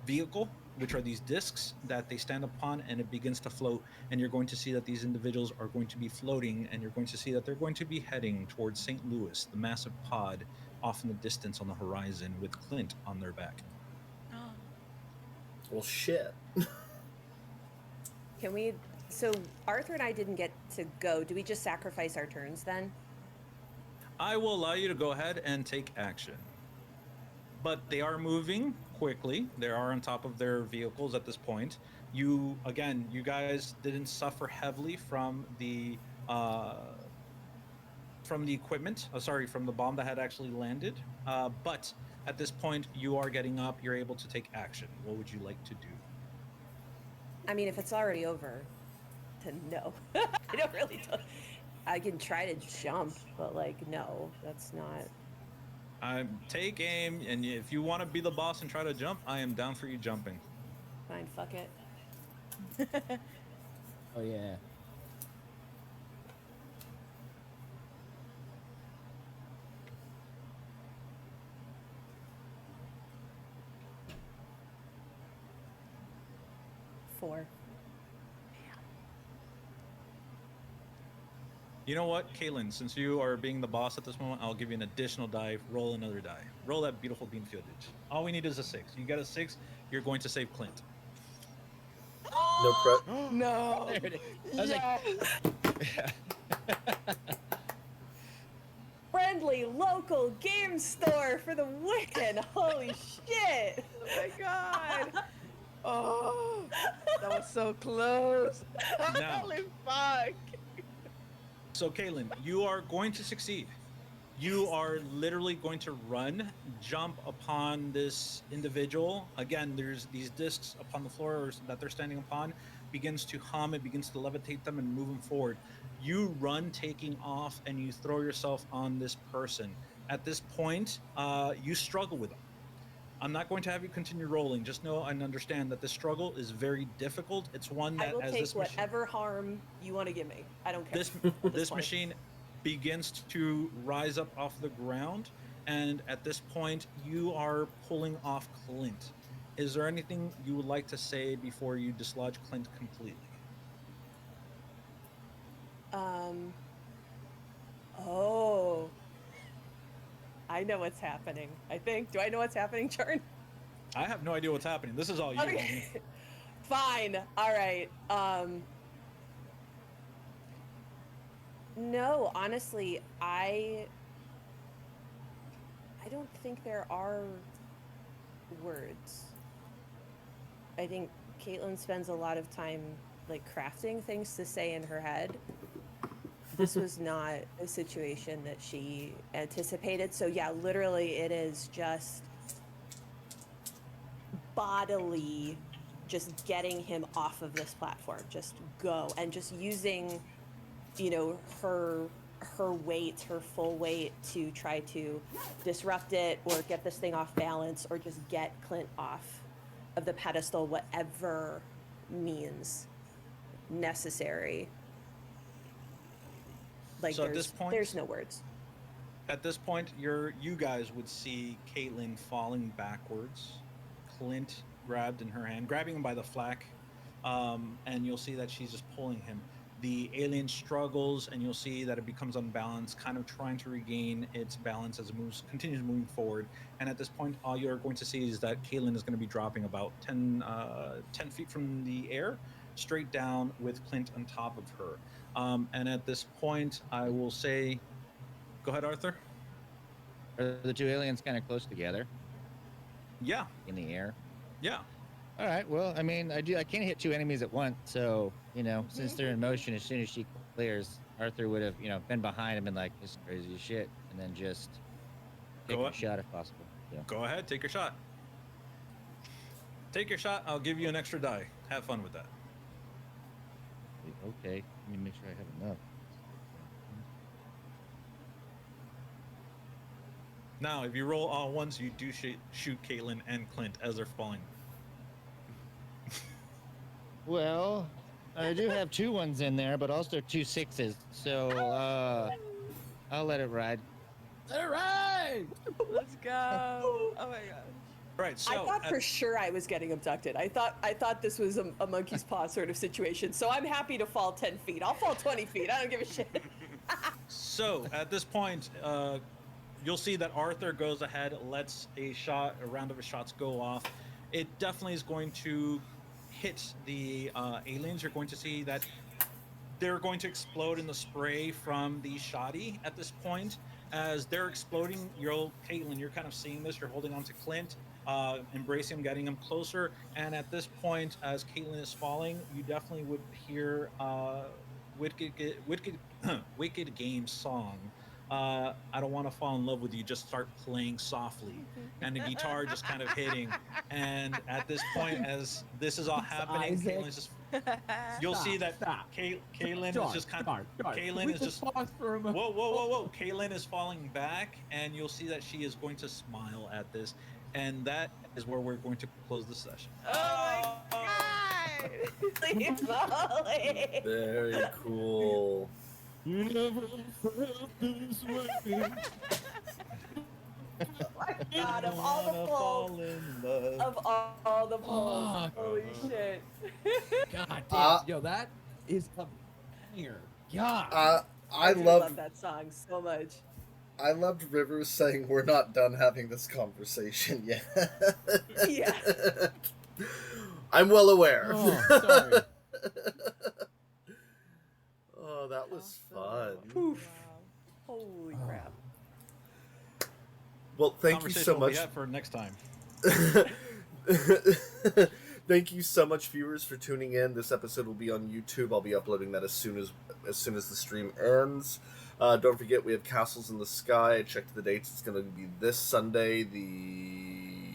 vehicle, which are these discs that they stand upon, and it begins to float. And you're going to see that these individuals are going to be floating, and you're going to see that they're going to be heading towards St. Louis, the massive pod off in the distance on the horizon with Clint on their back. Well, shit. Can we? So Arthur and I didn't get to go. Do we just sacrifice our turns then? I will allow you to go ahead and take action. But they are moving quickly. They are on top of their vehicles at this point. You, again, you guys didn't suffer heavily from the equipment. Sorry, from the bomb that had actually landed. But at this point, you are getting up. You're able to take action. What would you like to do? I mean, if it's already over, then no. I don't really. I can try to jump, but like, no, that's not. Take aim, and if you want to be the boss and try to jump, I am down for you jumping. Fine, fuck it. Oh yeah. Four. You know what, Kaylin, since you are being the boss at this moment, I'll give you an additional die. Roll another die. Roll that beautiful bean fieldage. All we need is a 6. You got a 6, you're going to save Clint. No pre- No. There it is. I was Yes. Friendly local game store for the win. Holy shit. Oh my god. Oh, that was so close. Now. Holy fuck. So, Kaylin, you are going to succeed. You are literally going to run, jump upon this individual. Again, there's these discs upon the floor that they're standing upon, begins to hum, it begins to levitate them and move them forward. You run, taking off, and you throw yourself on this person. At this point, you struggle with them. I'm not going to have you continue rolling. Just know and understand that this struggle is very difficult. It's one I that, will as take this machine, whatever harm you want to give me. I don't care. this at this point. machine begins to rise up off the ground, and at this point, you are pulling off Clint. Is there anything you would like to say before you dislodge Clint completely? Oh. I know what's happening. I think. Do I know what's happening, Charn? I have no idea what's happening. This is all you, homie. Okay. Fine. All right. No, honestly, I don't think there are words. I think Caitlin spends a lot of time like crafting things to say in her head. This was not a situation that she anticipated. So yeah, literally it is just bodily just getting him off of this platform. Just go, and just using, you know, her weight, her full weight, to try to disrupt it or get this thing off balance or just get Clint off of the pedestal, whatever means necessary. Like, So at this point, there's no words. At this point, you guys would see Caitlin falling backwards, Clint grabbing him by the flack, and you'll see that she's just pulling him. The alien struggles, and you'll see that it becomes unbalanced, kind of trying to regain its balance as it continues moving forward. And at this point, all you're going to see is that Caitlin is going to be dropping about 10 feet from the air, straight down with Clint on top of her. And at this point, I will say, go ahead, Arthur. Are the two aliens kind of close together Yeah, in the air? yeah. All right. Well, I mean, I can't hit two enemies at once, so since they're in motion, as soon as she clears, Arthur would have been behind him and like, this is crazy as shit, and then just take Go a shot if possible. So. Go ahead, take your shot. Take your shot. I'll give you an extra die. Have fun with that. Okay. Let me make sure I have enough. Now, if you roll all ones, you do shoot Caitlin and Clint as they're falling. Well, I do have 2 ones in there, but also 2 6s. So I'll let it ride. Let it ride! Let's go. Oh my gosh. Right. So I thought for sure I was getting abducted. I thought this was a monkey's paw sort of situation. So I'm happy to fall 10 feet. I'll fall 20 feet. I don't give a shit. So at this point, you'll see that Arthur goes ahead, lets a round of shots go off. It definitely is going to hit the aliens. You're going to see that they're going to explode in the spray from the shoddy at this point. As they're exploding, Caitlin, you're kind of seeing this. You're holding on to Clint, embracing him, getting him closer. And at this point, as Caitlin is falling, you definitely would hear Wicked Game's song. I don't want to fall in love with you. Just start playing softly, and the guitar just kind of hitting. And at this point, as this is all happening, Isaac. Caitlin's just. You'll see that Caitlin is just kind of. Caitlin is just. Whoa! Caitlin is falling back, and you'll see that she is going to smile at this, and that is where we're going to close the session. Oh my god. Very cool. You never felt this way. Oh my god, of all the polls. Of all the polls. Holy shit. God damn. Yo, that is a banger. God. I do love love that song so much. I loved Rivers saying we're not done having this conversation yet. Yeah. I'm well aware. Oh, sorry. Oh, that was fun. Poof. Holy crap. Well, thank you so much. For next time. Thank you so much, viewers, for tuning in. This episode will be on YouTube. I'll be uploading that as soon as the stream ends. Don't forget, we have Castles in the Sky. I checked the dates. It's going to be this Sunday, the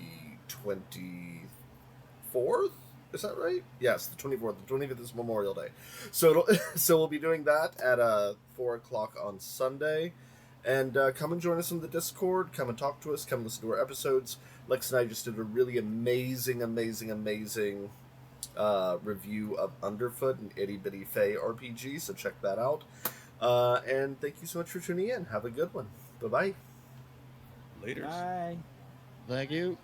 24th. Is that right? Yes, the 24th. The 25th is Memorial Day. So we'll be doing that at 4 o'clock on Sunday. And come and join us in the Discord. Come and talk to us. Come listen to our episodes. Lex and I just did a really amazing review of Underfoot and Itty Bitty Fae RPG, so check that out. And thank you so much for tuning in. Have a good one. Bye-bye. Laters. Bye. Thank you.